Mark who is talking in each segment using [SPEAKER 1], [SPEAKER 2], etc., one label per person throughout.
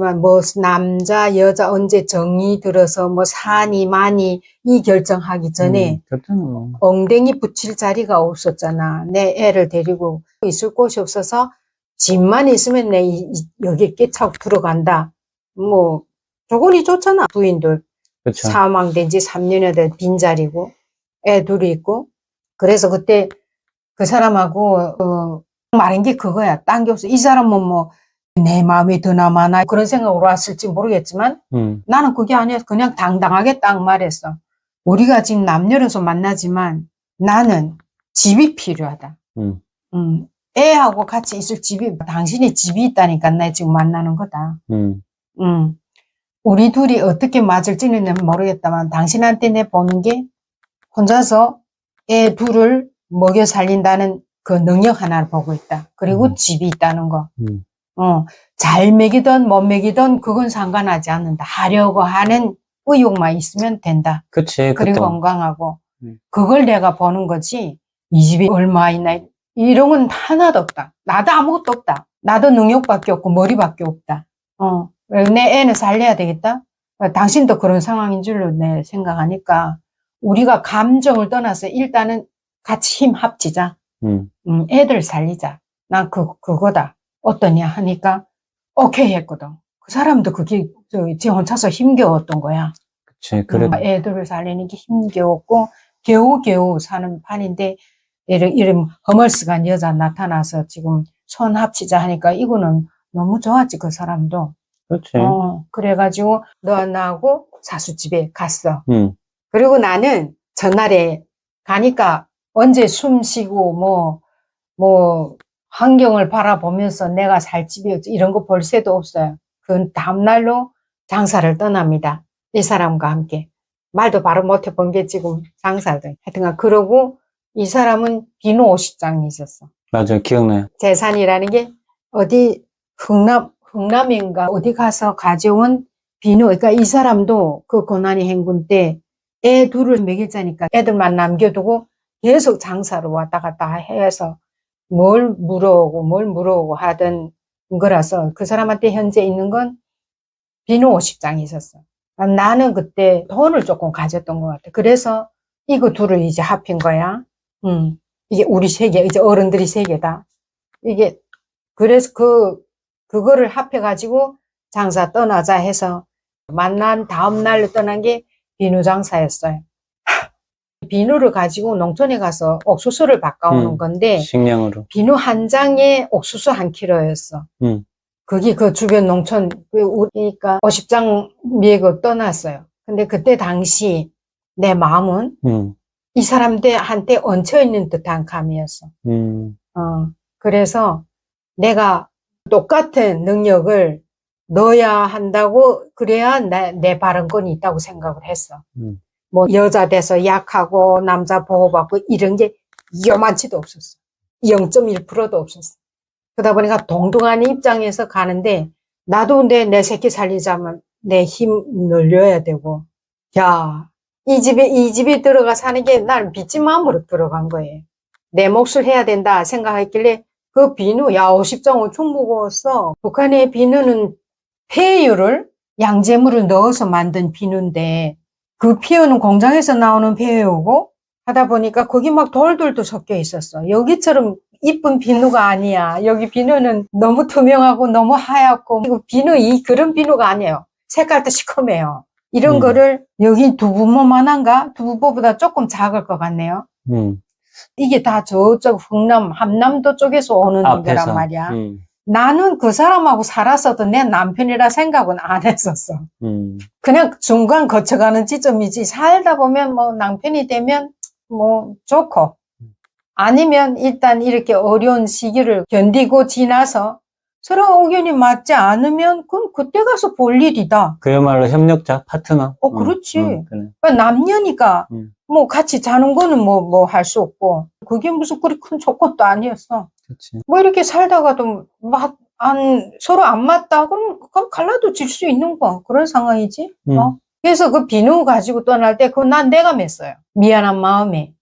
[SPEAKER 1] 말했지만 뭐 남자 여자 언제 정이 들어서 뭐 사니 마니 이 결정하기 전에
[SPEAKER 2] 그렇잖아.
[SPEAKER 1] 엉덩이 붙일 자리가 없었잖아. 내 애를 데리고 있을 곳이 없어서 집만 있으면 여기 깨차고 들어간다. 뭐 조건이 좋잖아. 부인들
[SPEAKER 2] 그쵸.
[SPEAKER 1] 사망된 지 3년여 된 빈자리고 애 둘이 있고. 그래서 그때 그 사람하고 말한 게 그거야. 딴 게 없어. 이 사람은 뭐 내 마음이 드나마나 그런 생각으로 왔을지 모르겠지만 나는 그게 아니었어. 그냥 당당하게 딱 말했어. 우리가 지금 남녀로서 만나지만 나는 집이 필요하다. 애하고 같이 있을 집이, 당신이 집이 있다니까 나 지금 만나는 거다. 우리 둘이 어떻게 맞을지는 모르겠다만 당신한테 내 보는 게 혼자서 애 둘을 먹여 살린다는 그 능력 하나를 보고 있다. 그리고 집이 있다는 거. 잘 먹이든 못 먹이든 그건 상관하지 않는다. 하려고 하는 의욕만 있으면 된다.
[SPEAKER 2] 그치.
[SPEAKER 1] 그리고
[SPEAKER 2] 그쵸.
[SPEAKER 1] 건강하고. 그걸 내가 보는 거지. 이 집이 얼마 있나 이런 건 하나도 없다. 나도 아무것도 없다. 나도 능력밖에 없고 머리밖에 없다. 내 애는 살려야 되겠다. 당신도 그런 상황인 줄로 내 생각하니까 우리가 감정을 떠나서 일단은 같이 힘 합치자. 애들 살리자. 난 그거다. 어떠냐 하니까 오케이 했거든. 그 사람도 그게 지 혼자서 힘겨웠던 거야.
[SPEAKER 2] 그치. 그래.
[SPEAKER 1] 애들을 살리는 게 힘겨웠고 겨우겨우 사는 판인데 이런 허멀스간 여자 나타나서 지금 손 합치자 하니까 이거는 너무 좋았지. 그 사람도.
[SPEAKER 2] 그렇지.
[SPEAKER 1] 그래가지고 너와 나하고 사수집에 갔어. 그리고 나는 전날에 가니까 언제 숨 쉬고 뭐 환경을 바라보면서 내가 살 집이 이런 거 볼 새도 없어요. 그 다음날로 장사를 떠납니다. 이 사람과 함께. 말도 바로 못 해본 게 지금 장사를. 하여튼간 그러고 이 사람은 비누 50장이 있었어.
[SPEAKER 2] 맞아요. 기억나요.
[SPEAKER 1] 재산이라는 게 어디 흥남인가 어디 가서 가져온 비누. 그러니까 이 사람도 그 고난의 행군 때 애 둘을 먹일 자니까 애들만 남겨두고 계속 장사로 왔다 갔다 해서 뭘 물어오고 하던 거라서 그 사람한테 현재 있는 건 비누 50장이 있었어. 나는 그때 돈을 조금 가졌던 것 같아. 그래서 이거 둘을 이제 합힌 거야. 이게 우리 세계, 이제 어른들이 세계다. 이게, 그래서 그거를 합해가지고 장사 떠나자 해서 만난 다음 날로 떠난 게 비누 장사였어요. 비누를 가지고 농촌에 가서 옥수수를 바꿔오는 건데
[SPEAKER 2] 식량으로.
[SPEAKER 1] 비누 한 장에 옥수수 한 킬로였어. 그게 그 주변 농촌 그러니까 50장 미국 떠났어요. 근데 그때 당시 내 마음은 이 사람들한테 얹혀있는 듯한 감이었어. 그래서 내가 똑같은 능력을 넣어야 한다고 그래야 내 발언권이 있다고 생각을 했어. 뭐 여자 돼서 약하고 남자 보호받고 이런 게 요만치도 없었어. 0.1%도 없었어. 그러다 보니까 동등한 입장에서 가는데 나도 내 새끼 살리자면 내 힘 늘려야 되고 야, 이 집에 들어가 사는 게 난 빚진 마음으로 들어간 거예요. 내 몫을 해야 된다 생각했길래 그 비누 야 50장 엄청 무거웠어. 북한의 비누는 폐유를 양재물을 넣어서 만든 비누인데 그 폐유는 공장에서 나오는 폐유고 하다 보니까 거기 막 돌들도 섞여 있었어. 여기처럼 이쁜 비누가 아니야. 여기 비누는 너무 투명하고 너무 하얗고 그리고 그런 비누가 아니에요. 색깔도 시커매요. 이런 거를 여기 두부모만한가? 두부보다 조금 작을 것 같네요. 이게 다 저쪽 함남도 쪽에서 오는 거란 말이야. 나는 그 사람하고 살았어도 내 남편이라 생각은 안 했었어. 그냥 중간 거쳐가는 지점이지 살다 보면 뭐 남편이 되면 뭐 좋고 아니면 일단 이렇게 어려운 시기를 견디고 지나서 서로 의견이 맞지 않으면 그럼 그때 가서 볼 일이다.
[SPEAKER 2] 그야말로 협력자, 파트너.
[SPEAKER 1] 그렇지.
[SPEAKER 2] 그래.
[SPEAKER 1] 그러니까 남녀니까 뭐 같이 자는 거는 뭐 할 수 없고 그게 무슨 그리 큰 조건도 아니었어.
[SPEAKER 2] 그치.
[SPEAKER 1] 뭐 이렇게 살다가도 서로 안 맞다 그럼 갈라도 질 수 있는 거 그런 상황이지. 그래서 그 비누 가지고 떠날 때 그거 내가 맸어요. 미안한 마음에.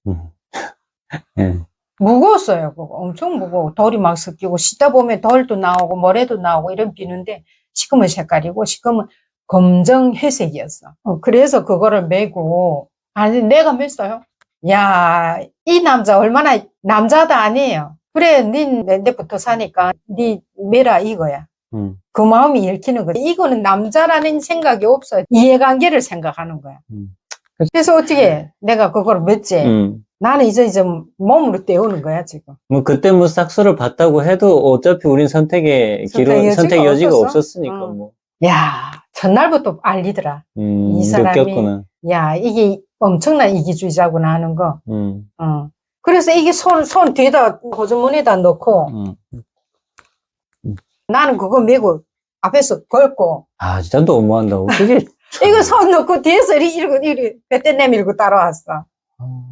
[SPEAKER 1] 무거웠어요. 그거 엄청 무거워. 돌이 막 섞이고 씻다 보면 돌도 나오고 모래도 나오고 이런 비누인데 시커먼 색깔이고 시커먼 검정 회색이었어. 그래서 그거를 메고 아니 내가 맸어요. 야, 이 남자 얼마나 남자다 아니에요. 그래, 내부터 사니까 니 매라 이거야. 그 마음이 읽히는 거지. 이거는 남자라는 생각이 없어요. 이해관계를 생각하는 거야. 그래서 어떻게 내가 그걸 맸지. 나는 이제 몸으로 때우는 거야, 지금.
[SPEAKER 2] 뭐, 그때 뭐 싹수를 봤다고 해도 어차피 우린 선택의 선택 여지가 없었으니까, 뭐.
[SPEAKER 1] 야, 첫날부터 알리더라. 이 사람이.
[SPEAKER 2] 느꼈구나.
[SPEAKER 1] 야, 이게 엄청난 이기주의자구나 하는 거. 그래서 이게 손 뒤에다, 호주머니에다 넣고, 나는 그거 메고, 앞에서 걸고.
[SPEAKER 2] 아, 진짜 너무한다. 어떻게.
[SPEAKER 1] 이거 손 넣고 뒤에서 이렇게 배때 내밀고 따라왔어.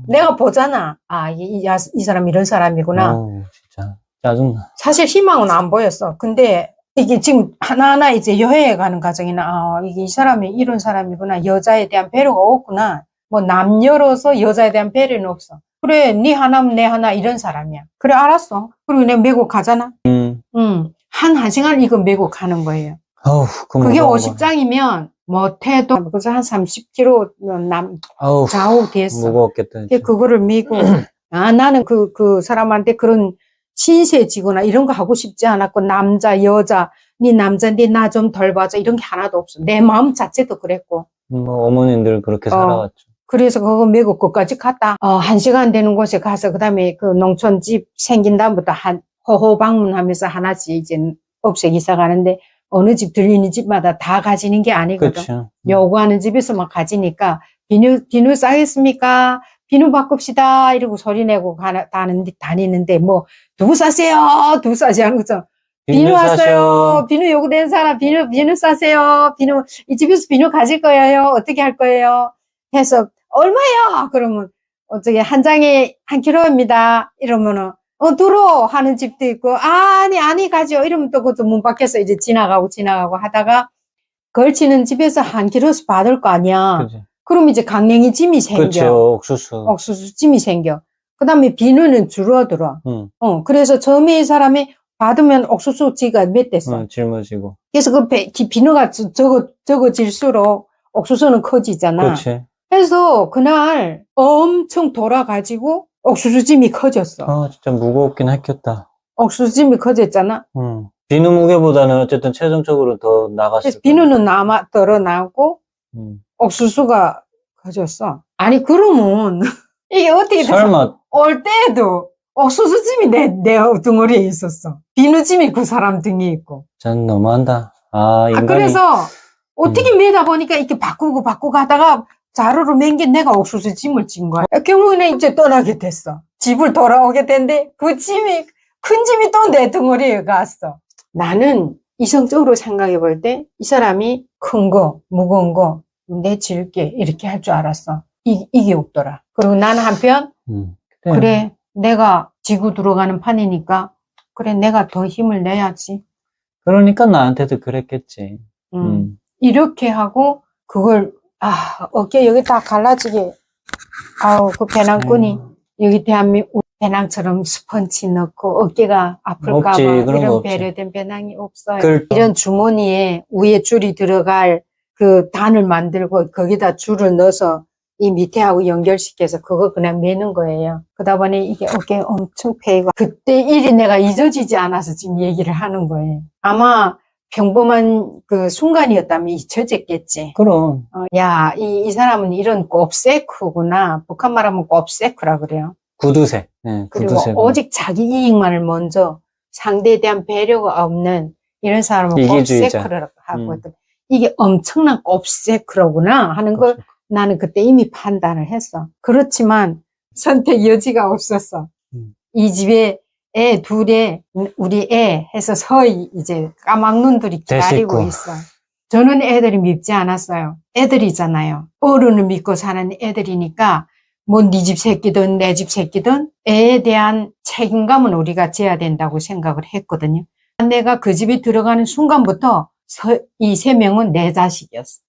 [SPEAKER 1] 내가 보잖아. 아, 이 사람 이런 사람이구나.
[SPEAKER 2] 진짜 짜증나.
[SPEAKER 1] 사실 희망은 안 보였어. 근데 이게 지금 하나하나 이제 여행에 가는 과정이나, 아, 이게 이 사람이 이런 사람이구나. 여자에 대한 배려가 없구나. 뭐 남녀로서 여자에 대한 배려는 없어. 그래, 네 하나면 내 하나 이런 사람이야. 그래, 알았어. 그리고 내가 메고 가잖아. 한 시간 이거 메고 가는 거예요. 그게 50장이면 못해도 그래서 한 30kg 좌우 됐어.
[SPEAKER 2] 무거웠겠다.
[SPEAKER 1] 근데 그거를 메고 아 나는 그 사람한테 그런 신세지거나 이런 거 하고 싶지 않았고 남자 여자 네 남자인데 나 좀 덜 봐줘 이런 게 하나도 없어. 내 마음 자체도 그랬고.
[SPEAKER 2] 뭐 어머님들 그렇게 살아왔죠.
[SPEAKER 1] 그래서 그거 메고 끝까지 갔다. 1시간 되는 곳에 가서 그다음에 그 농촌집 생긴 다음부터 호호 방문하면서 하나씩 이제 없애기 시작하는데. 어느 집 들리는 집마다 다 가지는 게 아니거든.
[SPEAKER 2] 그쵸.
[SPEAKER 1] 요구하는 집에서만 가지니까 비누 싸겠습니까? 비누 바꿉시다 이러고 소리 내고 다니는데 뭐 누구 싸세요? 누구 싸지 하는 거죠. 비누 왔어요. 비누 요구된 사람 비누 싸세요. 비누 이 집에서 비누 가질 거예요. 어떻게 할 거예요? 해서 얼마요? 그러면 어떻게 한 장에 1kg입니다. 이러면은 들어 하는 집도 있고, 아니, 가죠. 이러면 또 그것도 문 밖에서 이제 지나가고 하다가, 걸치는 집에서 1kg씩 받을 거 아니야.
[SPEAKER 2] 그치.
[SPEAKER 1] 그럼 이제 강냉이 짐이 생겨.
[SPEAKER 2] 그쵸,
[SPEAKER 1] 옥수수 짐이 생겨. 그 다음에 비누는 줄어들어. 그래서 처음에 이 사람이 받으면 옥수수지가 몇 됐어.
[SPEAKER 2] 짊어지고.
[SPEAKER 1] 그래서 그 비누가 적어질수록 옥수수는 커지잖아.
[SPEAKER 2] 그치.
[SPEAKER 1] 그래서 그날 엄청 돌아가지고, 옥수수짐이 커졌어.
[SPEAKER 2] 진짜 무겁긴 했겠다.
[SPEAKER 1] 옥수수짐이 커졌잖아.
[SPEAKER 2] 비누 무게보다는 어쨌든 체중적으로 더 나갔을
[SPEAKER 1] 그래서 비누는 덜어 나오고, 옥수수가 커졌어. 아니, 그러면, 이게 어떻게 됐어?
[SPEAKER 2] 설마.
[SPEAKER 1] 올 때에도 옥수수짐이 내 등어리에 있었어. 비누짐이 그 사람 등에 있고.
[SPEAKER 2] 전 너무한다. 인간이.
[SPEAKER 1] 그래서, 어떻게 매다 보니까 이렇게 바꾸고 하다가, 자루로 맨 게 내가 옥수수 짐을 진 거야. 결국에는 이제 떠나게 됐어. 집을 돌아오게 됐는데 그 짐이 큰 짐이 또 내 등어리에 갔어. 나는 이성적으로 생각해 볼 때 이 사람이 큰 거, 무거운 거 내 질게 이렇게 할 줄 알았어. 이게 없더라. 그리고 나는 한편 그래 내가 지고 들어가는 판이니까 그래 내가 더 힘을 내야지.
[SPEAKER 2] 그러니까 나한테도 그랬겠지.
[SPEAKER 1] 이렇게 하고 그걸 어깨 여기 다 갈라지게. 그 배낭끈이 여기 대한민국 배낭처럼 스펀지 넣고 어깨가 아플까봐
[SPEAKER 2] 없지, 그런 거
[SPEAKER 1] 이런
[SPEAKER 2] 없지.
[SPEAKER 1] 배려된 배낭이 없어요. 이런 주머니에 위에 줄이 들어갈 그 단을 만들고 거기다 줄을 넣어서 이 밑에하고 연결시켜서 그거 그냥 매는 거예요. 그러다 보니 이게 어깨에 엄청 패이고 그때 일이 내가 잊어지지 않아서 지금 얘기를 하는 거예요. 아마 평범한 그 순간이었다면 잊혀졌겠지.
[SPEAKER 2] 그럼.
[SPEAKER 1] 야, 이 사람은 이런 곱세크구나. 북한 말하면 곱세크라 그래요.
[SPEAKER 2] 구두쇠. 네,
[SPEAKER 1] 그리고
[SPEAKER 2] 구두쇠.
[SPEAKER 1] 오직 자기 이익만을 먼저 상대에 대한 배려가 없는 이런 사람은
[SPEAKER 2] 이기주의자.
[SPEAKER 1] 곱세크라고 하거든. 이게 엄청난 곱세크로구나 하는 걸 나는 그때 이미 판단을 했어. 그렇지만 선택 여지가 없었어. 이 집에 애 둘에 우리 애 해서 서희 이제 까막눈들이 기다리고 있어. 저는 애들이 밉지 않았어요. 애들이잖아요. 어른을 믿고 사는 애들이니까 뭐 네 집 새끼든 내 집 새끼든 애에 대한 책임감은 우리가 져야 된다고 생각을 했거든요. 내가 그 집에 들어가는 순간부터 이 3명은 내 자식이었어.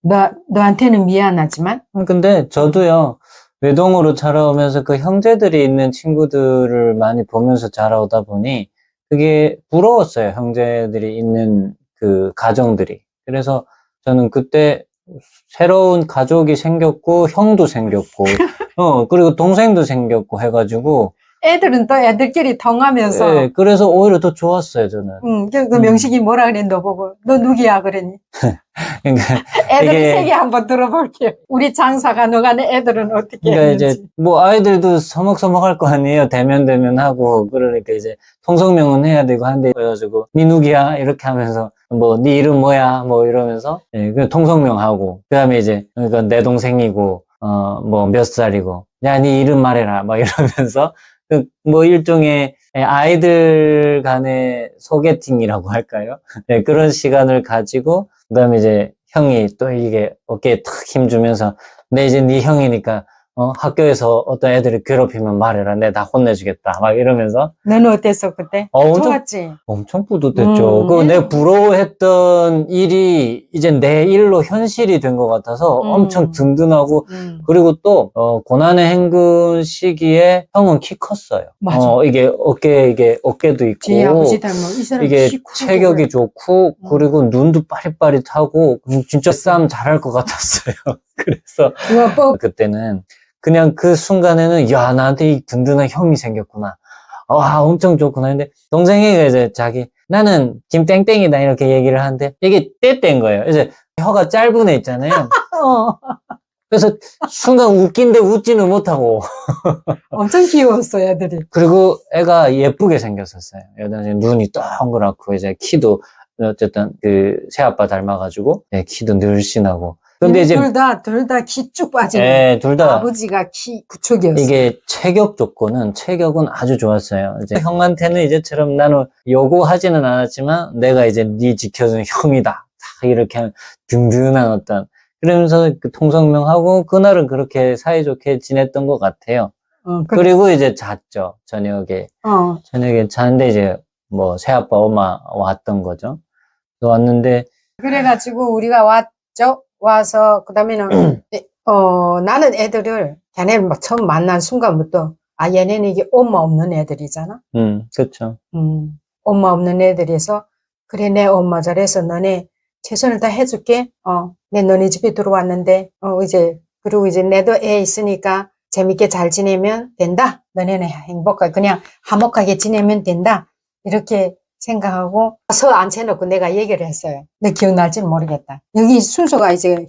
[SPEAKER 1] 너한테는 미안하지만.
[SPEAKER 2] 근데 저도요. 외동으로 자라오면서 그 형제들이 있는 친구들을 많이 보면서 자라오다 보니 그게 부러웠어요. 형제들이 있는 그 가정들이. 그래서 저는 그때 새로운 가족이 생겼고, 형도 생겼고, 그리고 동생도 생겼고 해가지고,
[SPEAKER 1] 애들은 또 애들끼리 통하면서.
[SPEAKER 2] 예, 그래서 오히려 더 좋았어요, 저는.
[SPEAKER 1] 그 명식이 뭐라 그랬 너 보고. 너 누구야? 그랬니?
[SPEAKER 2] 그러니까,
[SPEAKER 1] 애들
[SPEAKER 2] 이게-
[SPEAKER 1] 세게 한번 들어볼게요. 우리 장사가 너가네 애들은 어떻게
[SPEAKER 2] 그러니까
[SPEAKER 1] 했는지.
[SPEAKER 2] 이제, 뭐, 아이들도 서먹서먹할 거 아니에요. 대면 하고. 그러니까 이제, 통성명은 해야 되고 한데, 그래가지고, 니 누구야? 이렇게 하면서, 뭐, 니 이름 뭐야? 뭐, 이러면서, 예, 그 통성명 하고. 그 다음에 이제, 그러니까 내 동생이고, 뭐, 몇 살이고. 야, 니 이름 말해라. 막 이러면서, 뭐, 일종의 아이들 간의 소개팅이라고 할까요? 네, 그런 시간을 가지고, 그 다음에 이제, 형이 또 이게 어깨에 탁 힘주면서, 근데 이제 네 형이니까, 학교에서 어떤 애들을 괴롭히면 말해라. 내가 다 혼내주겠다. 막 이러면서.
[SPEAKER 1] 너는 어땠어, 그때?
[SPEAKER 2] 엄청,
[SPEAKER 1] 좋았지?
[SPEAKER 2] 엄청 뿌듯했죠. 그 내가 부러워했던 일이 이제 내 일로 현실이 된 것 같아서 엄청 든든하고, 그리고 또, 고난의 행군 시기에 형은 키 컸어요.
[SPEAKER 1] 맞아.
[SPEAKER 2] 이게 어깨도 있고.
[SPEAKER 1] 제 아버지 닮은 이 사람
[SPEAKER 2] 이게
[SPEAKER 1] 키 크고
[SPEAKER 2] 체격이
[SPEAKER 1] 그래.
[SPEAKER 2] 좋고, 그리고 눈도 빠릿빠릿하고, 진짜 싸움 잘할 것 같았어요. 그래서,
[SPEAKER 1] 우와, 뭐,
[SPEAKER 2] 그때는 그냥 그 순간에는, 야, 나한테 이 든든한 형이 생겼구나. 와, 엄청 좋구나. 근데 동생이 이제 나는 김땡땡이다. 이렇게 얘기를 하는데, 이게 떼땡 거예요. 이제 혀가 짧은 애 있잖아요. 그래서 순간 웃긴데 웃지는 못하고.
[SPEAKER 1] 엄청 귀여웠어, 애들이.
[SPEAKER 2] 그리고 애가 예쁘게 생겼었어요. 여전히 눈이 동그랗고, 이제 키도, 어쨌든 그 새아빠 닮아가지고, 네, 키도 늘씬하고. 근데 이제,
[SPEAKER 1] 둘 다 키 쭉 빠지는.
[SPEAKER 2] 네, 둘 다.
[SPEAKER 1] 아버지가 키 구축이었어.
[SPEAKER 2] 이게 체격은 아주 좋았어요. 이제 형한테는 이제처럼 나는 요구하지는 않았지만 내가 이제 네 지켜준 형이다. 딱 이렇게 든든한 어떤 그러면서 그 통성명하고 그날은 그렇게 사이좋게 지냈던 것 같아요. 그리고 이제 잤죠. 저녁에 잤는데 이제 뭐 새아빠 엄마 왔던 거죠. 왔는데
[SPEAKER 1] 그래가지고 우리가 왔죠. 와서 그다음에는 나는 애들을 걔네를 막 처음 만난 순간부터 얘네는 이게 엄마 없는 애들이잖아.
[SPEAKER 2] 그렇죠.
[SPEAKER 1] 엄마 없는 애들이서 그래 내 엄마 잘해서 너네 최선을 다 해줄게. 내 너네 집에 들어왔는데 그리고 이제 내도 애 있으니까 재밌게 잘 지내면 된다. 너네는 행복하게 그냥 화목하게 지내면 된다. 이렇게 생각하고 서 앉혀놓고 내가 얘기를 했어요. 내 기억날지는 모르겠다. 여기 순서가 이제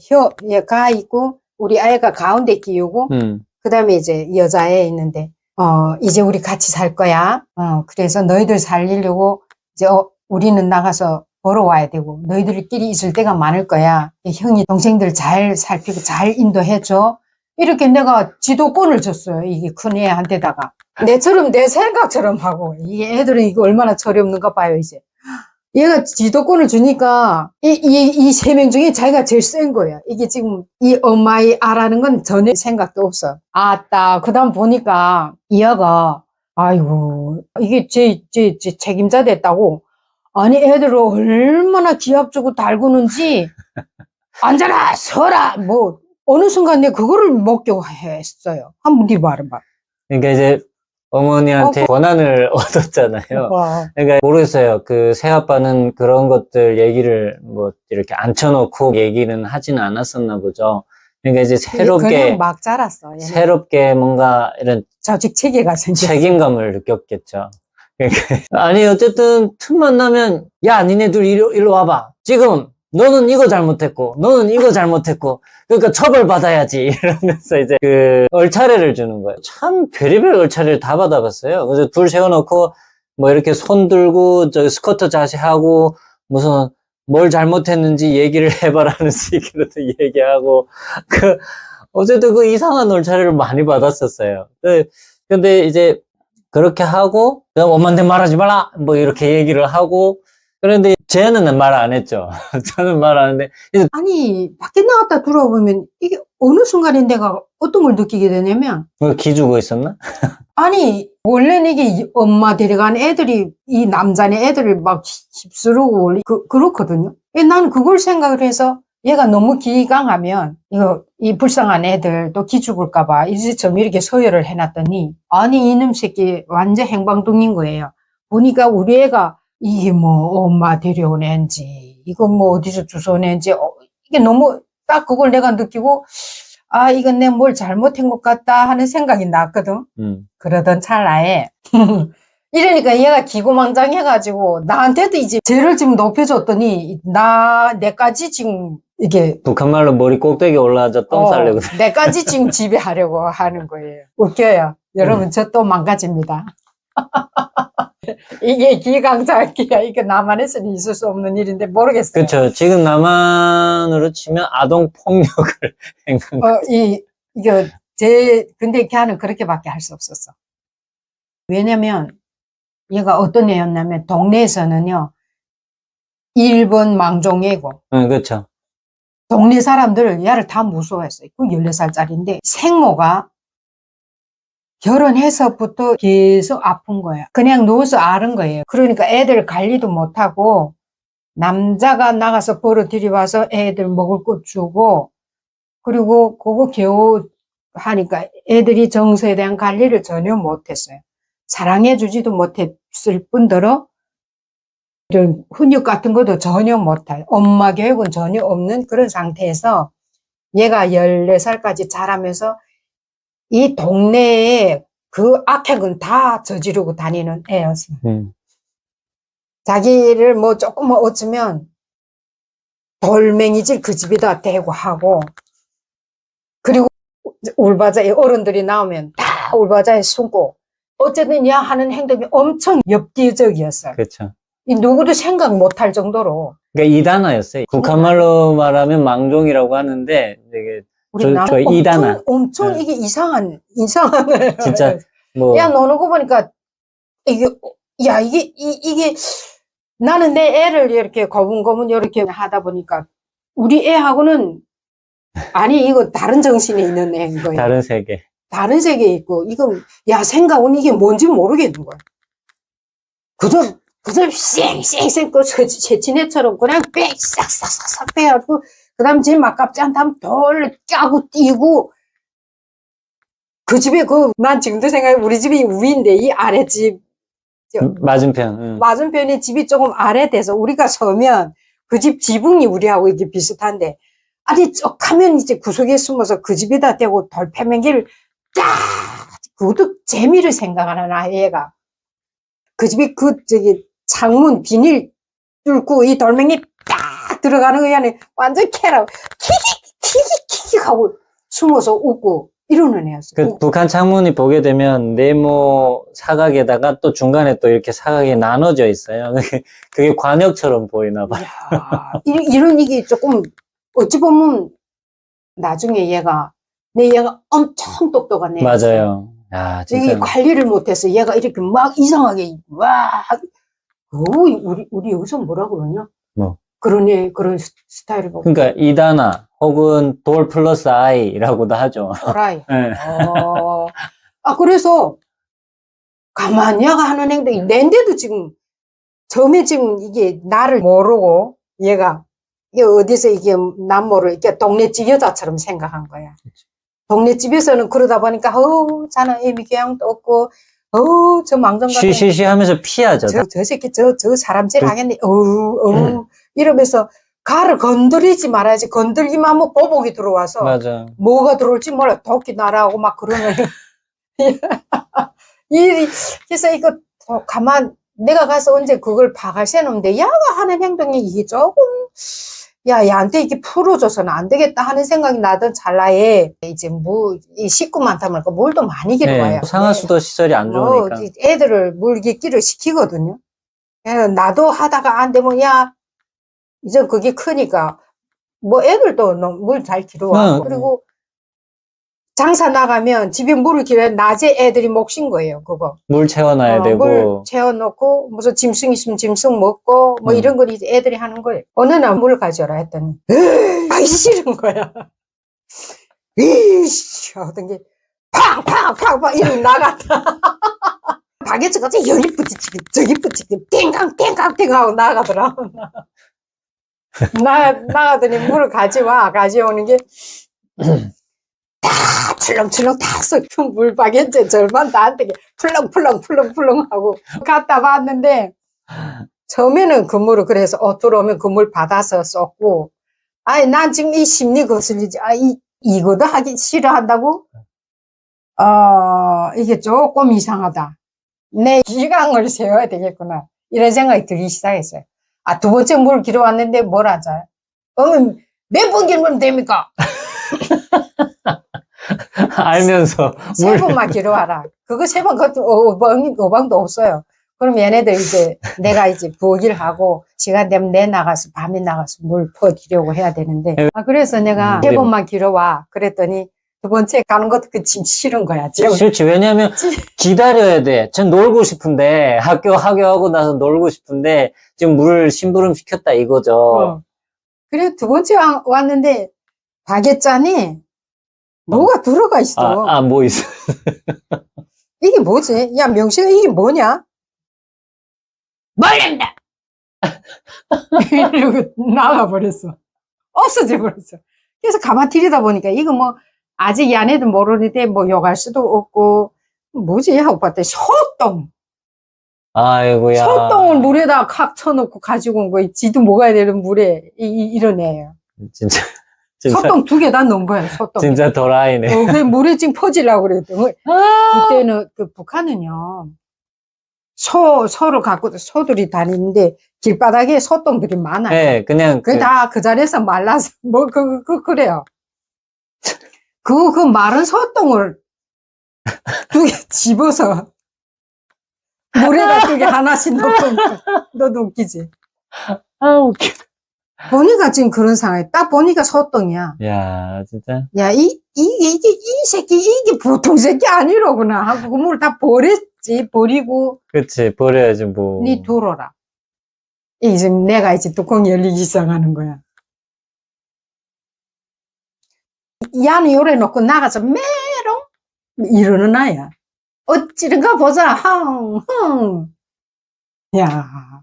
[SPEAKER 1] 가 있고 우리 아이가 가운데 끼우고 그 다음에 이제 여자애 있는데 이제 우리 같이 살 거야. 그래서 너희들 살리려고 이제 우리는 나가서 보러 와야 되고 너희들끼리 있을 때가 많을 거야. 형이 동생들 잘 살피고 잘 인도해줘. 이렇게 내가 지도권을 줬어요. 이게 큰 애한테다가. 내 생각처럼 하고. 이게 애들은 이거 얼마나 철이 없는가 봐요, 이제. 얘가 지도권을 주니까, 이 세 명 중에 자기가 제일 센 거야. 이게 지금, 이 엄마의 아라는 건 전혀 생각도 없어. 그 다음 보니까, 이 아가, 아이고, 이게 제 책임자 됐다고. 아니, 애들을 얼마나 기합 주고 달구는지, 앉아라, 서라, 뭐, 어느 순간 내가 그거를 목격했어요. 한번 네 말해봐.
[SPEAKER 2] 그러니까 이제 어머니한테 권한을 얻었잖아요. 그러니까 모르겠어요. 그 새아빠는 그런 것들 얘기를 뭐 이렇게 앉혀놓고 얘기는 하지는 않았었나 보죠. 그러니까 이제
[SPEAKER 1] 그냥 막 자랐어. 얘는.
[SPEAKER 2] 새롭게 뭔가 이런
[SPEAKER 1] 조직 체계가 생겼어.
[SPEAKER 2] 책임감을 느꼈겠죠. 그러니까 아니 어쨌든 틈만 나면 야 니네들 일로 와봐. 지금 너는 이거 잘못했고 너는 이거 잘못했고 그러니까 처벌받아야지 이러면서 이제 그 얼차례를 주는 거예요. 참 별의별 얼차례를 다 받아봤어요. 그래서 둘 세워놓고 뭐 이렇게 손 들고 저 스쿼트 자세하고 무슨 뭘 잘못했는지 얘기를 해봐라는 식으로도 얘기하고 어쨌든 그 이상한 얼차례를 많이 받았었어요. 근데 이제 그렇게 하고 그다음 엄마한테 말하지 마라 뭐 이렇게 얘기를 하고 그런데 쟤는 말 안 했죠. 저는 말 안 했는데
[SPEAKER 1] 아니 밖에 나갔다 들어보면 이게 어느 순간에 내가 어떤 걸 느끼게 되냐면
[SPEAKER 2] 기죽어 있었나?
[SPEAKER 1] 아니 원래는 이게 엄마 데려간 애들이 이 남자네 애들을 막 휩쓸고 그렇거든요. 나는 그걸 생각을 해서 얘가 너무 기강하면 이 불쌍한 애들 또 기죽을까봐 이제 좀 이렇게 서열을 해놨더니 아니 이놈 새끼 완전 행방둥인 거예요. 보니까 우리 애가 이게 뭐 엄마 데려온 애인지 이거 뭐 어디서 주워낸지, 이게 너무 딱 그걸 내가 느끼고, 아, 이건 내가 뭘 잘못한 것 같다 하는 생각이 났거든. 그러던 찰나에. 이러니까 얘가 기고만장해가지고, 나한테도 이제 죄를 지금 높여줬더니, 내까지 지금, 이게,
[SPEAKER 2] 북한말로 머리 꼭대기 올라와서 똥 싸려고.
[SPEAKER 1] 내까지 지금 지배하려고 하는 거예요. 웃겨요. 여러분, 저 또 망가집니다. 이게 기강자기야. 이게 남한에서는 있을 수 없는 일인데 모르겠어요.
[SPEAKER 2] 그렇죠. 지금 남한으로 치면 아동 폭력을 행한 거.
[SPEAKER 1] 근데 걔는 그렇게밖에 할 수 없었어. 왜냐면 얘가 어떤 애였냐면 동네에서는요, 일본 망종애고.
[SPEAKER 2] 그렇죠.
[SPEAKER 1] 동네 사람들 얘를 다 무서워했어요. 그 14살짜리인데 생모가 결혼해서부터 계속 아픈 거야. 그냥 누워서 앓은 거예요. 그러니까 애들 관리도 못하고 남자가 나가서 벌어 들이와서 애들 먹을 것 주고 그리고 그거 겨우 하니까 애들이 정서에 대한 관리를 전혀 못했어요. 사랑해주지도 못했을 뿐더러 이런 훈육 같은 것도 전혀 못할, 엄마 교육은 전혀 없는 그런 상태에서 얘가 14살까지 자라면서 이 동네에 그 악행은 다 저지르고 다니는 애였어. 자기를 뭐 조금 어쩌면 돌멩이질 그 집에다 대고 하고, 그리고 울바자에 어른들이 나오면 다 울바자에 숨고, 어쨌든 야 하는 행동이 엄청 엽기적이었어요.
[SPEAKER 2] 그렇죠.
[SPEAKER 1] 이 누구도 생각 못할 정도로.
[SPEAKER 2] 그러니까 이단아였어요. 북한말로 말하면 망종이라고 하는데 이게
[SPEAKER 1] 우리 나는
[SPEAKER 2] 이단아.
[SPEAKER 1] 엄청
[SPEAKER 2] 네.
[SPEAKER 1] 이게 이상한
[SPEAKER 2] 진짜 뭐
[SPEAKER 1] 야 노는 거 보니까 이게 나는 내 애를 이렇게 거분거분 이렇게 하다 보니까 우리 애하고는 아니 이거 다른 정신에 있는 애인 거야.
[SPEAKER 2] 다른 세계.
[SPEAKER 1] 다른 세계에 있고 이거 야 생각은 이게 뭔지 모르겠는 거야. 그저 쌩쌩쌩 그 새치네처럼 그냥 빽 싹싹싹싹 빼가지고 그다음 제 막갑지 않다면 돌 까고 뛰고 그 집에 난 지금도 생각해 우리 집이 위인데 이 아랫집
[SPEAKER 2] 맞은편.
[SPEAKER 1] 맞은편에 집이 조금 아래돼서 우리가 서면 그 집 지붕이 우리하고 이게 비슷한데 아니 쭉 하면 이제 구석에 숨어서 그 집에다 대고 돌패맹기를 딱 그것도 재미를 생각하는 아이가 그 집에 창문 비닐 뚫고 이 돌멩이 딱 들어가는 거 안에 완전 캐라고 킥킥킥킥 하고 숨어서 웃고 이러는 애였어요.
[SPEAKER 2] 북한 창문이 보게 되면 네모 사각에다가 또 중간에 또 이렇게 사각이 나눠져 있어요. 그게 관역처럼 보이나 봐요.
[SPEAKER 1] 이런 이게 조금 어찌 보면 나중에 얘가 엄청 똑똑한 애.
[SPEAKER 2] 맞아요. 야, 진짜.
[SPEAKER 1] 이게 관리를 못해서 얘가 이렇게 막 이상하게 우리 여기서 뭐라 그러냐?
[SPEAKER 2] 뭐?
[SPEAKER 1] 그런 스타일을 보고.
[SPEAKER 2] 그러니까 이단아 혹은 돌 플러스 아이라고도 하죠.
[SPEAKER 1] 도라이.
[SPEAKER 2] 네.
[SPEAKER 1] 그래서 가만히 얘가 하는 행동이 낸데도 지금 처음에 지금 이게 나를 모르고 얘가 이게 어디서 이게 남모를 이렇게 동네집 여자처럼 생각한 거야. 동네집에서는 그러다 보니까 자는 애미 교양도 없고 저 망정 같은
[SPEAKER 2] 쉬쉬쉬 하면서 피하죠.
[SPEAKER 1] 저 새끼 저 사람질 하겠네. 이러면서 가를 건드리지 말아야지. 건들기만 하면 보복이 들어와서
[SPEAKER 2] 맞아.
[SPEAKER 1] 뭐가 들어올지 몰라. 도끼 날아오고 막 그러는 그래서 이거 내가 가서 언제 그걸 봐갈 새는 없는데 야가 하는 행동이 이게 조금 얘한테 이렇게 풀어줘서는 안 되겠다 하는 생각이 나던 찰나에 이제 이 식구 많다 보니까 물도 많이 길어와요.
[SPEAKER 2] 상하수도 시설이 안 좋으니까.
[SPEAKER 1] 애들을 물 깃기를 시키거든요. 나도 하다가 안 되면 이제 그게 크니까 뭐 애들도 물 잘 길어와. 그리고 장사 나가면 집에 물을 길어야 낮에 애들이 목신 거예요. 그거
[SPEAKER 2] 물 채워놔야 되고
[SPEAKER 1] 물 채워놓고 무슨 짐승 있으면 짐승 먹고 뭐 이런 걸 이제 애들이 하는 거예요. 어느 날 물 가져라 했더니 하기 싫은 거야. 이씨 하던 게 팡팡팡팡 이러고 나갔다. 바게트가 여기 붙이고 저기 붙이고 땡강땡강 하고 나가더라. 나가더니 물을 가져오는 게 다 출렁출렁 다 섞은 물 바게트 절반 나한테 풀렁풀렁 하고 갖다 봤는데 처음에는 그물을 그래서 들어오면 그물 받아서 썼고, 아니, 난 지금 이 심리 거슬리지. 이거도 하기 싫어한다고? 이게 조금 이상하다. 내 기강을 세워야 되겠구나. 이런 생각이 들기 시작했어요. 두 번째 물 길어 왔는데 뭘 하자. 몇 번 길면 됩니까?
[SPEAKER 2] 알면서.
[SPEAKER 1] 세 번만 길어 와라. 그거 세 번, 그것도 오방도 없어요. 그럼 얘네들 이제 내가 이제 부엌일 하고 시간 되면 나가서 밤에 나가서 물 퍼드리려고 해야 되는데. 그래서 내가 세 번만 길어 와. 그랬더니 두 번째 가는 것도 그 짐 싫은 거야. 지금.
[SPEAKER 2] 싫지. 왜냐면 기다려야 돼. 전 놀고 싶은데 학교하고 나서 놀고 싶은데 지금 물 심부름 시켰다 이거죠.
[SPEAKER 1] 그래 두 번째 왔는데 바게짠이 뭐가 들어가 있어.
[SPEAKER 2] 뭐 있어?
[SPEAKER 1] 이게 뭐지? 야, 명식아, 이게 뭐냐? 몰랍니다! 이러고 나가버렸어. 없어져 버렸어. 그래서 가만 들이다 보니까, 이거 뭐, 아직 얘네도 모르는데, 뭐, 욕할 수도 없고, 뭐지? 하고 봤더니, 소똥!
[SPEAKER 2] 아이고야.
[SPEAKER 1] 소똥을 물에다 칵 쳐놓고 가지고 온 거, 지도 먹어야 되는 물에, 이런 애예요.
[SPEAKER 2] 진짜.
[SPEAKER 1] 소똥 2개 다 넣은 거야, 소똥.
[SPEAKER 2] 진짜 도라이네.
[SPEAKER 1] 그 물에 지금 퍼지려고 그랬더니. 그때는, 북한은요, 소를 갖고, 소들이 다니는데, 길바닥에 소똥들이 많아요.
[SPEAKER 2] 네, 그냥.
[SPEAKER 1] 다 그 자리에서 말라서, 그래요. 그 마른 소똥을 2개 집어서, 물에다 2개 하나씩 넣고, 너도 웃기지?
[SPEAKER 2] 웃겨.
[SPEAKER 1] 보니까 지금 그런 상황에, 딱 보니까 소똥이야.
[SPEAKER 2] 야, 진짜.
[SPEAKER 1] 야, 이 새끼, 이게 보통 새끼 아니로구나 하고, 그 물 다 버렸지, 버리고.
[SPEAKER 2] 그치, 버려야지, 뭐.
[SPEAKER 1] 니 들어라. 이제 내가 이제 뚜껑 열리기 시작하는 거야. 야는 요래 놓고 나가서 메롱 이러는 아야. 어찌른가 보자. 흥. 야,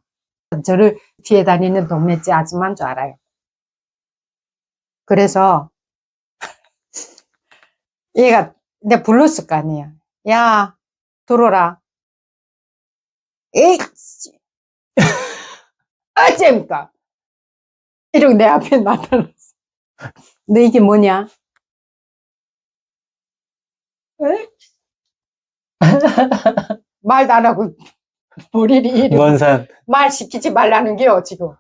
[SPEAKER 1] 저를 뒤에 다니는 동네째 아줌마인 줄 알아요. 그래서 얘가 내가 불렀을 거 아니야. 야, 들어라. 에이, 어째입니까? 이러고 내 앞에 나타났어. 너 이게 뭐냐? 에? 말도 안 하고 머리를 이러고
[SPEAKER 2] 먼산.
[SPEAKER 1] 말 시키지 말라는 게요 지금.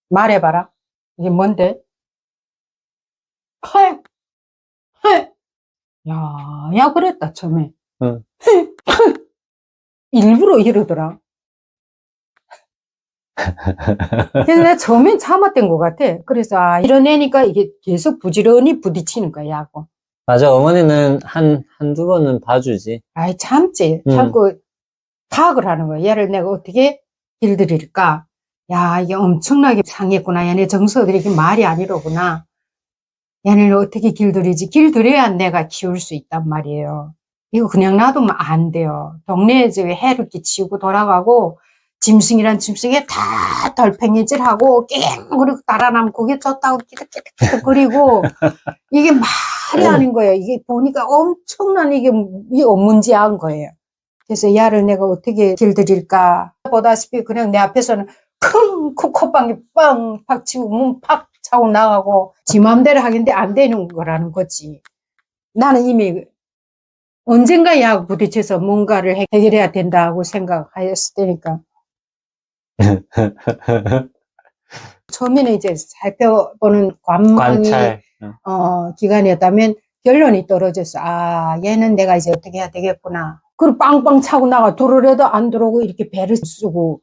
[SPEAKER 1] 말해봐라. 이게 뭔데? 헐. 야 그랬다 처음에.
[SPEAKER 2] 응.
[SPEAKER 1] 일부러 이러더라. 그래서 내가 처음엔 참았던 것 같아. 그래서 이런 애니까 이게 계속 부지런히 부딪히는 거야 하고.
[SPEAKER 2] 맞아, 어머니는 한두 번은 봐주지.
[SPEAKER 1] 아이, 참지. 참고 파악을 하는 거야. 얘를 내가 어떻게 길들일까? 야, 이게 엄청나게 상했구나. 얘네 정서들이 이게 말이 아니로구나. 얘네를 어떻게 길들이지? 길들여야 내가 키울 수 있단 말이에요. 이거 그냥 놔두면 안 돼요. 동네에 해를 끼치고 돌아가고, 짐승이란 짐승에 다 덜팽이질하고, 그리고 달아나면 그게 좋다고 끼득끼득끼득거리고, 이게 말이 아닌 거예요. 이게 보니까 엄청난 이게 문제한 거예요. 그래서 야를 내가 어떻게 길들일까 보다시피 그냥 내 앞에서는 큰 콧방이 빵 팍치고 문 팍 차고 나가고 지 맘대로 하겠는데 안 되는 거라는 거지. 나는 이미 언젠가 야하고 부딪혀서 뭔가를 해결해야 된다고 생각하였을 때니까. 처음에는 이제 살펴보는
[SPEAKER 2] 관찰.
[SPEAKER 1] 기간이었다면 결론이 떨어졌어. 얘는 내가 이제 어떻게 해야 되겠구나. 그리고 빵빵 차고 나가 들어오려도 안 들어오고 이렇게 배를 쓰고.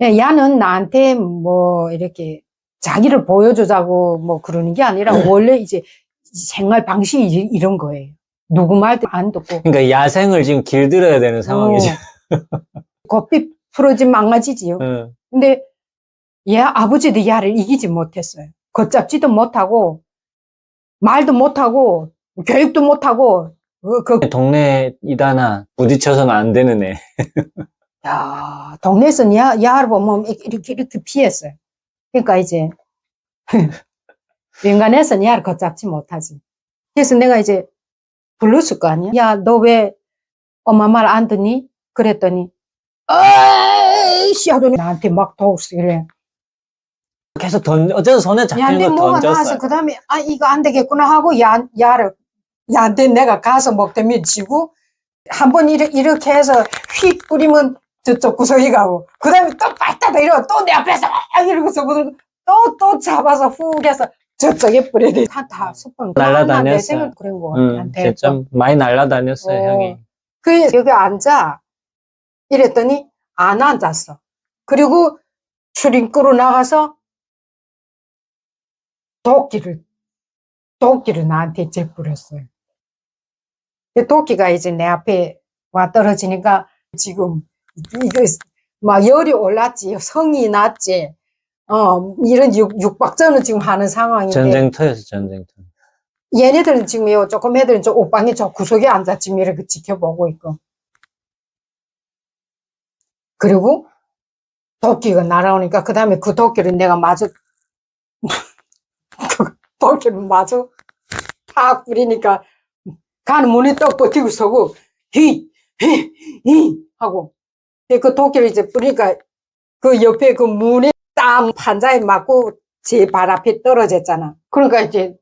[SPEAKER 1] 야는 나한테 뭐 이렇게 자기를 보여주자고 뭐 그러는 게 아니라 원래 이제 생활 방식이 이런 거예요. 누구 말도 안 듣고.
[SPEAKER 2] 그러니까 야생을 지금 길들여야 되는 상황이지.
[SPEAKER 1] 고삐 풀어진 망가지지요. 근데 얘 아버지도 야를 이기지 못했어요. 걷잡지도 못하고 말도 못하고 교육도 못하고
[SPEAKER 2] 동네 이다나 부딪혀서는 안 되는 애.
[SPEAKER 1] 야, 동네에서는 야를 보면 이렇게 피했어요. 그러니까 이제 인간에서는 야를 걷잡지 못하지. 그래서 내가 이제 불렀을 거 아니야. 야, 너 왜 엄마 말 안 듣니? 그랬더니 에이씨 하더니 나한테 막 독쓰기래.
[SPEAKER 2] 계속 어째서 손에
[SPEAKER 1] 야한테
[SPEAKER 2] 잡히는 거
[SPEAKER 1] 뭐가 나와서
[SPEAKER 2] 던졌어요.
[SPEAKER 1] 그 다음에 이거 안 되겠구나 하고 야한테 내가 가서 먹더니 지고 한 번 이렇게 해서 휙 뿌리면 저쪽 구석이 가고 그 다음에 또 빨다다 이러고 또 내 앞에서 이러고서 또 잡아서 훅 해서 저쪽에 뿌려야 돼. 다 수분
[SPEAKER 2] 날라다녔어요.
[SPEAKER 1] 내 생각 그런 거 같아.
[SPEAKER 2] 좀 많이 날라다녔어요, 형이.
[SPEAKER 1] 그 여기 앉아 이랬더니 안 앉았어. 그리고 출입구로 나가서 도끼를 나한테 재뿌렸어요. 도끼가 이제 내 앞에 와 떨어지니까 지금 이거 막 열이 올랐지, 성이 났지. 이런 육박전을 지금 하는 상황인데.
[SPEAKER 2] 전쟁터였어, 전쟁터.
[SPEAKER 1] 얘네들은 지금 조금 애들은 저 옷방에 저 구석에 앉아 지금 이렇게 지켜보고 있고. 그리고 도끼가 날아오니까 그 다음에 그 도끼를 내가 마저 그 도끼를 마저 탁 뿌리니까 가는 문에 떡 버티고 서고 히 하고 그 도끼를 이제 뿌리니까 그 옆에 그 문에 땀 판자에 맞고 제 발 앞에 떨어졌잖아. 그러니까 이제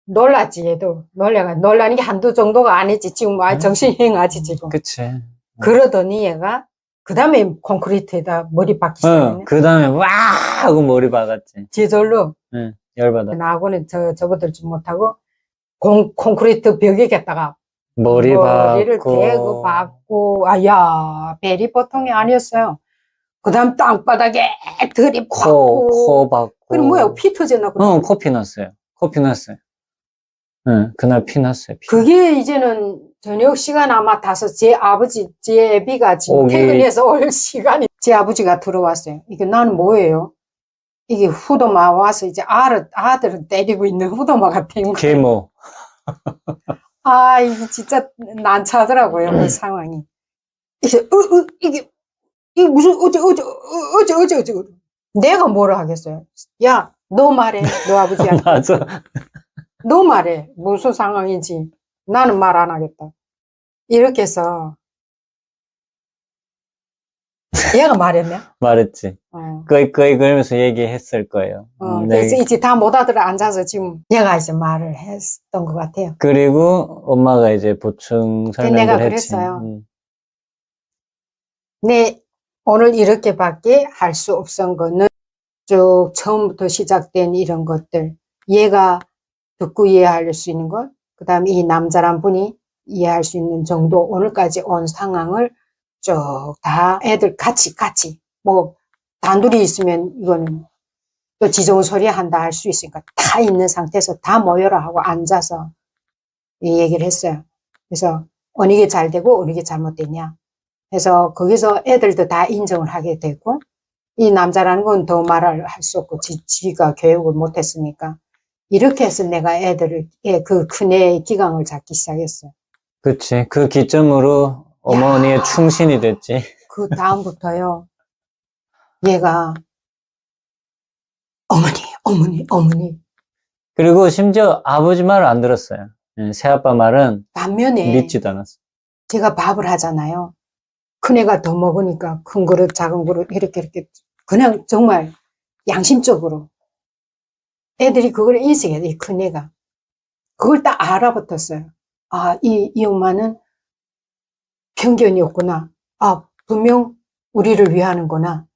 [SPEAKER 1] 놀랐지 얘도. 놀라는 게 한두 정도가 아니지. 지금 정신이 행하지 지금.
[SPEAKER 2] 그치.
[SPEAKER 1] 그러더니 얘가 그 다음에 콘크리트에다 머리 박기 시작했네.
[SPEAKER 2] 그 다음에 와 하고 머리 박았지.
[SPEAKER 1] 저절로.
[SPEAKER 2] 응, 열받아.
[SPEAKER 1] 나하고는 접어들지 못하고 콘크리트 벽에다가
[SPEAKER 2] 박고.
[SPEAKER 1] 머리를 대고 박고 야 벨이 보통이 아니었어요. 그 다음 땅바닥에 들이박고
[SPEAKER 2] 코 박고.
[SPEAKER 1] 그럼 뭐야 피 터졌나?
[SPEAKER 2] 코 피 났어요. 응, 그날 피 났어요. 피.
[SPEAKER 1] 그게 이제는 저녁 시간 아마 다서 제 애비가 지금 퇴근해서 올 시간이 제 아버지가 들어왔어요. 이게 나는 뭐예요? 이게 후도마 와서 이제 아들을 때리고 있는 후도마가 된 거예요.
[SPEAKER 2] 계모.
[SPEAKER 1] 이게 진짜 난처하더라고요, 그 상황이. 이게 무슨, 어째. 내가 뭐라 하겠어요? 야, 너 말해, 너 아버지한테.
[SPEAKER 2] 맞아.
[SPEAKER 1] 너 말해, 무슨 상황인지. 나는 말 안 하겠다. 이렇게 해서. 얘가 말했네?
[SPEAKER 2] 말했지. 거의 그러면서 얘기했을 거예요.
[SPEAKER 1] 그래서 이제 다 못 알아들어 앉아서 지금 얘가 이제 말을 했던 것 같아요.
[SPEAKER 2] 그리고 엄마가 이제 보충 설명을
[SPEAKER 1] 내가
[SPEAKER 2] 했지.
[SPEAKER 1] 그랬어요. 네, 오늘 이렇게밖에 할 수 없은 거는 쭉 처음부터 시작된 이런 것들. 얘가 듣고 이해할 수 있는 것, 그 다음에 이 남자란 분이 이해할 수 있는 정도, 오늘까지 온 상황을 쭉 다 애들 같이, 뭐, 단둘이 있으면 이거는 또 지저분 소리 한다 할 수 있으니까 다 있는 상태에서 다 모여라 하고 앉아서 이 얘기를 했어요. 그래서 어느 게 잘 되고 어느 게 잘못됐냐. 그래서 거기서 애들도 다 인정을 하게 되고 이 남자라는 건 더 말을 할 수 없고 지가 교육을 못했으니까 이렇게 해서 내가 그 큰애의 기강을 잡기 시작했어요.
[SPEAKER 2] 그치. 그 기점으로 어머니의 충신이 됐지.
[SPEAKER 1] 그 다음부터요. 얘가 어머니.
[SPEAKER 2] 그리고 심지어 아버지 말을 안 들었어요. 새아빠 말은
[SPEAKER 1] 반면에
[SPEAKER 2] 믿지도 않았어.
[SPEAKER 1] 제가 밥을 하잖아요. 큰애가 더 먹으니까 큰 그릇, 작은 그릇 이렇게 그냥 정말 양심적으로 애들이 그걸 인식해야 돼. 이 큰애가 그걸 딱 알아붙었어요. 이 엄마는 편견이 없구나. 분명 우리를 위하는구나.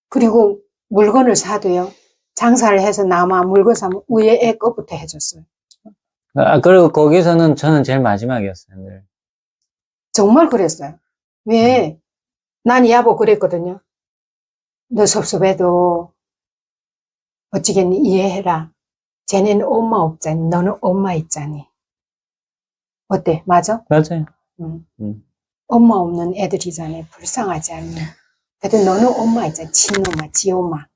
[SPEAKER 1] 그리고 물건을 사도요. 장사를 해서 남아 물건 사면 위에 애 것부터 해줬어요.
[SPEAKER 2] 그리고 거기서는 저는 제일 마지막이었어요. 늘.
[SPEAKER 1] 정말 그랬어요. 왜? 난 야보 그랬거든요. 너 섭섭해도 어찌겠니 이해해라. 쟤네는 엄마 없잖니. 너는 엄마 있잖니. 어때? 맞아?
[SPEAKER 2] 맞아요.
[SPEAKER 1] 엄마 없는 애들이잖아요. 불쌍하지 않니? 그래도 너는 엄마 있잖아. 친엄마, 지엄마.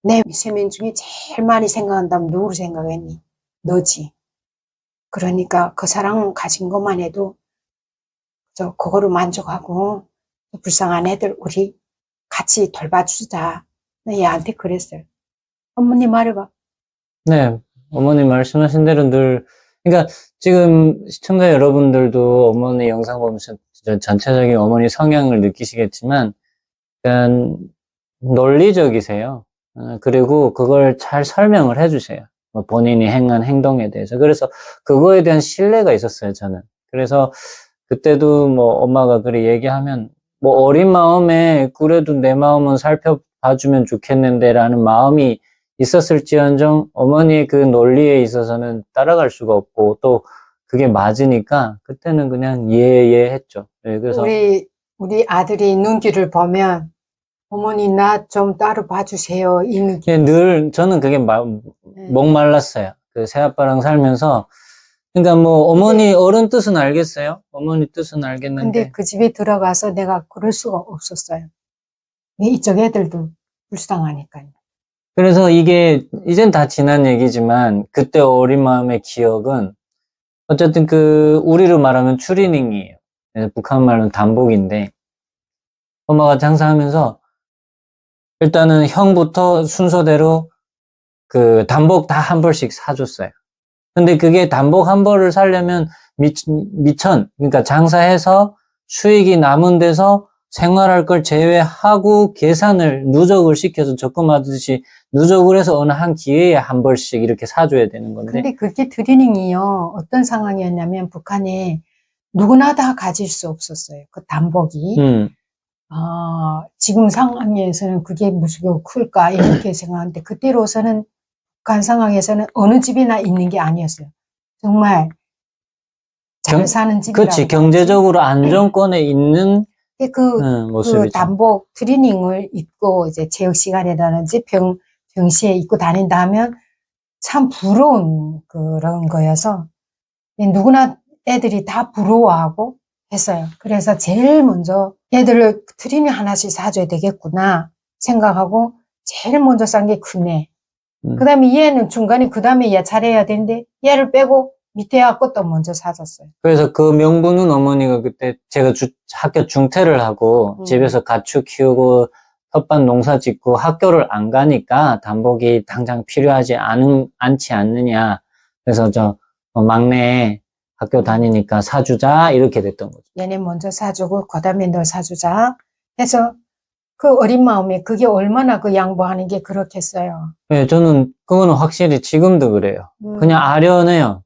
[SPEAKER 1] 내 세 명 중에 제일 많이 생각한다면 누구를 생각했니? 너지. 그러니까 그 사랑 가진 것만 해도 그거로 만족하고 불쌍한 애들 우리 같이 돌봐주자. 얘한테 그랬어요. 어머니 말해봐.
[SPEAKER 2] 네, 어머니 말씀하신 대로 늘 그러니까 지금 시청자 여러분들도 어머니 영상 보면서 전체적인 어머니 성향을 느끼시겠지만 그러니까 논리적이세요. 그리고 그걸 잘 설명을 해주세요. 뭐 본인이 행한 행동에 대해서. 그래서 그거에 대한 신뢰가 있었어요, 저는. 그래서 그때도 뭐 엄마가 그래 얘기하면 뭐 어린 마음에 그래도 내 마음은 살펴봐주면 좋겠는데 라는 마음이 있었을지언정 어머니의 그 논리에 있어서는 따라갈 수가 없고 또 그게 맞으니까 그때는 그냥 예 했죠. 네, 그래서
[SPEAKER 1] 우리 아들이 눈길을 보면 어머니 나 좀 따로 봐주세요. 이 느낌.
[SPEAKER 2] 예, 늘 저는 그게 목말랐어요. 그 새아빠랑 살면서. 그러니까 뭐 어머니 어른 뜻은 알겠어요. 어머니 뜻은
[SPEAKER 1] 근데
[SPEAKER 2] 알겠는데.
[SPEAKER 1] 그 집에 들어가서 내가 그럴 수가 없었어요. 이쪽 애들도 불쌍하니까요.
[SPEAKER 2] 그래서 이게 이젠 다 지난 얘기지만 그때 어린 마음의 기억은 어쨌든 그 우리로 말하면 추리닝이에요. 북한 말로는 단복인데 엄마가 장사하면서 일단은 형부터 순서대로 그 단복 다 한 벌씩 사줬어요. 근데 그게 단복 한 벌을 사려면 그러니까 장사해서 수익이 남은 데서 생활할 걸 제외하고 계산을 누적을 시켜서 적금하듯이 누적을 해서 어느 한 기회에 한 벌씩 이렇게 사줘야 되는 건데.
[SPEAKER 1] 근데 그게 트레이닝이요. 어떤 상황이었냐면 북한에 누구나 다 가질 수 없었어요. 그 단복이. 지금 상황에서는 그게 무슨 클까 이렇게 생각하는데 그때로서는 북한 상황에서는 어느 집이나 있는 게 아니었어요. 정말 잘 사는 집이라고.
[SPEAKER 2] 그렇지. 경제적으로 안정권에 있는
[SPEAKER 1] 그
[SPEAKER 2] 모습이죠.
[SPEAKER 1] 단복 트레이닝을 입고 이제 체육 시간이라든지 병시에 입고 다닌다 하면 참 부러운 그런 거여서 누구나 애들이 다 부러워하고 했어요. 그래서 제일 먼저 애들을 트레이닝 하나씩 사줘야 되겠구나 생각하고 제일 먼저 산 게 큰애. 그 다음에 얘는 중간에 그 다음에 얘 차례해야 되는데 얘를 빼고 밑에 것도 먼저 사줬어요.
[SPEAKER 2] 그래서 그 명분은 어머니가 그때 제가 학교 중퇴를 하고 집에서 가축 키우고 텃밭 농사 짓고 학교를 안 가니까 단복이 당장 필요하지 않지 않느냐. 그래서 막내 학교 다니니까 사주자 이렇게 됐던 거죠.
[SPEAKER 1] 얘네 먼저 사주고 그 다음에 널 사주자 해서 그 어린 마음에 그게 얼마나 그 양보하는 게 그렇겠어요.
[SPEAKER 2] 네, 저는 그거는 확실히 지금도 그래요. 그냥 아련해요.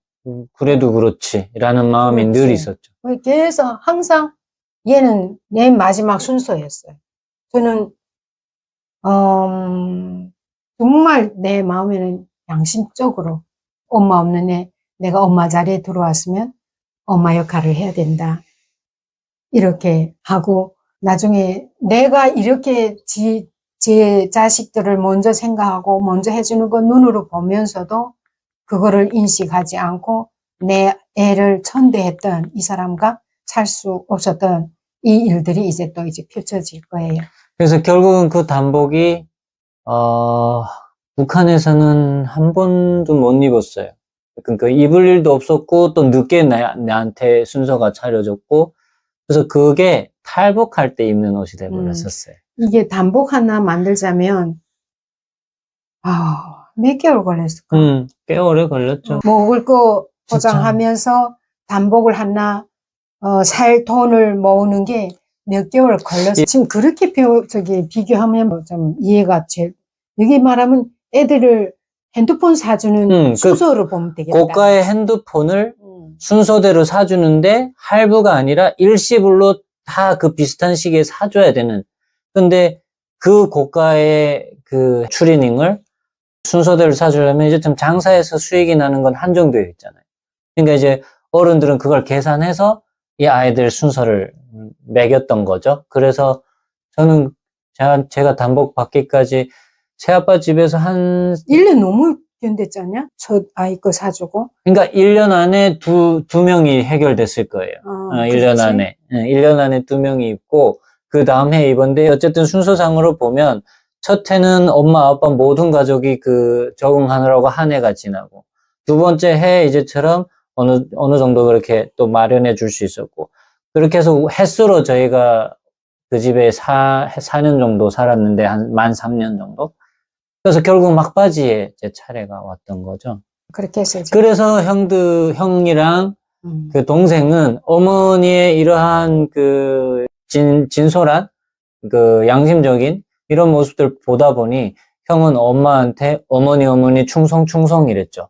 [SPEAKER 2] 그래도 그렇지 라는 마음이
[SPEAKER 1] 그렇지.
[SPEAKER 2] 늘 있었죠.
[SPEAKER 1] 그래서 항상 얘는 내 마지막 순서였어요. 저는 정말 내 마음에는 양심적으로 엄마 없는 애 내가 엄마 자리에 들어왔으면 엄마 역할을 해야 된다. 이렇게 하고 나중에 내가 이렇게 제 자식들을 먼저 생각하고 먼저 해주는 거 눈으로 보면서도 그거를 인식하지 않고 내 애를 천대했던 이 사람과 살 수 없었던 이 일들이 이제 또 이제 펼쳐질 거예요.
[SPEAKER 2] 그래서 결국은 그 단복이 북한에서는 한 번도 못 입었어요. 그러니까 입을 일도 없었고 또 늦게 나한테 순서가 차려졌고 그래서 그게 탈북할 때 입는 옷이 돼버렸었어요.
[SPEAKER 1] 이게 단복 하나 만들자면 몇 개월 걸렸을까?
[SPEAKER 2] 꽤 오래 걸렸죠.
[SPEAKER 1] 먹을 거 포장하면서 단복을 하나 살 돈을 모으는 게 몇 개월 걸렸어요. 지금 그렇게 비교하면 좀 이해가 여기 말하면 애들을 핸드폰 사주는 순서로 보면 되겠다.
[SPEAKER 2] 고가의 핸드폰을 순서대로 사주는데 할부가 아니라 일시불로 다 그 비슷한 시기에 사줘야 되는. 근데 그 고가의 그 추리닝을 순서대로 사주려면 이제 좀 장사해서 수익이 나는 건 한정되어 있잖아요. 그러니까 이제 어른들은 그걸 계산해서 이 아이들 순서를 매겼던 거죠. 그래서 저는 제가 단복 받기까지 새아빠 집에서 한
[SPEAKER 1] 1년 너무 견뎠잖냐? 첫 아이 거 사주고.
[SPEAKER 2] 그러니까 1년 안에 두 명이 해결됐을 거예요. 1년
[SPEAKER 1] 그렇지?
[SPEAKER 2] 안에. 1년 안에 2명이 입고 그 다음 해 입었는데 어쨌든 순서상으로 보면 첫 해는 엄마 아빠 모든 가족이 적응하느라고 한 해가 지나고 두 번째 해 이제처럼 어느 정도 그렇게 또 마련해 줄 수 있었고 그렇게 해서 횟수로 저희가 그 집에 4년 정도 살았는데 만 3년 정도. 그래서 결국 막바지에 제 차례가 왔던 거죠.
[SPEAKER 1] 그렇게 해서
[SPEAKER 2] 그래서 형이랑 그 동생은 어머니의 이러한 진솔한 그 양심적인 이런 모습들 보다 보니 형은 엄마한테 어머니 충성 이랬죠.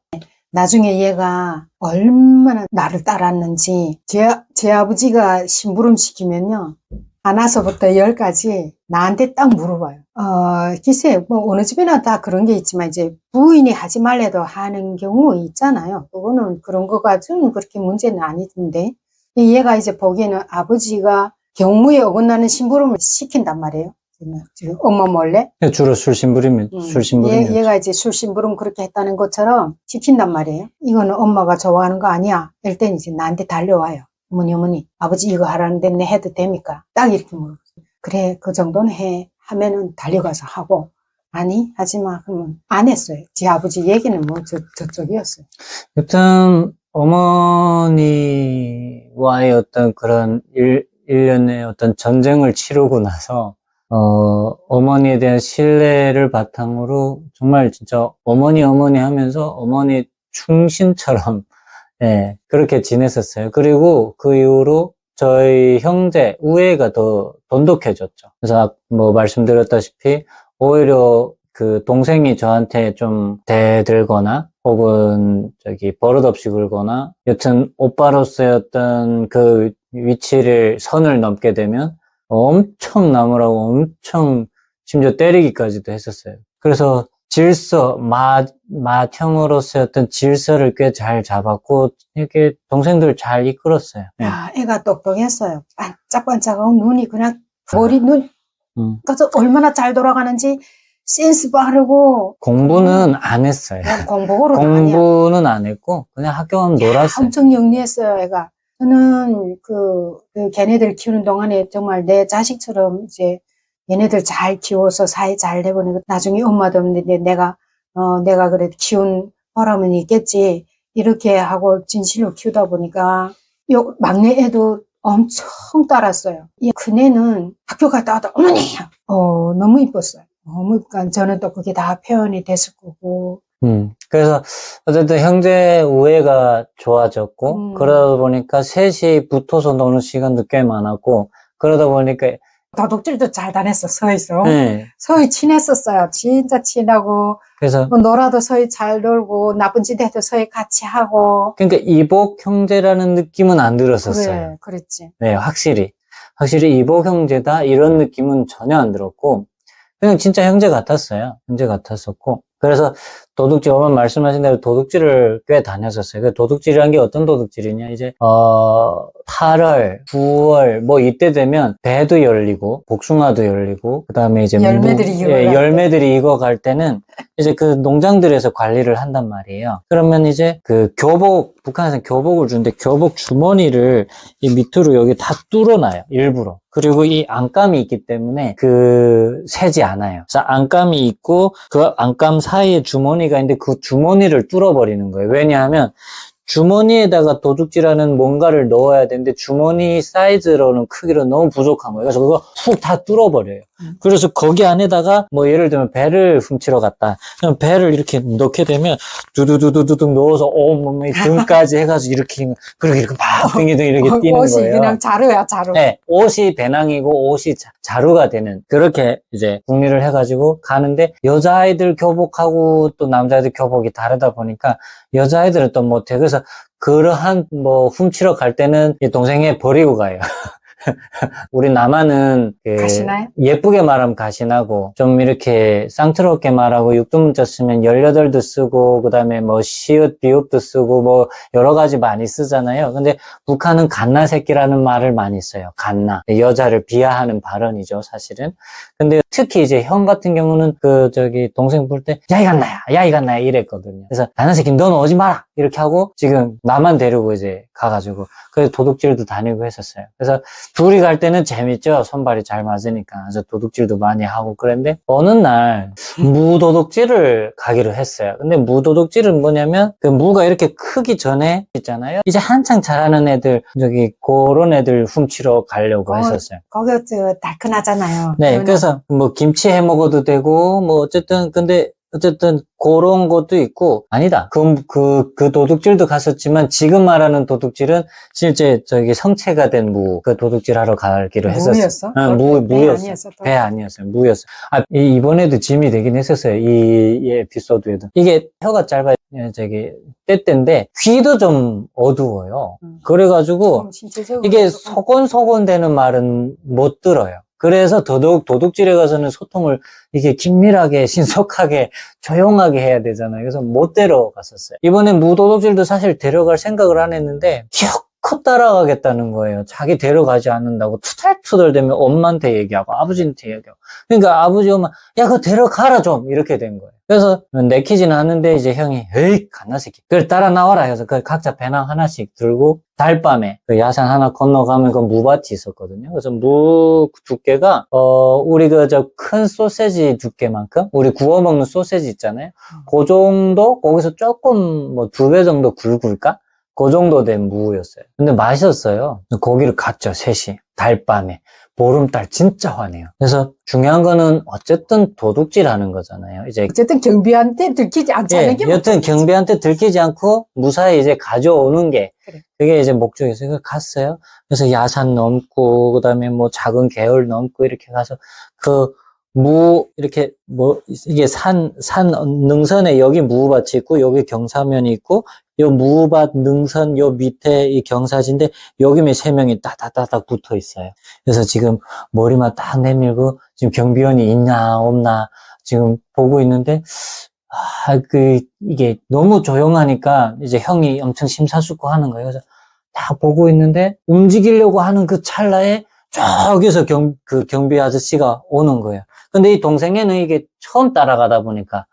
[SPEAKER 1] 나중에 얘가 얼마나 나를 따랐는지 제 아버지가 심부름 시키면요. 하나서부터 10까지 나한테 딱 물어봐요. 글쎄, 뭐, 어느 집에나 다 그런 게 있지만, 이제, 부인이 하지 말래도 하는 경우 있잖아요. 그거는 그런 거 가지고는 그렇게 문제는 아니던데. 얘가 이제 보기에는 아버지가 경무에 어긋나는 심부름을 시킨단 말이에요. 지금 엄마 몰래.
[SPEAKER 2] 주로 술 심부름이었죠.
[SPEAKER 1] 얘가 이제 술 심부름 그렇게 했다는 것처럼 시킨단 말이에요. 이거는 엄마가 좋아하는 거 아니야. 이럴 땐 이제 나한테 달려와요. 어머니, 아버지 이거 하라는데 내 해도 됩니까? 딱 이렇게 물어보세요. 그래, 그 정도는 해. 하면은 달려가서 하고, 아니, 하지 마. 그러면 안 했어요. 제 아버지 얘기는 뭐 저쪽이었어요.
[SPEAKER 2] 여튼, 어머니와의 어떤 그런 일련의 어떤 전쟁을 치르고 나서, 어머니에 대한 신뢰를 바탕으로 정말 진짜 어머니 하면서 어머니 충신처럼 예, 그렇게 지냈었어요. 그리고 그 이후로 저희 형제, 우애가 더 돈독해졌죠. 그래서 뭐 말씀드렸다시피 오히려 그 동생이 저한테 좀 대들거나 혹은 버릇없이 굴거나 여튼 오빠로서의 어떤 그 위치를 선을 넘게 되면 엄청 나무라고 엄청 심지어 때리기까지도 했었어요. 그래서 맏형으로서의 어떤 질서를 꽤 잘 잡았고, 이렇게 동생들 잘 이끌었어요. 네.
[SPEAKER 1] 애가 똑똑했어요. 반짝반짝하고 눈이 그냥, 눈, 그래서 얼마나 잘 돌아가는지 센스 빠르고.
[SPEAKER 2] 공부는 안 했어요. 공부는 안 했고, 그냥 학교 가면 놀았어요.
[SPEAKER 1] 엄청 영리했어요, 애가. 저는 걔네들 키우는 동안에 정말 내 자식처럼 이제 얘네들 잘 키워서 사이 잘 되보니까 나중에 엄마도 없는데 내가 그래도 키운 보람은 있겠지. 이렇게 하고 진실로 키우다 보니까 막내 애도 엄청 따랐어요. 이 큰애는 학교 갔다 와도 어머니! 너무 이뻤어요. 그러니까 저는 또 그게 다 표현이 됐을 거고.
[SPEAKER 2] 그래서 어쨌든 형제 우애가 좋아졌고 그러다 보니까 셋이 붙어서 노는 시간도 꽤 많았고 그러다 보니까
[SPEAKER 1] 도둑질도 잘 다녔어, 서희서.
[SPEAKER 2] 네.
[SPEAKER 1] 서희 친했었어요. 진짜 친하고.
[SPEAKER 2] 그래서
[SPEAKER 1] 뭐 놀아도 서희 잘 놀고, 나쁜 짓 해도 서희 같이 하고.
[SPEAKER 2] 그러니까 이복 형제라는 느낌은 안 들었었어요.
[SPEAKER 1] 그래, 그랬지.
[SPEAKER 2] 네, 확실히 이복 형제다 이런 느낌은 전혀 안 들었고, 그냥 진짜 형제 같았어요. 형제 같았었고. 그래서 도둑질, 어머니 말씀하신 대로 도둑질을 꽤 다녔었어요. 그 도둑질이란 게 어떤 도둑질이냐, 이제, 8월, 9월, 뭐 이때 되면 배도 열리고, 복숭아도 열리고, 그 다음에 이제 열매들이 익어갈 때는 이제 그 농장들에서 관리를 한단 말이에요. 그러면 이제 그 북한에서는 교복을 주는데 교복 주머니를 이 밑으로 여기 다 뚫어놔요. 일부러. 그리고 이 안감이 있기 때문에 새지 않아요. 그래서 안감이 있고 그 안감 사이에 주머니가 있는데 그 주머니를 뚫어버리는 거예요. 왜냐하면 주머니에다가 도둑질하는 뭔가를 넣어야 되는데 주머니 사이즈로는 크기로 너무 부족한 거예요. 그래서 그거 푹 다 뚫어버려요. 그래서 거기 안에다가 뭐 예를 들면 배를 훔치러 갔다. 그럼 배를 이렇게 넣게 되면 두두두두둑 넣어서 온몸에 등까지 해가지고 이렇게 막 빙기등 이렇게 뛰는
[SPEAKER 1] 옷이
[SPEAKER 2] 거예요.
[SPEAKER 1] 그냥 자루야, 자루.
[SPEAKER 2] 네, 옷이 배낭이고 옷이 자루가 되는 그렇게 이제 궁리를 해가지고 가는데 여자아이들 교복하고 또 남자아이들 교복이 다르다 보니까 여자아이들은 또 못해. 그래서 그러한 뭐 훔치러 갈 때는 이 동생이 버리고 가요. 우리 남한은
[SPEAKER 1] 가시나요?
[SPEAKER 2] 예쁘게 말하면 가시나고 좀 이렇게 쌍트롭게 말하고 육두문자 쓰면 18도 쓰고 그 다음에 뭐 시읒 비읍도 쓰고 뭐 여러 가지 많이 쓰잖아요. 근데 북한은 갓나 새끼라는 말을 많이 써요. 갓나, 여자를 비하하는 발언이죠, 사실은. 근데 특히 이제 형 같은 경우는 동생 볼 때 야 이 갓나야 이랬거든요. 그래서 갓나 새끼 너는 오지 마라 이렇게 하고 지금 나만 데리고 이제 가가지고 그래서 도둑질도 다니고 했었어요. 그래서 둘이 갈 때는 재밌죠. 손발이 잘 맞으니까. 그래서 도둑질도 많이 하고 그랬는데 어느 날 무도둑질을 가기로 했어요. 근데 무도둑질은 뭐냐면 그 무가 이렇게 크기 전에 있잖아요. 이제 한창 자라는 애들 그런 애들 훔치러 가려고 했었어요.
[SPEAKER 1] 거기 달큰하잖아요.
[SPEAKER 2] 네, 그래서 뭐 김치 해 먹어도 되고 뭐 어쨌든 근데 어쨌든 그런 것도 있고, 아니다. 그 도둑질도 갔었지만 지금 말하는 도둑질은 실제 저기 성체가 된 그 도둑질 하러 가기로 했었어요.
[SPEAKER 1] 무였어?
[SPEAKER 2] 무였어.
[SPEAKER 1] 아니었어.
[SPEAKER 2] 배 아니었어요. 무였어요. 이번에도 짐이 되긴 했었어요. 이 에피소드에도. 이게 혀가 짧아요. 저기, 떼떼인데, 귀도 좀 어두워요. 그래가지고, 이게 소곤소곤 되는 말은 못 들어요. 그래서 더더욱 도둑질에 가서는 소통을 이게 긴밀하게, 신속하게, 조용하게 해야 되잖아요. 그래서 못 데려갔었어요. 이번에 무도둑질도 사실 데려갈 생각을 안 했는데, 기어코 따라가겠다는 거예요. 자기 데려가지 않는다고 투덜투덜대면 엄마한테 얘기하고, 아버지한테 얘기하고. 그러니까 아버지, 엄마, 야, 그거 데려가라 좀! 이렇게 된 거예요. 그래서 내키지는 않는데 이제 형이 에이 갓나새끼 그걸 따라 나와라 해서 그 각자 배낭 하나씩 들고 달밤에 그 야산 하나 건너가면 그 무밭이 있었거든요. 그래서 무 두께가 우리 그 저 큰 소세지 두께만큼 우리 구워 먹는 소세지 있잖아요. 그 정도 거기서 조금 뭐 2배 정도 굵을까? 그 정도 된 무였어요. 근데 맛있었어요. 거기를 갔죠. 셋이 달밤에. 보름달 진짜 화내요. 그래서 중요한 거는 어쨌든 도둑질 하는 거잖아요. 이제
[SPEAKER 1] 어쨌든 경비한테 들키지 않자는 게
[SPEAKER 2] 여튼 경비한테 들키지 않고 무사히 이제 가져오는 게
[SPEAKER 1] 그래.
[SPEAKER 2] 그게 이제 목적이었어요. 그래서 갔어요. 그래서 야산 넘고 그다음에 뭐 작은 개울 넘고 이렇게 가서 그 이렇게 이게 산 능선에 여기 무밭이 있고 여기 경사면이 있고 요 무밭 능선 요 밑에 이 경사지인데 여기면 3명이 따다다닥 붙어 있어요. 그래서 지금 머리만 딱 내밀고 지금 경비원이 있나 없나 지금 보고 있는데 이게 너무 조용하니까 이제 형이 엄청 심사숙고하는 거예요. 그래서 딱 보고 있는데 움직이려고 하는 그 찰나에 저기서 그 경비 아저씨가 오는 거예요. 근데 이 동생애는 이게 처음 따라가다 보니까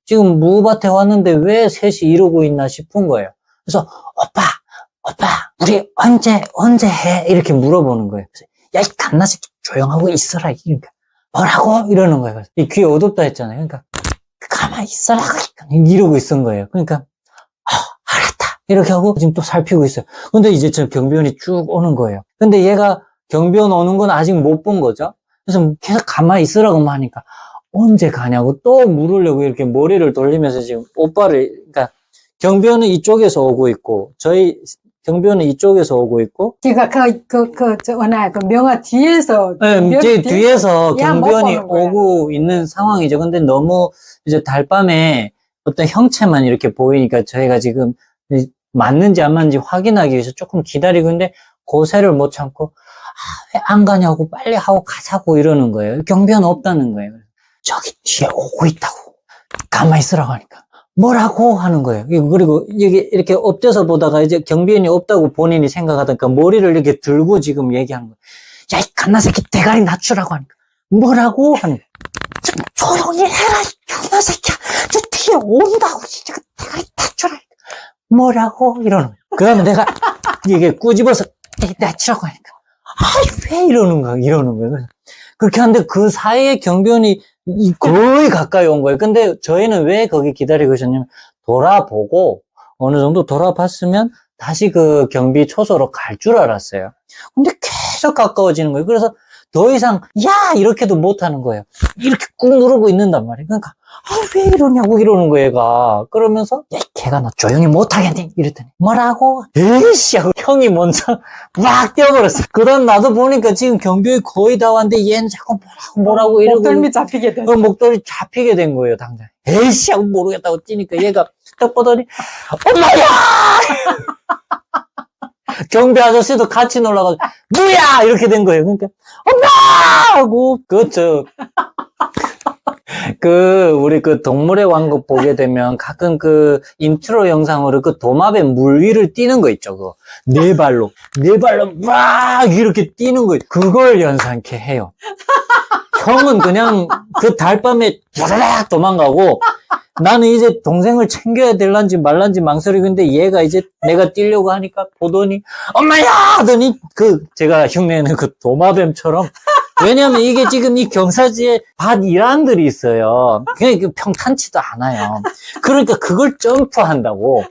[SPEAKER 2] 지금 무밭에 왔는데 왜 셋이 이러고 있나 싶은 거예요. 그래서 오빠 우리 언제 해? 이렇게 물어보는 거예요. 그래서 야, 이 갓나새끼 조용하고 있어라. 그러니까 뭐라고? 이러는 거예요. 그래서 이 귀에 어둡다 했잖아요. 그러니까 가만히 있어라. 이러고 있은 거예요. 그러니까 알았다. 이렇게 하고 지금 또 살피고 있어요. 근데 이제 저 경비원이 쭉 오는 거예요. 근데 얘가 경비원 오는 건 아직 못 본 거죠. 그래서 계속 가만히 있으라고 하니까 언제 가냐고 또 물으려고 이렇게 머리를 돌리면서 지금 그러니까 경비원은 이쪽에서 오고 있고 저희 경비원은 이쪽에서 오고 있고
[SPEAKER 1] 제가 그 명화 뒤에서
[SPEAKER 2] 네, 뒤에서 경비원이 오고 있는 상황이죠. 근데 너무 이제 달밤에 어떤 형체만 이렇게 보이니까 저희가 지금 맞는지 안 맞는지 확인하기 위해서 조금 기다리고 있는데 고세를 못 참고 왜 안 가냐고 빨리 하고 가자고 이러는 거예요. 경비원 없다는 거예요. 저기 뒤에 오고 있다고 가만히 있으라고 하니까 뭐라고 하는 거예요. 그리고 이렇게 엎드려서 보다가 이제 경비원이 없다고 본인이 생각하다니까 머리를 이렇게 들고 지금 얘기하는 거예요. 야, 이 갓나새끼 대가리 낮추라고 하니까 뭐라고 하는 거예요. 좀 조용히 해라, 이 갓나새끼야. 저 뒤에 온다고 진짜 대가리 낮추라. 뭐라고 이러는 거예요. 그 다음에 내가 이게 꾸집어서 낮추라고 하니까 왜 이러는 거예요. 그렇게 하는데 그 사이에 경비원이 거의 가까이 온 거예요. 근데 저희는 왜 거기 기다리고 있었냐면 돌아보고 어느 정도 돌아봤으면 다시 그 경비 초소로 갈 줄 알았어요. 근데 계속 가까워지는 거예요. 그래서 더 이상 야 이렇게도 못하는 거예요. 이렇게 꾹 누르고 있는단 말이에요. 그러니까 왜 이러냐고 이러는 거예요. 얘가 그러면서 야 걔가 너 조용히 못하겠니? 이랬더니 뭐라고? 에이씨 하고 형이 먼저 막 뛰어버렸어. 그럼 나도 보니까 지금 경비에 거의 다 왔는데 얘는 자꾸 뭐라고 이러고
[SPEAKER 1] 목덜미 잡히게 됐어.
[SPEAKER 2] 목도리 잡히게 된 거예요. 당장 에이씨 하고 모르겠다고 뛰니까 얘가 딱 보더니 엄마야! 경비 아저씨도 같이 놀라가지고 뭐야! 이렇게 된 거예요. 그러니까 엄마! 하고 우리 동물의 왕국 보게 되면 가끔 인트로 영상으로 도마뱀 물 위를 뛰는 거 있죠. 그거. 네 발로 막 이렇게 뛰는 거 그걸 연상케 해요. 형은 그냥 달밤에 쫙 도망가고 나는 이제 동생을 챙겨야 될란지 말란지 망설이고 있는데 얘가 이제 내가 뛰려고 하니까 보더니 엄마야! 하더니 제가 흉내내는 도마뱀처럼 왜냐면 이게 지금 이 경사지에 밭 일환들이 있어요. 그냥 평탄치도 않아요. 그러니까 그걸 점프한다고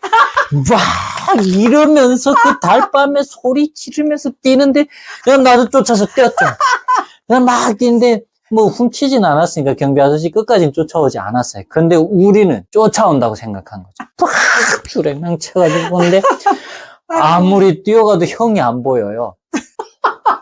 [SPEAKER 2] 막 이러면서 달밤에 소리 지르면서 뛰는데 그냥 나도 쫓아서 뛰었죠. 그냥 막 뛰는데 뭐 훔치진 않았으니까 경비 아저씨 끝까지는 쫓아오지 않았어요. 근데 우리는 쫓아온다고 생각한 거죠. 막 뷰레망 쳐가지고 오는데 아무리 뛰어가도 형이 안 보여요.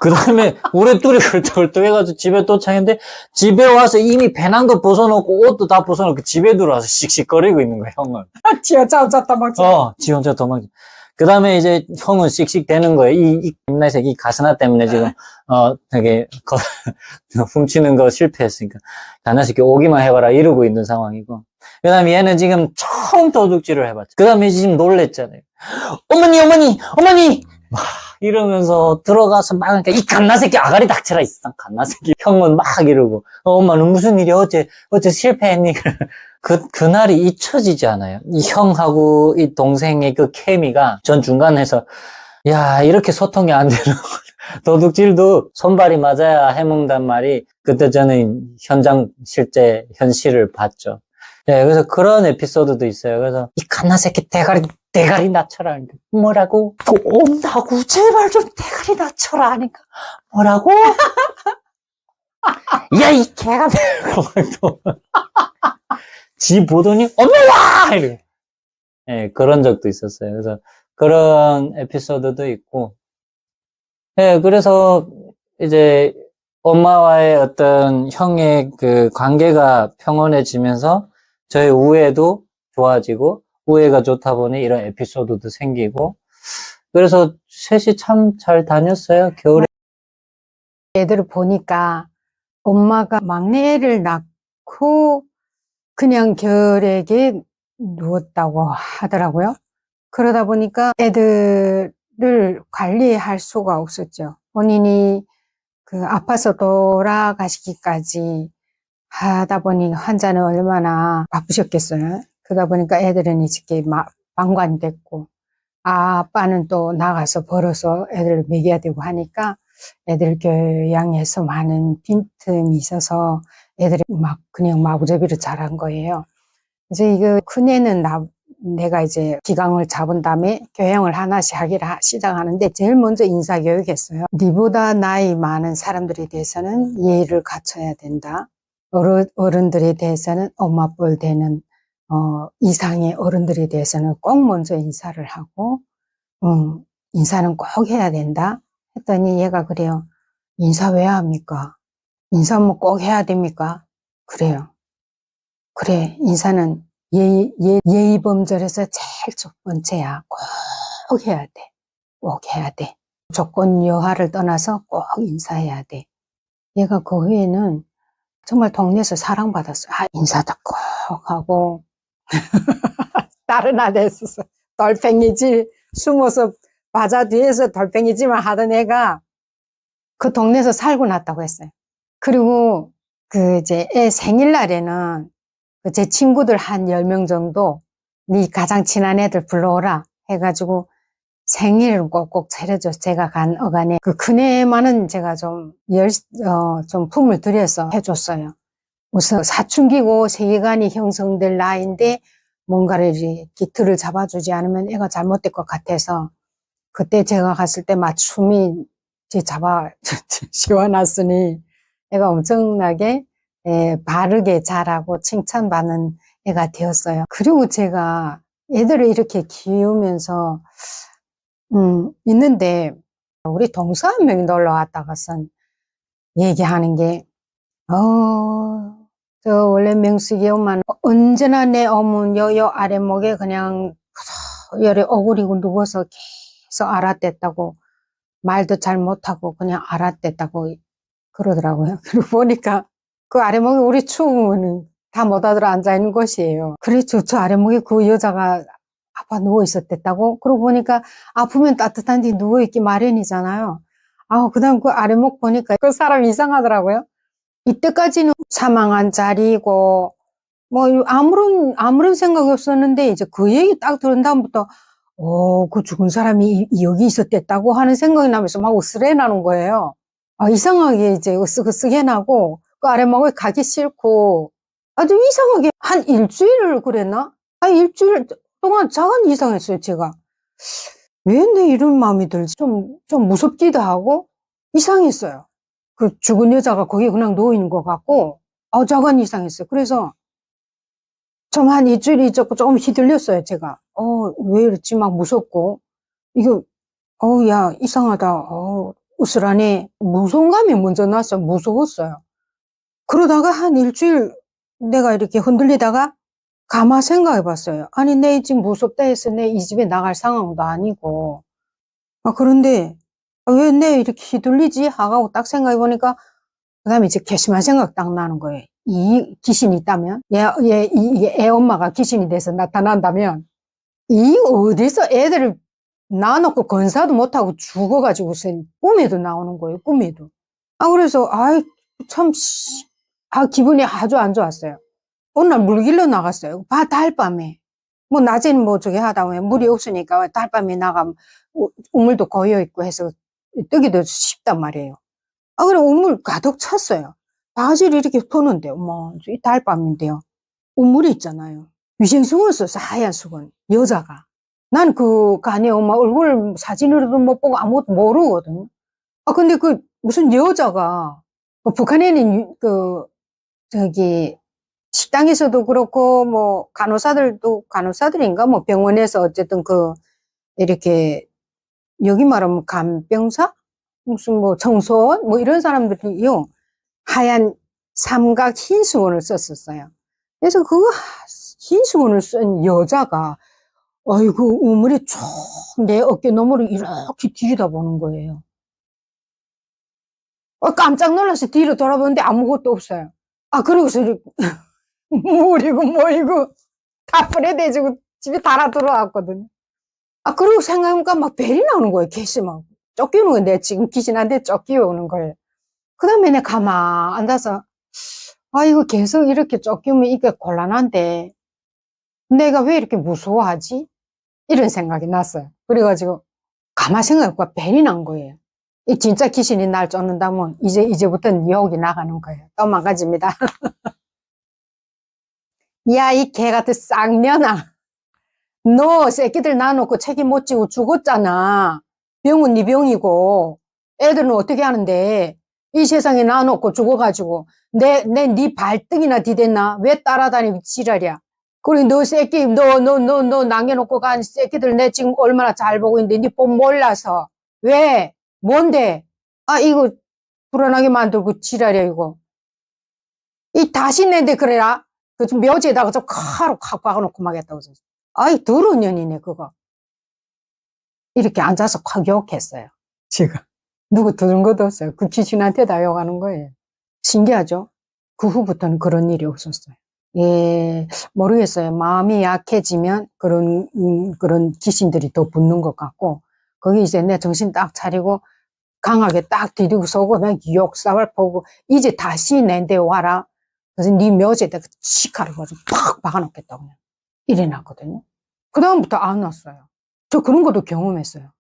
[SPEAKER 2] 그 다음에 우리 둘이 헐떡헐떡 해가지고 집에 도착했는데 집에 와서 이미 배낭도 벗어놓고 옷도 다 벗어놓고 집에 들어와서 씩씩거리고 있는 거야, 형은.
[SPEAKER 1] 지 혼자 도망쳐.
[SPEAKER 2] 지 혼자 도망쳐. 그 다음에 이제 형은 씩씩 되는 거예요. 이 김나색 이 가스나 때문에 지금, 되게, 훔치는 거 실패했으니까. 가나새끼 오기만 해봐라 이러고 있는 상황이고. 그 다음에 얘는 지금 처음 도둑질을 해봤죠. 그 다음에 지금 놀랬잖아요. 어머니! 막 이러면서 들어가서 막, 그러니까 이 갓나새끼 아가리 닥쳐라, 있어. 갓나새끼. 형은 막 이러고. 엄마는 무슨 일이야? 어째 실패했니? 그날이 잊혀지지 않아요. 이 형하고 이 동생의 그 케미가 전 중간에서, 야, 이렇게 소통이 안 되는 도둑질도 손발이 맞아야 해먹는단 말이, 그때 저는 실제 현실을 봤죠. 네, 그래서 그런 에피소드도 있어요. 그래서 이 갓나새끼 대가리 낮춰라 하니까 뭐라고? 온다고 제발 좀 대가리 낮춰라 하니까 뭐라고? 야, 이 개가 되고 지 보더니 엄마! 이러고. 네, 그런 적도 있었어요. 그래서 그런 에피소드도 있고. 네, 그래서 이제 엄마와의 어떤 형의 그 관계가 평온해지면서 저의 우애도 좋아지고 우애가 좋다 보니 이런 에피소드도 생기고 그래서 셋이 참 잘 다녔어요. 겨울에
[SPEAKER 1] 애들을 보니까 엄마가 막내를 낳고 그냥 결핵에 누웠다고 하더라고요. 그러다 보니까 애들을 관리할 수가 없었죠. 본인이 그 아파서 돌아가시기까지 하다 보니 환자는 얼마나 바쁘셨겠어요. 그러다 보니까 애들은 이렇게 방관됐고 아빠는 또 나가서 벌어서 애들을 먹여야 되고 하니까 애들 교양에서 많은 빈틈이 있어서 애들이 막 그냥 마구잡이로 자란 거예요. 그래서 이거 큰애는 내가 이제 기강을 잡은 다음에 교양을 하나씩 하기를 시작하는데 제일 먼저 인사교육했어요. 니보다 나이 많은 사람들에 대해서는 예의를 갖춰야 된다. 어른들에 대해서는 엄마뻘 되는 이상의 어른들에 대해서는 꼭 먼저 인사를 하고 인사는 꼭 해야 된다 했더니 얘가 그래요. 인사 왜 합니까? 인사 뭐 꼭 해야 됩니까? 그래요. 그래, 인사는 예의범절에서 제일 첫 번째야. 꼭 해야 돼. 꼭 해야 돼. 조건 여하를 떠나서 꼭 인사해야 돼. 얘가 그 후에는 정말 동네에서 사랑받았어요. 인사도 꼭 하고. 다른 아들 있었어. 돌팽이질, 숨어서 바자 뒤에서 돌팽이질만 하던 애가 그 동네에서 살고 났다고 했어요. 그리고 이제 애 생일날에는 제 친구들 한 10명 정도, 네 가장 친한 애들 불러오라 해가지고 생일을 꼭꼭 차려줘. 제가 간 어간에 그 큰애만은 제가 좀 품을 들여서 해줬어요. 우선 사춘기고 세계관이 형성될 나이인데 뭔가를 이제 기틀을 잡아주지 않으면 애가 잘못될 것 같아서 그때 제가 갔을 때 맞춤이 씌워놨으니 애가 엄청나게 바르게 자라고 칭찬받는 애가 되었어요. 그리고 제가 애들을 이렇게 키우면서 있는데 우리 동서 한 명이 놀러 왔다가선 얘기하는 게 저 원래 명숙이 엄마는 언제나 내 어문 요 아랫목에 그냥 열에 오그리고 누워서 계속 알아댔다고 말도 잘 못하고 그냥 알아댔다고 그러더라고요. 그리고 보니까 그 아랫목에 우리 추우면 다 못 알아들어 앉아있는 곳이에요. 그래 저 아랫목에 그 여자가 아파 누워 있었댔다고. 그러고 보니까 아프면 따뜻한 데 누워있기 마련이잖아요. 그 다음 그 아랫목 보니까 그 사람 이상하더라고요. 이때까지는 사망한 자리고 뭐 아무런 생각이 없었는데 이제 그 얘기 딱 들은 다음부터 그 죽은 사람이 여기 있었댔다고 하는 생각이 나면서 막 으스레 나는 거예요. 이상하게 이제 으쓱으쓱해 나고 그 아랫목에 가기 싫고 아주 이상하게 한 일주일을 그랬나? 일주일 동안 자간 이상했어요. 제가 왜 내 이런 마음이 들지? 좀 무섭기도 하고 이상했어요. 그 죽은 여자가 거기에 그냥 누워있는 것 같고, 저건 이상했어요. 그래서 좀 한 일주일 있었고 조금 휘둘렸어요, 제가. 왜 이랬지? 막 무섭고. 이거, 야, 이상하다. 으스라네. 무서운 감이 먼저 났어요. 무서웠어요. 그러다가 한 일주일 내가 이렇게 흔들리다가 가만 생각해 봤어요. 아니, 내 지금 무섭다 해서 내 이 집에 나갈 상황도 아니고. 그런데 왜 내 이렇게 휘둘리지? 하고 딱 생각해 보니까 그 다음에 이제 괘씸한 생각 딱 나는 거예요. 이 귀신이 있다면, 애 엄마가 귀신이 돼서 나타난다면, 이 어디서 애들을 낳아놓고 건사도 못하고 죽어가지고 꿈에도 나오는 거예요, 꿈에도. 그래서, 참, 기분이 아주 안 좋았어요. 어느 날 물길로 나갔어요. 달밤에. 뭐, 낮에는 뭐 저기 하다 보면 물이 없으니까 달밤에 나가면 우물도 고여있고 해서 뜨기도 쉽단 말이에요. 그래, 우물 가득 찼어요. 바지를 이렇게 푸는데, 이 달밤인데요. 우물이 있잖아요. 위생수건 썼어, 하얀 수건. 여자가. 난 간에 엄마 얼굴 사진으로도 못 보고 아무것도 모르거든요. 근데 무슨 여자가, 북한에는 식당에서도 그렇고, 뭐, 간호사들인가? 뭐, 병원에서 어쨌든 이렇게, 여기 말하면 간병사? 무슨 뭐, 청소원? 뭐, 이런 사람들이요. 하얀 삼각 흰 수건을 썼었어요. 그래서 흰 수건을 쓴 여자가, 우물이 쭉 내 어깨 너머를 이렇게 들여다보는 거예요. 깜짝 놀라서 뒤로 돌아보는데 아무것도 없어요. 그러고서 물이고 뭐이고 다 뿌려대지고 집에 달아 들어왔거든요. 그러고 생각해보니까 막 벨이 나오는 거예요. 괘씸하고. 쫓기오는 거예요. 내 지금 귀신한테 쫓기오는 거예요. 그 다음에 내가 가만 앉아서, 이거 계속 이렇게 쫓기면 이게 곤란한데, 내가 왜 이렇게 무서워하지? 이런 생각이 났어요. 그래가지고, 가만 생각해보니까 벨이 난 거예요. 이 진짜 귀신이 날 쫓는다면, 이제부터는 유혹이 나가는 거예요. 도망가집니다. 야, 이 개 같은 쌍년아. 너 새끼들 낳아놓고 책임 못 지고 죽었잖아. 병은 네 병이고, 애들은 어떻게 하는데, 이 세상에 낳아놓고 죽어가지고, 네 발등이나 디댔나? 왜 따라다니고 지랄이야? 그리고 너 새끼, 너 남겨놓고 간 새끼들 내 지금 얼마나 잘 보고 있는데, 네 법 몰라서. 왜? 뭔데? 이거 불안하게 만들고 지랄이야, 이거. 다시 내한테 그래라? 좀 묘지에다가 좀 칼로 확 박아놓고 막 했다고. 더러운 년이네, 그거. 이렇게 앉아서 확 욕했어요. 제가. 누구 들은 것도 없어요. 그 귀신한테 다 욕하는 거예요. 신기하죠? 그 후부터는 그런 일이 없었어요. 모르겠어요. 마음이 약해지면 그런 귀신들이 더 붙는 것 같고, 거기 이제 내 정신 딱 차리고, 강하게 딱 디디고 서고, 그냥 욕사발 보고, 이제 다시 내한테 와라. 그래서 네 묘지에다가 치카를 가지고 팍 박아놓겠다고. 이래 놨거든요. 그다음부터 안 왔어요. 저 그런 것도 경험했어요.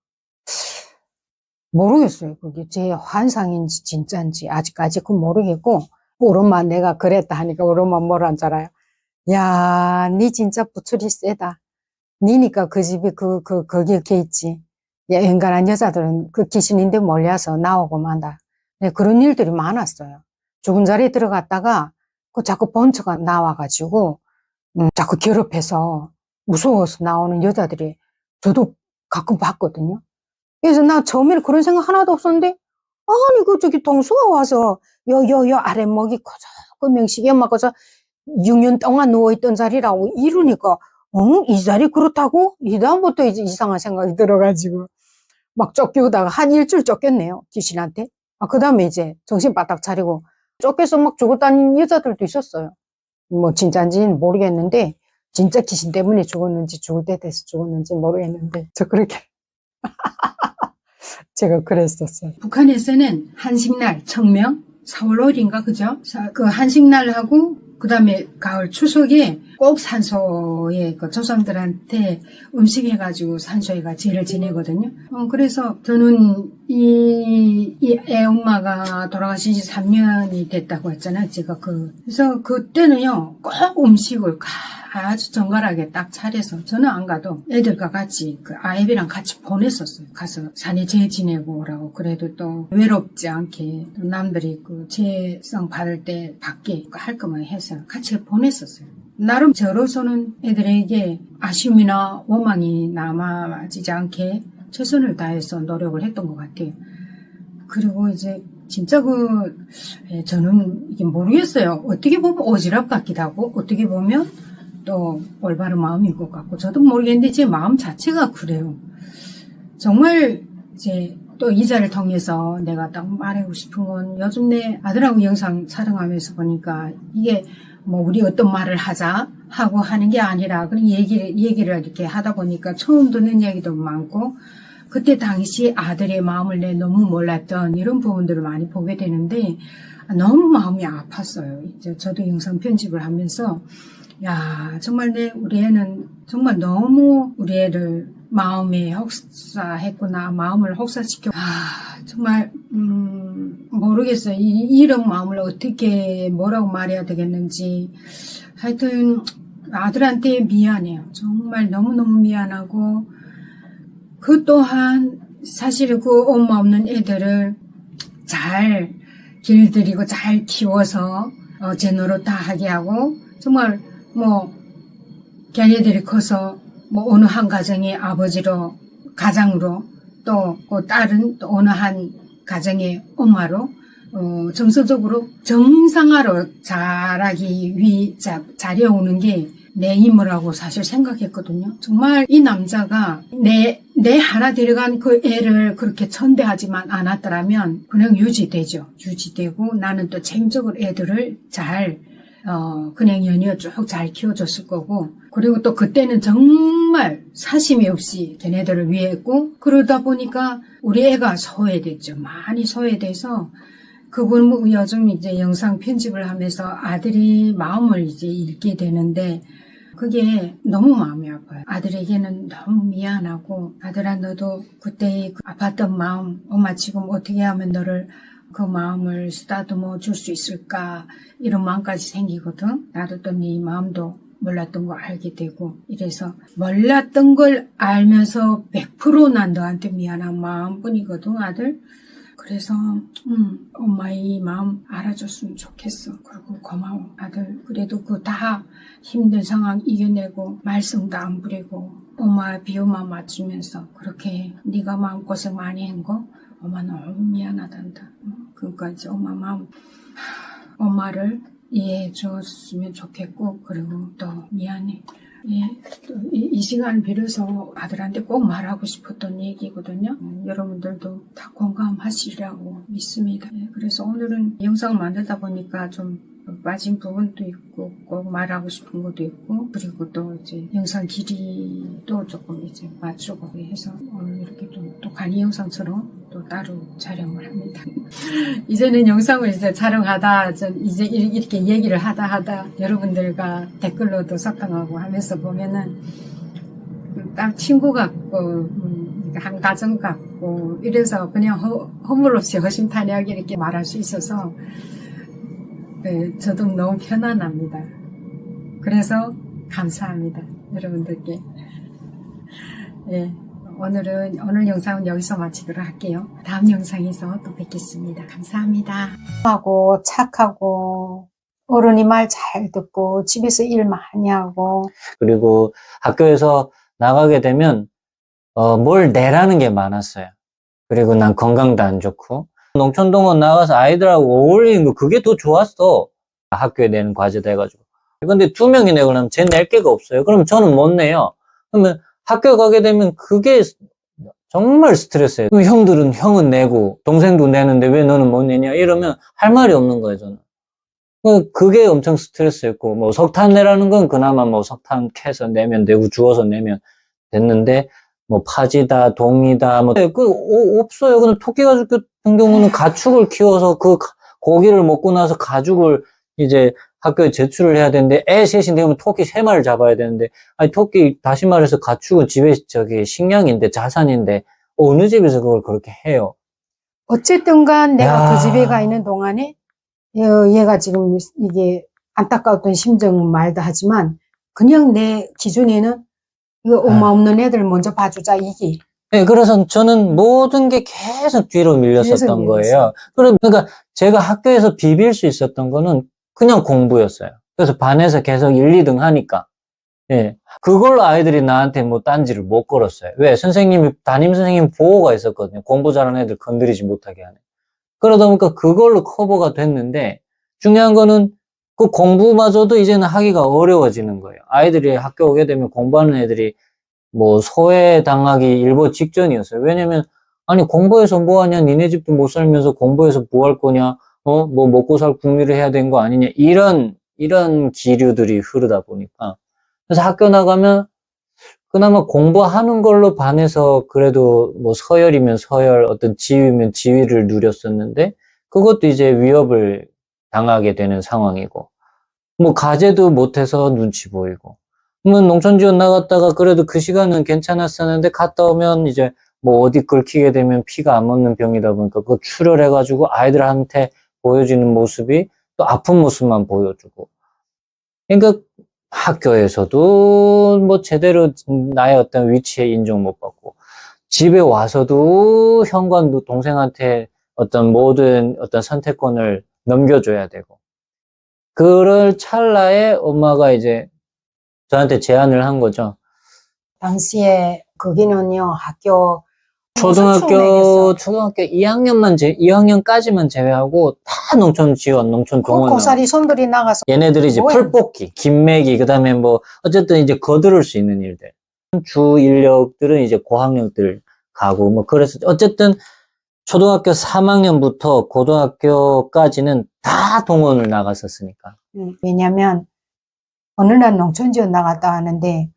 [SPEAKER 1] 모르겠어요. 그게 제 환상인지 진짜인지 아직까지 그건 모르겠고, 우리 엄마 내가 그랬다 하니까 우리 엄마 뭐라는 줄 알아요? 야, 니 진짜 부추리 세다. 니니까 그 집에 거기에 걔 있지. 야, 인간한 여자들은 그 귀신인데 몰려서 나오고 만다. 네, 그런 일들이 많았어요. 죽은 자리에 들어갔다가 자꾸 번처가 나와가지고 자꾸 괴롭혀서 무서워서 나오는 여자들이 저도 가끔 봤거든요. 그래서 나 처음에는 그런 생각 하나도 없었는데, 아니, 저기 동수가 와서, 아랫목이 커서, 명식이 엄마가서 6년 동안 누워있던 자리라고 이러니까, 이 자리 그렇다고? 이다음부터 이제 이상한 생각이 들어가지고, 막 쫓기우다가 한 일주일 쫓겼네요, 귀신한테. 그 다음에 이제 정신 바짝 차리고, 쫓겨서 막 죽었다는 여자들도 있었어요. 뭐, 진짜인지는 모르겠는데, 진짜 귀신 때문에 죽었는지, 죽을 때 돼서 죽었는지 모르겠는데, 저 그렇게. 제가 그랬었어요. 북한에서는 한식날, 청명, 4월 5일인가, 그죠? 그 한식날하고, 그 다음에 가을 추석에 꼭 산소에 그 조상들한테 음식 해가지고 산소에가 제를 지내거든요. 그래서 저는 이 애 엄마가 돌아가신 지 3년이 됐다고 했잖아요. 제가 그래서 그때는요, 꼭 음식을 아주 정갈하게 딱 차려서 저는 안 가도 애들과 같이 그 아이비랑 같이 보냈었어요. 가서 산에 재 지내고 오라고. 그래도 또 외롭지 않게 또 남들이 그 재성 받을 때 밖에 할 거만 해서 같이 보냈었어요. 나름 저로서는 애들에게 아쉬움이나 원망이 남아지지 않게 최선을 다해서 노력을 했던 것 같아요. 그리고 이제 진짜 저는 이게 모르겠어요. 어떻게 보면 오지랖 같기도 하고 어떻게 보면 또 올바른 마음인 것 같고 저도 모르겠는데 제 마음 자체가 그래요. 정말 이제 또 이 자를 통해서 내가 딱 말하고 싶은 건 요즘 내 아들하고 영상 촬영하면서 보니까 이게 뭐 우리 어떤 말을 하자 하고 하는 게 아니라 그런 얘기를 이렇게 하다 보니까 처음 듣는 얘기도 많고 그때 당시 아들의 마음을 내 너무 몰랐던 이런 부분들을 많이 보게 되는데 너무 마음이 아팠어요. 이제 저도 영상 편집을 하면서 야 정말 우리 애는 정말 너무 우리 애를 마음에 혹사했구나. 마음을 혹사시켜. 정말 모르겠어요. 이런 마음을 어떻게 뭐라고 말해야 되겠는지. 하여튼 아들한테 미안해요. 정말 너무너무 미안하고 그 또한 사실 그 엄마 없는 애들을 잘 길들이고 잘 키워서 제 노릇 다 하게 하고 정말 뭐 걔네들이 커서 뭐 어느 한 가정의 아버지로 가장으로 또 그 딸은 또 어느 한 가정의 엄마로 정서적으로 정상화로 자라기 위해 자려오는 게 내 힘이라고 사실 생각했거든요. 정말 이 남자가 내 하나 데려간 그 애를 그렇게 천대하지만 않았더라면 그냥 유지되죠. 유지되고 나는 또 책임적으로 애들을 잘 그냥 연이어 쭉 잘 키워줬을 거고 그리고 또 그때는 정말 사심이 없이 걔네들을 위해 했고 그러다 보니까 우리 애가 소외됐죠. 많이 소외돼서 그분 요즘 이제 영상 편집을 하면서 아들이 마음을 이제 읽게 되는데 그게 너무 마음이 아파요. 아들에게는 너무 미안하고 아들아 너도 그때 그 아팠던 마음 엄마 지금 어떻게 하면 너를 그 마음을 쓰다듬어 줄 수 있을까 이런 마음까지 생기거든. 나도 또 네 마음도 몰랐던 거 알게 되고 이래서 몰랐던 걸 알면서 100% 난 너한테 미안한 마음뿐이거든 아들. 그래서 엄마의 마음 알아줬으면 좋겠어. 그리고 고마워 아들. 그래도 그 다 힘든 상황 이겨내고 말썽도 안 부리고 엄마 비호만 맞추면서 그렇게 네가 마음고생 많이 한 거 엄마 너무 미안하단다. 그러니까 이제 엄마 마음 엄마를 이해해 줬으면 좋겠고 그리고 또 미안해. 예, 이 시간을 빌어서 아들한테 꼭 말하고 싶었던 얘기거든요. 여러분들도 다 공감하시리라고 믿습니다. 예, 그래서 오늘은 영상을 만들다 보니까 좀 빠진 부분도 있고 꼭 말하고 싶은 것도 있고 그리고 또 이제 영상 길이도 조금 이제 맞추고 해서 오늘 이렇게 또 간이 영상처럼 또 따로 촬영을 합니다. 이제는 영상을 이제 촬영하다 이제 이렇게 얘기를 하다 여러분들과 댓글로도 소통하고 하면서 보면은 딱 친구 같고 한 가정 같고 이래서 그냥 허물없이 허심탄회하게 이렇게 말할 수 있어서 네, 저도 너무 편안합니다. 그래서 감사합니다. 여러분들께. 네, 오늘 영상은 여기서 마치도록 할게요. 다음 영상에서 또 뵙겠습니다. 감사합니다. 하고 착하고 어른이 말 잘 듣고 집에서 일 많이 하고
[SPEAKER 2] 그리고 학교에서 나가게 되면 뭘 내라는 게 많았어요. 그리고 난 건강도 안 좋고 농촌동원 나가서 아이들하고 어울리는 거 그게 더 좋았어. 학교에 내는 과제도 해가지고. 근데 2명이 내고 나면 쟤 낼 게가 없어요. 그럼 저는 못 내요. 그러면 학교 가게 되면 그게 정말 스트레스예요. 그럼 형은 내고 동생도 내는데 왜 너는 못 내냐 이러면 할 말이 없는 거예요. 저는. 그게 엄청 스트레스였고 뭐 석탄 내라는 건 그나마 뭐 석탄 캐서 내면 되고 주워서 내면 됐는데 뭐 파지다 동이다 뭐 없어요. 그냥 토끼 가죽 같은 경우는 가축을 키워서 그 고기를 먹고 나서 가죽을 이제 학교에 제출을 해야 되는데 애 셋이 되면 토끼 3마리를 잡아야 되는데 아니 토끼 다시 말해서 가축은 집에 식량인데 자산인데 어느 집에서 그걸 그렇게 해요.
[SPEAKER 1] 어쨌든 간 내가
[SPEAKER 2] 야.
[SPEAKER 1] 그 집에 가 있는 동안에 얘가 지금 이게 안타까웠던 심정은 말도 하지만 그냥 내 기준에는 이거 엄마 없는 애들 먼저 봐주자 이게.
[SPEAKER 2] 네, 그래서 저는 모든 게 계속 뒤로 밀렸었던
[SPEAKER 1] 계속
[SPEAKER 2] 거예요. 그러니까 제가 학교에서 비빌 수 있었던 거는 그냥 공부였어요. 그래서 반에서 계속 1, 2등 하니까. 예. 그걸로 아이들이 나한테 뭐 딴지를 못 걸었어요. 왜? 담임 선생님 보호가 있었거든요. 공부 잘하는 애들 건드리지 못하게 하는. 그러다 보니까 그걸로 커버가 됐는데, 중요한 거는 그 공부마저도 이제는 하기가 어려워지는 거예요. 아이들이 학교 오게 되면 공부하는 애들이 뭐 소외당하기 일보 직전이었어요. 왜냐면, 아니, 공부해서 뭐 하냐? 니네 집도 못 살면서 공부해서 뭐 할 거냐? 뭐 먹고 살 궁리를 해야 되는 거 아니냐? 이런 기류들이 흐르다 보니까. 그래서 학교 나가면 그나마 공부하는 걸로 반해서 그래도 뭐 서열이면 서열, 어떤 지위면 지위를 누렸었는데 그것도 이제 위협을 당하게 되는 상황이고 뭐 과제도 못해서 눈치 보이고 뭐 농촌 지원 나갔다가 그래도 그 시간은 괜찮았었는데 갔다 오면 이제 뭐 어디 긁히게 되면 피가 안 멎는 병이다 보니까 그거 출혈해가지고 아이들한테 보여지는 모습이 또 아픈 모습만 보여주고 그러니까 학교에서도 뭐 제대로 나의 어떤 위치에 인정 못 받고 집에 와서도 형과 동생한테 어떤 모든 어떤 선택권을 넘겨줘야 되고 그럴 찰나에 엄마가 이제 저한테 제안을 한 거죠.
[SPEAKER 1] 당시에 거기는요 학교 초등학교
[SPEAKER 2] 초등학교 2학년까지만 제외하고 다 농촌 지원, 농촌
[SPEAKER 1] 그
[SPEAKER 2] 동원.
[SPEAKER 1] 고사리 손들이 나가서
[SPEAKER 2] 얘네들이 이제
[SPEAKER 1] 뭐야?
[SPEAKER 2] 풀뽑기, 김매기, 그 다음에 뭐, 어쨌든 이제 거두를 수 있는 일들. 주 인력들은 이제 고학력들 가고, 뭐, 그래서 어쨌든 초등학교 3학년부터 고등학교까지는 다 동원을 나갔었으니까.
[SPEAKER 1] 왜냐면 어느 날 농촌 지원 나갔다 하는데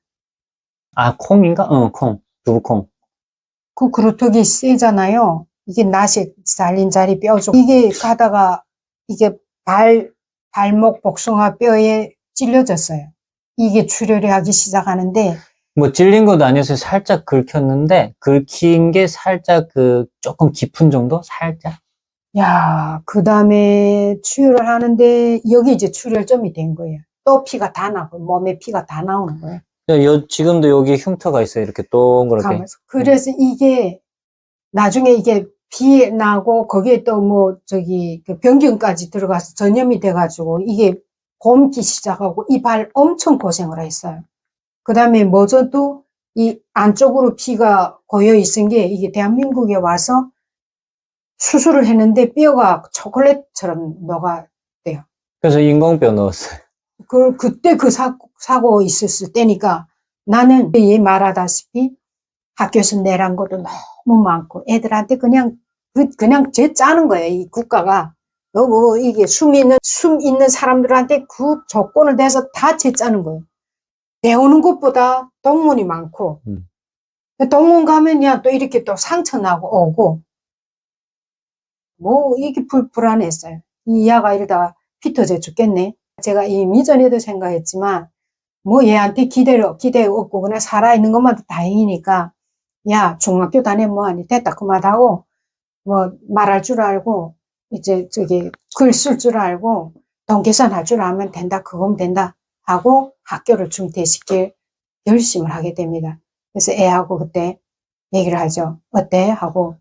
[SPEAKER 2] 아, 콩인가? 콩. 두부콩.
[SPEAKER 1] 그 그루터기 세잖아요. 이게 낫이 잘린 자리 뼈쪽. 이게 가다가 이게 발목 복숭아 뼈에 찔려졌어요. 이게 출혈이 하기 시작하는데
[SPEAKER 2] 뭐 찔린 것도 아니었어요. 살짝 긁혔는데 긁힌 게 살짝 조금 깊은 정도? 살짝.
[SPEAKER 1] 야, 그 다음에 출혈을 하는데 여기 이제 출혈점이 된 거예요. 또 피가 다 나고 몸에 피가 다 나오는 거예요.
[SPEAKER 2] 지금도 여기 흉터가 있어요. 이렇게 동그랗게.
[SPEAKER 1] 가면서. 그래서 이게 나중에 이게 비 나고 거기에 또 뭐 그 변경까지 들어가서 전염이 돼가지고 이게 곰기 시작하고 이 발 엄청 고생을 했어요. 그 다음에 뭐저도 이 안쪽으로 피가 고여 있은 게 이게 대한민국에 와서 수술을 했는데 뼈가 초콜릿처럼 녹아대요.
[SPEAKER 2] 그래서 인공뼈 넣었어요.
[SPEAKER 1] 그때 그 사고 있었을 때니까 나는 얘 말하다시피 학교에서 내란 것도 너무 많고 애들한테 그냥 죄 짜는 거예요. 이 국가가 너무 이게 숨 있는 사람들한테 그 조건을 대서 다 죄 짜는 거예요. 배우는 것보다 동문이 많고 동문 가면 야 또 이렇게 또 상처 나고 오고 뭐 이게 불안했어요. 이 야가 이러다가 피 터져 죽겠네. 제가 이미 전에도 생각했지만 뭐 얘한테 기대 없고 그냥 살아있는 것만도 다행이니까 야 중학교 다녀 뭐하니 됐다 그만하고 뭐 말할 줄 알고 이제 글 쓸 줄 알고 돈 계산할 줄 알면 된다 그거면 된다 하고 학교를 중퇴시킬 결심을 하게 됩니다. 그래서 애하고 그때 얘기를 하죠. 어때? 하고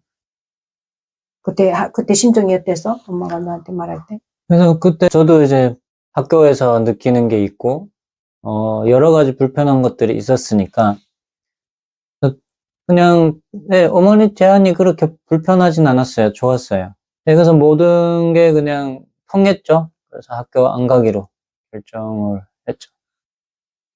[SPEAKER 1] 그때 심정이 어땠어? 엄마가 너한테 말할 때?
[SPEAKER 2] 그래서 그때 저도 이제 학교에서 느끼는 게 있고, 여러 가지 불편한 것들이 있었으니까, 그냥, 네, 어머니 제안이 그렇게 불편하진 않았어요. 좋았어요. 네, 그래서 모든 게 그냥 통했죠. 그래서 학교 안 가기로 결정을 했죠.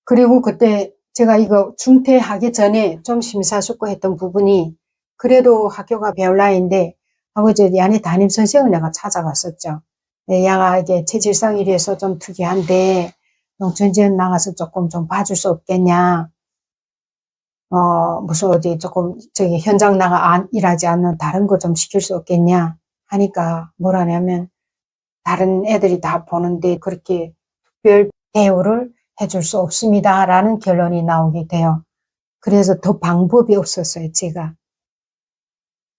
[SPEAKER 1] 그리고 그때 제가 이거 중퇴하기 전에 좀 심사숙고했던 부분이 그래도 학교가 배울 나이인데 하고 이제 야네 담임 선생을 내가 찾아갔었죠. 네, 야가 이게 체질상 이래서 좀 특이한데 농촌지원 나가서 조금 좀 봐줄 수 없겠냐. 무슨 어디 조금 현장 나가 일하지 않는 다른 거 좀 시킬 수 없겠냐 하니까 뭐라냐면 다른 애들이 다 보는데 그렇게 특별 대우를 해줄 수 없습니다라는 결론이 나오게 돼요. 그래서 더 방법이 없었어요, 제가.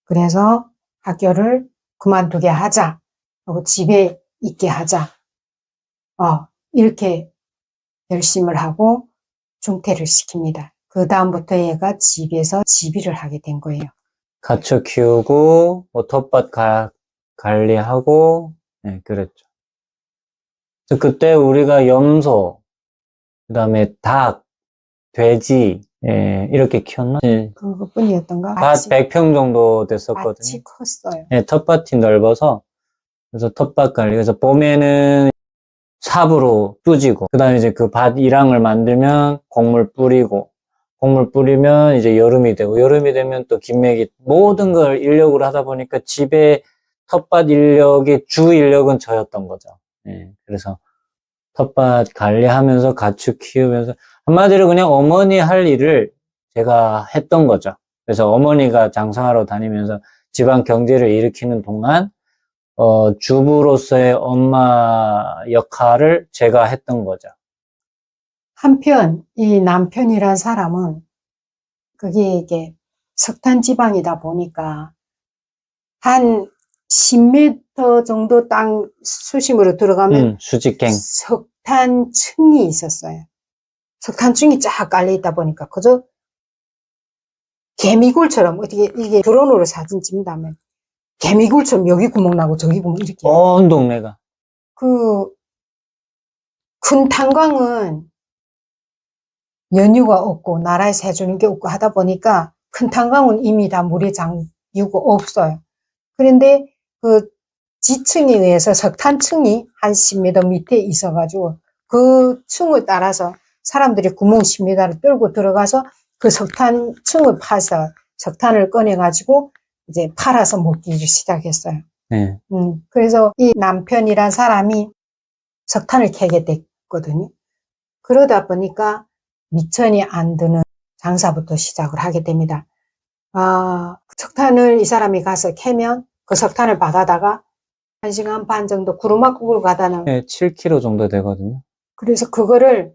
[SPEAKER 1] 그래서 학교를 그만두게 하자. 하고 집에 있게 하자. 이렇게 결심을 하고 중퇴를 시킵니다. 그 다음부터 얘가 집에서 집일을 하게 된 거예요.
[SPEAKER 2] 가축 키우고, 뭐, 텃밭 관리하고, 네, 그랬죠. 그래서 그때 우리가 염소, 그 다음에 닭, 돼지, 예, 이렇게 키웠나? 예,
[SPEAKER 1] 그것뿐이었던가?
[SPEAKER 2] 밭 100평 정도 됐었거든요.
[SPEAKER 1] 밭이 컸어요.
[SPEAKER 2] 예, 텃밭이 넓어서, 그래서 텃밭 관리. 그래서 봄에는 삽으로 뚜지고, 그 다음에 이제 그 밭 이랑을 만들면 곡물 뿌리고, 곡물 뿌리면 이제 여름이 되고, 여름이 되면 또 김매기, 모든 걸 인력으로 하다 보니까 집에 텃밭 인력의 주 인력은 저였던 거죠. 예, 그래서 텃밭 관리하면서 가축 키우면서, 한마디로 그냥 어머니 할 일을 제가 했던 거죠. 그래서 어머니가 장사하러 다니면서 집안 경제를 일으키는 동안, 주부로서의 엄마 역할을 제가 했던 거죠.
[SPEAKER 1] 한편 이 남편이란 사람은 그게 이게 석탄 지방이다 보니까 한 10m 정도 땅 수심으로 들어가면
[SPEAKER 2] 수직갱.
[SPEAKER 1] 석탄층이 있었어요. 석탄층이 쫙 깔려 있다 보니까 그저 개미굴처럼 어떻게 이게 드론으로 사진 찍는다면 개미굴처럼 여기 구멍 나고 저기 구멍 이렇게.
[SPEAKER 2] 온 동네가.
[SPEAKER 1] 그 큰 탄광은 연유가 없고 나라에서 해주는 게 없고 하다 보니까 큰 탄광은 이미 다 물에 잠기고 없어요. 그런데 그 지층에 의해서 석탄층이 한 10m 밑에 있어가지고 그 층을 따라서 사람들이 구멍 10m를 뚫고 들어가서 그 석탄층을 파서 석탄을 꺼내가지고 이제 팔아서 먹기를 시작했어요.
[SPEAKER 2] 네.
[SPEAKER 1] 그래서 이 남편이란 사람이 석탄을 캐게 됐거든요. 그러다 보니까 미천이 안 드는 장사부터 시작을 하게 됩니다. 석탄을 이 사람이 가서 캐면 그 석탄을 받아다가 1시간 반 정도 구루마국으로 가다는.
[SPEAKER 2] 네, 7km 정도 되거든요.
[SPEAKER 1] 그래서 그거를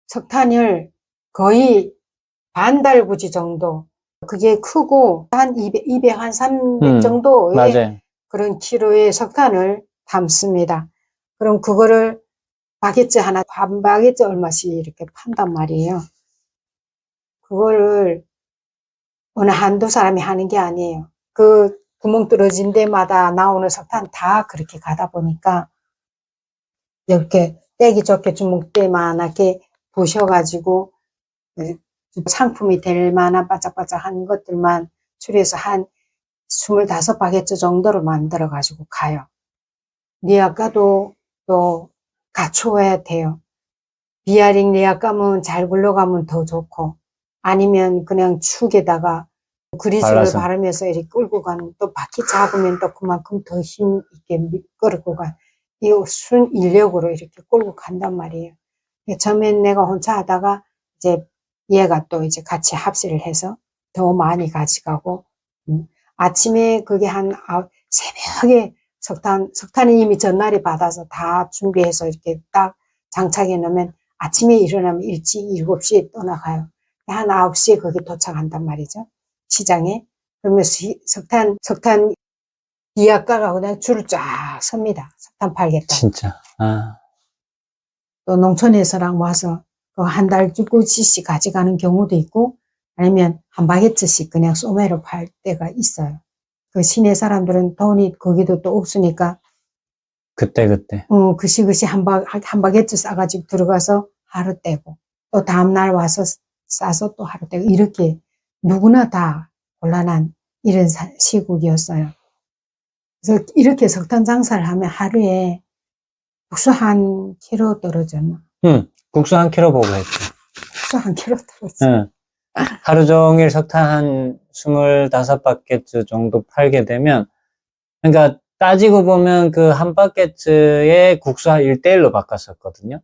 [SPEAKER 1] 석탄을 거의 반달구지 정도, 그게 크고 한 200, 한 300 정도의
[SPEAKER 2] 맞아요.
[SPEAKER 1] 그런 키로의 석탄을 담습니다. 그럼 그거를 바게트 하나, 반 바게트 얼마씩 이렇게 판단 말이에요. 그거를 어느 한두 사람이 하는 게 아니에요. 그 구멍 뚫어진 데마다 나오는 석탄 다 그렇게 가다 보니까 이렇게 떼기 좋게 주먹대만하게 부셔가지고 상품이 될 만한 바짝바짝한 것들만 추려서 한 25바게트 정도를 만들어가지고 가요. 리아까도 또 갖추어야 돼요. 비아링 리아까면 잘 굴러가면 더 좋고, 아니면 그냥 축에다가 그리스를 바르면서 이렇게 끌고 가는, 또 바퀴 작으면 또 그만큼 더 힘 있게 끌고 가. 이 순 인력으로 이렇게 끌고 간단 말이에요. 처음엔 내가 혼자 하다가 이제 얘가 또 이제 같이 합세를 해서 더 많이 가져가고, 아침에 그게 새벽에 석탄이 이미 전날에 받아서 다 준비해서 이렇게 딱 장착해 놓으면 아침에 일어나면 일찍 7시에 떠나가요. 한 9시에 거기 도착한단 말이죠. 시장에. 그러면 석탄 이학가가 그냥 줄을 쫙 섭니다. 석탄 팔겠다.
[SPEAKER 2] 진짜.
[SPEAKER 1] 또 농촌에서랑 와서 한 달 주고지씩 가져가는 경우도 있고, 아니면 한 바게트씩 그냥 소매로 팔 때가 있어요. 그 시내 사람들은 돈이 거기도 또 없으니까.
[SPEAKER 2] 그때.
[SPEAKER 1] 그시 한 바게트 싸가지고 들어가서 하루 떼고, 또 다음날 와서 싸서 또 하루 떼고, 이렇게 누구나 다 곤란한 이런 시국이었어요. 그래서 이렇게 석탄 장사를 하면 하루에 국수 한 킬로 떨어졌나?
[SPEAKER 2] 국수 한 킬로 보고 했죠.
[SPEAKER 1] 국수 한 킬로 떨어졌나?
[SPEAKER 2] 하루 종일 석탄 한 25바게트 정도 팔게 되면, 그러니까 따지고 보면 그 한 바게트에 국수 한 1:1로 바꿨었거든요.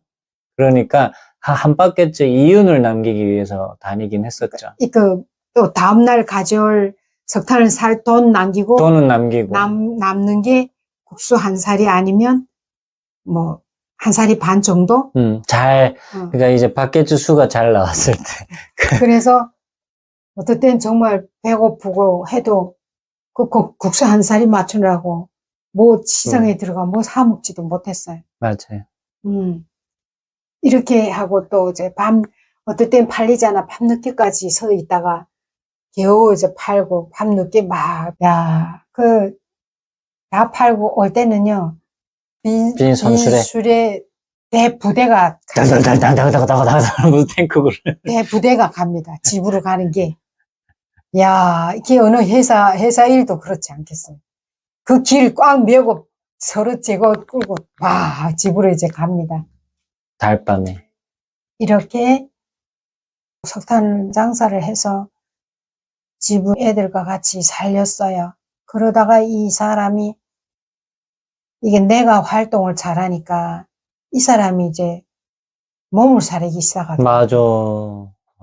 [SPEAKER 2] 그러니까 한 바게트 이윤을 남기기 위해서 다니긴 했었죠.
[SPEAKER 1] 또 다음날 가져올 석탄을 살 돈 남기고,
[SPEAKER 2] 돈은 남기고.
[SPEAKER 1] 남는 게 국수 한 살이 아니면 뭐 한 살이 반 정도?
[SPEAKER 2] 그러니까 이제 바게트 수가 잘 나왔을 때.
[SPEAKER 1] 그래서 어떨 땐 정말 배고프고 해도 국수 한 사리 맞추느라고 뭐 시장에 들어가 뭐 사 먹지도 못했어요.
[SPEAKER 2] 맞아요.
[SPEAKER 1] 이렇게 하고 또 이제 어떨 땐 팔리잖아. 밤늦게까지 서 있다가 겨우 이제 팔고 밤늦게 다 팔고 올 때는요.
[SPEAKER 2] 빈선술에
[SPEAKER 1] 대부대가
[SPEAKER 2] 달달달달달달달달 무슨 탱크를.
[SPEAKER 1] 대부대가 갑니다. 집으로 가는 게. 야, 이게 어느 회사 일도 그렇지 않겠어요. 그 길 꽉 메고 서로 제거 끌고 집으로 이제 갑니다.
[SPEAKER 2] 달밤에.
[SPEAKER 1] 이렇게 석탄 장사를 해서 집을 애들과 같이 살렸어요. 그러다가 이 사람이 이게 내가 활동을 잘하니까 이 사람이 이제 몸을 사리기 시작하더라고요.
[SPEAKER 2] 맞아.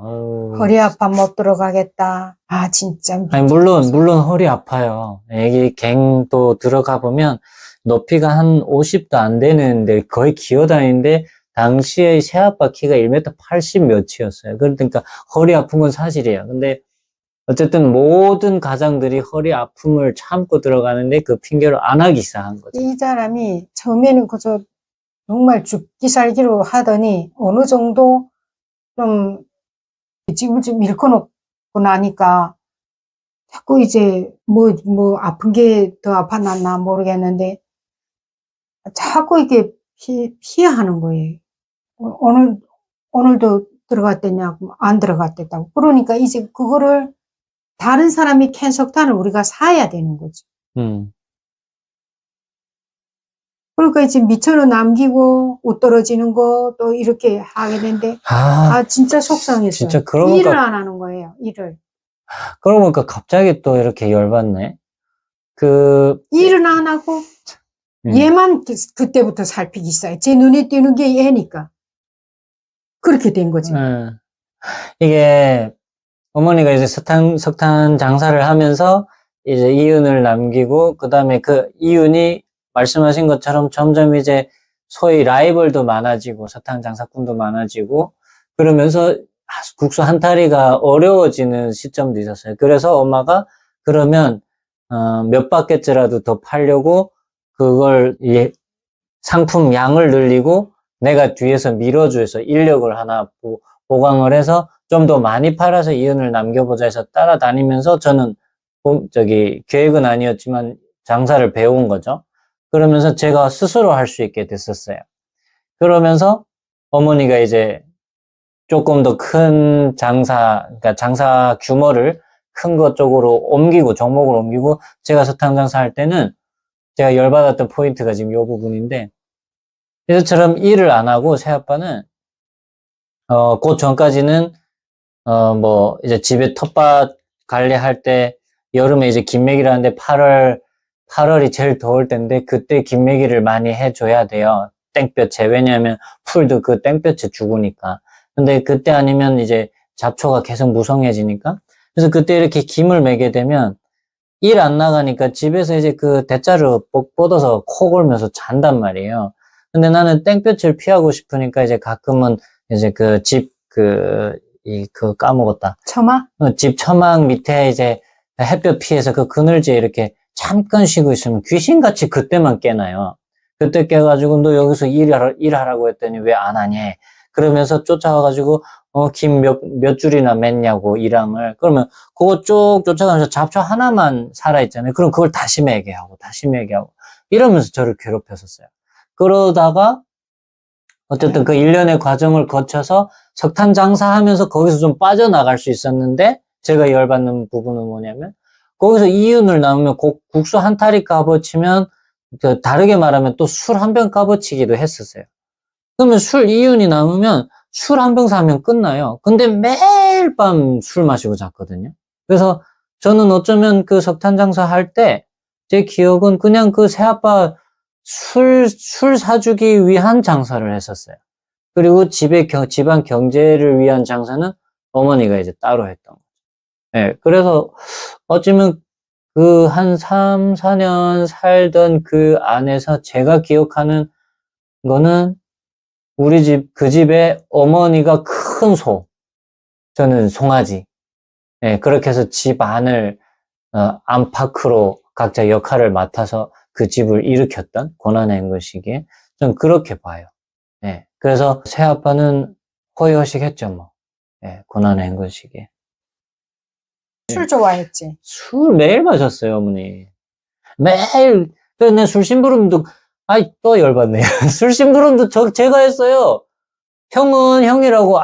[SPEAKER 2] 아유.
[SPEAKER 1] 허리 아파 못 들어가겠다. 진짜.
[SPEAKER 2] 아니, 물론 허리 아파요. 애기 갱도 들어가 보면 높이가 한 50도 안 되는데 거의 기어다니는데 당시에 새아빠 키가 1m 80 몇이었어요. 그러니까 허리 아픈 건 사실이에요. 근데 어쨌든 모든 가장들이 허리 아픔을 참고 들어가는데 그 핑계로 안 하기 시작한 거죠.
[SPEAKER 1] 이 사람이 처음에는 그저 정말 죽기 살기로 하더니 어느 정도 좀 집을 좀 잃고 놓고 나니까 자꾸 이제 뭐 아픈 게 더 아팠나 모르겠는데 자꾸 이게 피하는 거예요. 오늘도 들어갔댔냐고 안 들어갔댔다고. 그러니까 이제 그거를 다른 사람이 캔 석탄을 우리가 사야 되는 거죠. 그러니까 이제 미천원 남기고 옷 떨어지는 거 또 이렇게 하게 되는데 진짜 속상했어요.
[SPEAKER 2] 진짜
[SPEAKER 1] 일을 안 하는 거예요. 일을.
[SPEAKER 2] 그러고 보니까 갑자기 또 이렇게 열받네.
[SPEAKER 1] 일은 안 하고 얘만 그때부터 살피기 시작해. 제 눈에 띄는 게 얘니까. 그렇게 된 거지.
[SPEAKER 2] 이게 어머니가 이제 석탄 장사를 하면서 이제 이윤을 남기고 그다음에 그 이윤이 말씀하신 것처럼 점점 이제 소위 라이벌도 많아지고 석탄 장사꾼도 많아지고 그러면서 국수 한 타리가 어려워지는 시점도 있었어요. 그래서 엄마가 그러면 몇 바켓이라도 더 팔려고 그걸 상품 양을 늘리고 내가 뒤에서 밀어줘서 인력을 하나 보강을 해서 좀 더 많이 팔아서 이윤을 남겨보자 해서 따라다니면서 저는 계획은 아니었지만 장사를 배운 거죠. 그러면서 제가 스스로 할 수 있게 됐었어요. 그러면서 어머니가 이제 조금 더 큰 그러니까 장사 규모를 큰 것 쪽으로 옮기고, 종목을 옮기고, 제가 석탄 장사할 때는 제가 열받았던 포인트가 지금 이 부분인데, 이처럼 일을 안 하고 새아빠는, 그 전까지는, 이제 집에 텃밭 관리할 때, 여름에 이제 김매기를 하는데 8월이 제일 더울 때인데, 그때 김매기를 많이 해줘야 돼요. 땡볕에. 왜냐하면 풀도 그 땡볕에 죽으니까. 근데 그때 아니면 이제 잡초가 계속 무성해지니까. 그래서 그때 이렇게 김을 매게 되면 일 안 나가니까 집에서 이제 그 대자로 뻗어서 코 골면서 잔단 말이에요. 근데 나는 땡볕을 피하고 싶으니까 이제 가끔은 이제 까먹었다.
[SPEAKER 1] 처마?
[SPEAKER 2] 집 처막 밑에 이제 햇볕 피해서 그 그늘지에 이렇게 잠깐 쉬고 있으면 귀신같이 그때만 깨나요. 그때 깨가지고 너 여기서 일하라고 했더니 왜 안 하냐. 그러면서 쫓아와가지고 김 몇 줄이나 맸냐고 이랑을. 그러면 그거 쭉 쫓아가면서 잡초 하나만 살아있잖아요. 그럼 그걸 다시 매게 하고 이러면서 저를 괴롭혔었어요. 그러다가 어쨌든 그 1년의 과정을 거쳐서 석탄 장사하면서 거기서 좀 빠져나갈 수 있었는데 제가 열받는 부분은 뭐냐면 거기서 이윤을 남으면 국수 한 타리 값어치면 다르게 말하면 또 술 한 병 값어치기도 했었어요. 그러면 술 이윤이 남으면 술 한 병 사면 끝나요. 근데 매일 밤 술 마시고 잤거든요. 그래서 저는 어쩌면 그 석탄 장사 할 때 제 기억은 그냥 그 새아빠 술 사주기 위한 장사를 했었어요. 그리고 집안 경제를 위한 장사는 어머니가 이제 따로 했던 거죠. 네, 그래서 어쩌면 그 한 3, 4년 살던 그 안에서 제가 기억하는 거는 그 집에 어머니가 큰 소, 저는 송아지. 네, 그렇게 해서 집 안을 안팎으로 각자 역할을 맡아서 그 집을 일으켰던 고난의 행군 시기에 전 그렇게 봐요. 예. 그래서 새아빠는 호의호식했죠, 뭐. 예, 고난의 행군 시기에.
[SPEAKER 1] 술 좋아했지.
[SPEAKER 2] 술 매일 마셨어요, 어머니. 매일. 그래서 내 술심부름도, 아이, 또 열받네요. 술심부름도 제가 했어요. 형은 형이라고,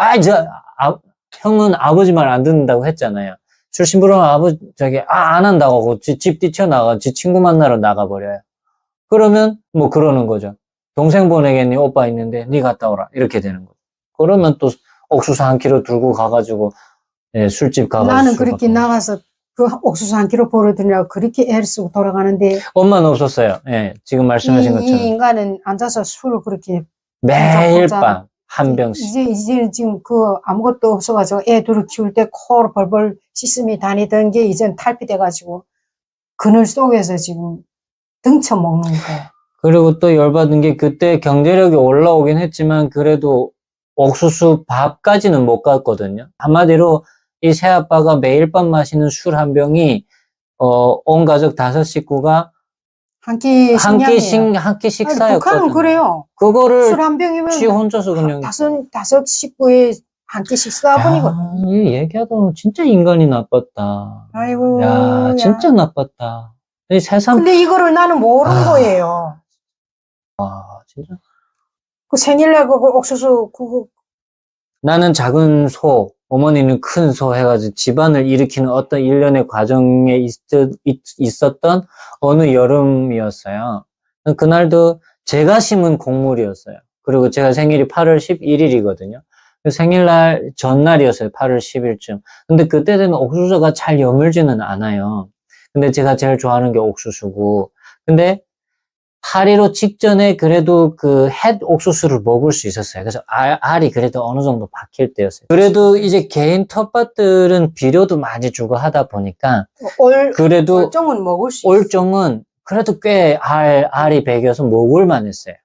[SPEAKER 2] 형은 아버지 말 안 듣는다고 했잖아요. 술심부름은 안 한다고 하고, 집 뛰쳐나가, 지 친구 만나러 나가버려요. 그러면, 뭐 그러는 거죠. 동생 보내겠니? 오빠 있는데, 니 갔다 오라. 이렇게 되는 거죠. 그러면 또 옥수수 한 킬로 들고 가가지고, 예, 술집 가가지고.
[SPEAKER 1] 나는 그렇게 나가서 그 옥수수 한 킬로 벌어들이라고 그렇게 애를 쓰고 돌아가는데.
[SPEAKER 2] 엄마는 없었어요. 예, 지금 말씀하신 것처럼.
[SPEAKER 1] 이 인간은 앉아서 술을 그렇게.
[SPEAKER 2] 매일 밤 한 병씩.
[SPEAKER 1] 이제 지금 아무것도 없어가지고 애들을 키울 때 코를 벌벌 씻으며 다니던 게 이젠 탈피돼가지고 그늘 속에서 지금 등쳐 먹는 거야.
[SPEAKER 2] 그리고 또 열받은 게 그때 경제력이 올라오긴 했지만 그래도 옥수수 밥까지는 못 갔거든요. 한마디로 이 새아빠가 매일 밤 마시는 술 한 병이 온 가족 5식구가 한 끼 식사였거든요.
[SPEAKER 1] 북한은 그래요.
[SPEAKER 2] 그거를
[SPEAKER 1] 술 한 병이면
[SPEAKER 2] 지 혼자서 그냥
[SPEAKER 1] 다섯 식구에 한 끼 식사분이거든.
[SPEAKER 2] 이 얘기하다 보면 진짜 인간이 나빴다.
[SPEAKER 1] 아이고.
[SPEAKER 2] 야, 진짜 나빴다. 이 세상.
[SPEAKER 1] 근데 이거를 나는 모르는 거예요.
[SPEAKER 2] 진짜.
[SPEAKER 1] 그 생일날 그거 옥수수
[SPEAKER 2] 나는 작은 소, 어머니는 큰 소 해가지고 집안을 일으키는 어떤 일련의 과정에 있었던 어느 여름이었어요. 그날도 제가 심은 곡물이었어요. 그리고 제가 생일이 8월 11일이거든요. 생일날 전날이었어요. 8월 10일쯤. 근데 그때 되면 옥수수가 잘 여물지는 않아요. 근데 제가 제일 좋아하는 게 옥수수고. 근데 8.15 직전에 그래도 그 햇 옥수수를 먹을 수 있었어요. 그래서 알이 그래도 어느 정도 박힐 때였어요. 그래도 이제 개인 텃밭들은 비료도 많이 주고 하다 보니까 그래도
[SPEAKER 1] 올종은 먹을 수 있어요.
[SPEAKER 2] 올종은 그래도 꽤 알이 배겨서 먹을만 했어요.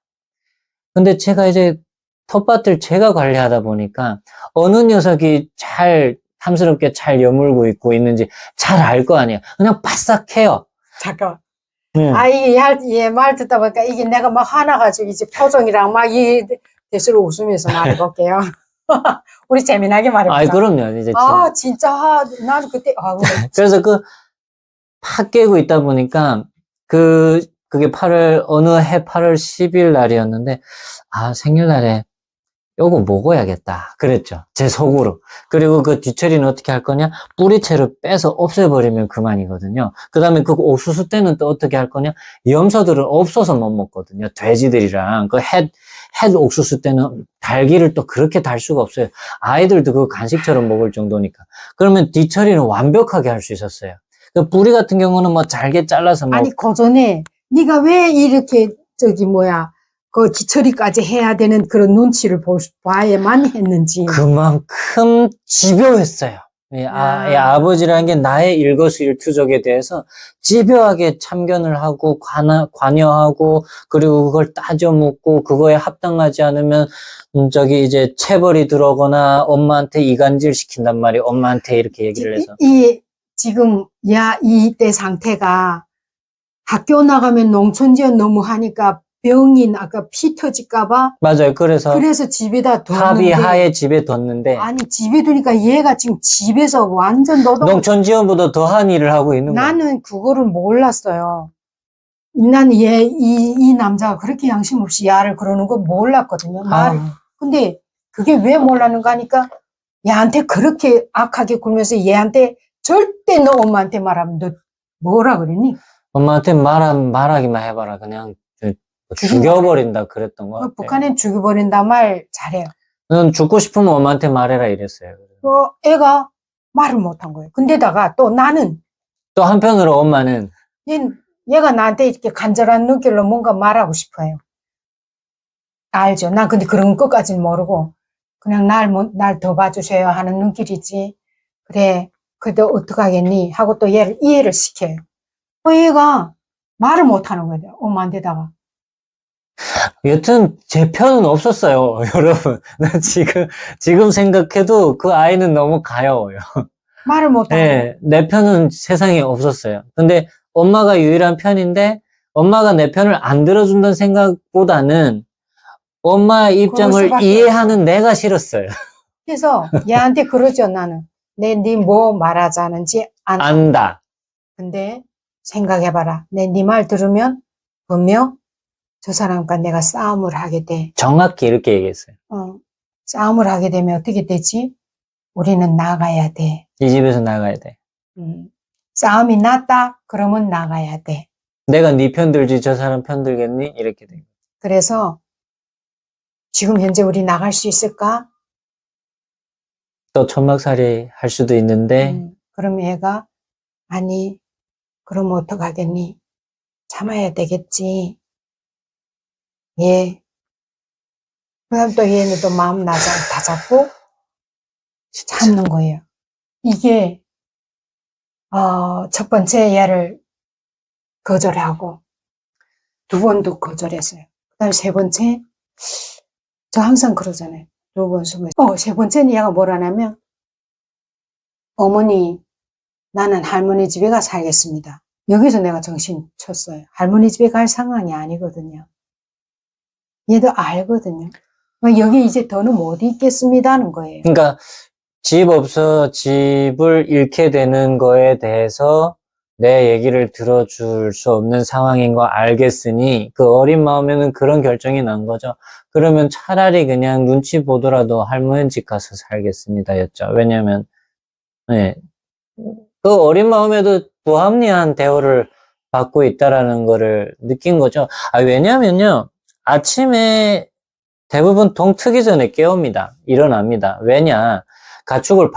[SPEAKER 2] 근데 제가 이제 텃밭을 제가 관리하다 보니까 어느 녀석이 탐스럽게 잘 여물고 있는지 잘 알 거 아니에요. 그냥 바싹해요.
[SPEAKER 1] 잠깐. 얘 말 듣다 보니까 이게 내가 막 화나가지고 이제 표정이랑 막 대수로 웃으면서 말해볼게요. 우리 재미나게 말해보자.
[SPEAKER 2] 그럼요. 이제
[SPEAKER 1] 진짜 나는 그때
[SPEAKER 2] 그래서 팍 깨고 있다 보니까 그게 어느 해 8월 10일 날이었는데 생일날에 요거 먹어야겠다 그랬죠. 제 속으로. 그리고 그 뒤처리는 어떻게 할 거냐? 뿌리채를 빼서 없애버리면 그만이거든요. 그 다음에 그 옥수수 때는 또 어떻게 할 거냐? 염소들은 없어서 못 먹거든요. 돼지들이랑 햇 옥수수 때는 달기를 또 그렇게 달 수가 없어요. 아이들도 그거 간식처럼 먹을 정도니까. 그러면 뒤처리는 완벽하게 할 수 있었어요. 그 뿌리 같은 경우는 뭐 잘게 잘라서
[SPEAKER 1] 아니 그 전에 네가 왜 이렇게 그 뒤처리까지 해야 되는 그런 눈치를 봐야만 했는지.
[SPEAKER 2] 그만큼 집요했어요. 아버지라는 게 나의 일거수일투족에 대해서 집요하게 참견을 하고 관여하고 그리고 그걸 따져 묻고 그거에 합당하지 않으면 이제 체벌이 들어오거나 엄마한테 이간질 시킨단 말이에요. 엄마한테 이렇게 얘기를 해서.
[SPEAKER 1] 지금 이때 상태가 학교 나가면 농촌지원 너무 하니까 병인 아까 피 터질까봐.
[SPEAKER 2] 맞아요. 그래서
[SPEAKER 1] 집에다 뒀는데.
[SPEAKER 2] 합의하에 집에 뒀는데.
[SPEAKER 1] 아니 집에 두니까 얘가 지금 집에서 완전
[SPEAKER 2] 농촌지원보다 더한 일을 하고 있는 거예요.
[SPEAKER 1] 나는 그거를 몰랐어요. 난 이 남자가 그렇게 양심 없이 야를 그러는 거 몰랐거든요. 근데 그게 왜 몰랐는가 하니까 얘한테 그렇게 악하게 굴면서 얘한테 절대 너 엄마한테 말하면 너 뭐라 그랬니?
[SPEAKER 2] 엄마한테 말하기만 해봐라. 그냥 죽여버린다 그랬던 거 같아요.
[SPEAKER 1] 북한엔 죽여버린다 말 잘해요.
[SPEAKER 2] 넌 죽고 싶으면 엄마한테 말해라 이랬어요.
[SPEAKER 1] 애가 말을 못한 거예요. 근데다가 또 나는
[SPEAKER 2] 또 한편으로 엄마는
[SPEAKER 1] 얘가 나한테 이렇게 간절한 눈길로 뭔가 말하고 싶어요. 알죠? 난 근데 그런 것까지는 모르고 그냥 날 더 봐주세요 하는 눈길이지. 그래 그래도 어떡하겠니 하고 또 얘를 이해를 시켜요. 얘가 말을 못하는 거예요. 엄마한테다가.
[SPEAKER 2] 여튼 제 편은 없었어요. 여러분. 나 지금 생각해도 그 아이는 너무 가여워요.
[SPEAKER 1] 말을 못하고.
[SPEAKER 2] 예, 내 편은 세상에 없었어요. 근데 엄마가 유일한 편인데 엄마가 내 편을 안 들어준다는 생각보다는 엄마의 입장을
[SPEAKER 1] 수밖에
[SPEAKER 2] 이해하는 내가 싫었어요.
[SPEAKER 1] 그래서 얘한테 그러죠, 나는. 네 뭐 말하자는지 안다.
[SPEAKER 2] 안다.
[SPEAKER 1] 근데 생각해봐라. 네 말 들으면 분명 저 사람과 내가 싸움을 하게 돼.
[SPEAKER 2] 정확히 이렇게 얘기했어요.
[SPEAKER 1] 싸움을 하게 되면 어떻게 되지? 우리는 나가야 돼.
[SPEAKER 2] 이 집에서 나가야 돼.
[SPEAKER 1] 싸움이 났다? 그러면 나가야 돼.
[SPEAKER 2] 내가 네 편 들지 저 사람 편 들겠니? 이렇게 돼.
[SPEAKER 1] 그래서 지금 현재 우리 나갈 수 있을까?
[SPEAKER 2] 또 천막살이 할 수도 있는데
[SPEAKER 1] 그럼 얘가 아니 그럼 어떡하겠니? 참아야 되겠지. 예. 그 다음 또 얘는 또 마음 다 잡고 참는 거예요. 이게 첫 번째 얘를 거절하고 두 번도 거절했어요. 그 다음 세 번째 저 항상 그러잖아요. 두 번, 세 번째는 얘가 뭐라냐면 어머니 나는 할머니 집에 가 살겠습니다. 여기서 내가 정신 쳤어요. 할머니 집에 갈 상황이 아니거든요. 얘도 알거든요. 여기 이제 더는 못 있겠습니다는 거예요.
[SPEAKER 2] 그러니까 집 없어 집을 잃게 되는 거에 대해서 내 얘기를 들어줄 수 없는 상황인 거 알겠으니 그 어린 마음에는 그런 결정이 난 거죠. 그러면 차라리 그냥 눈치 보더라도 할머니 집 가서 살겠습니다 였죠. 왜냐면 네. 그 어린 마음에도 무합리한 대우를 받고 있다라는 거를 느낀 거죠. 왜냐면요 아침에 대부분 동 트기 전에 깨웁니다. 일어납니다. 왜냐 가축을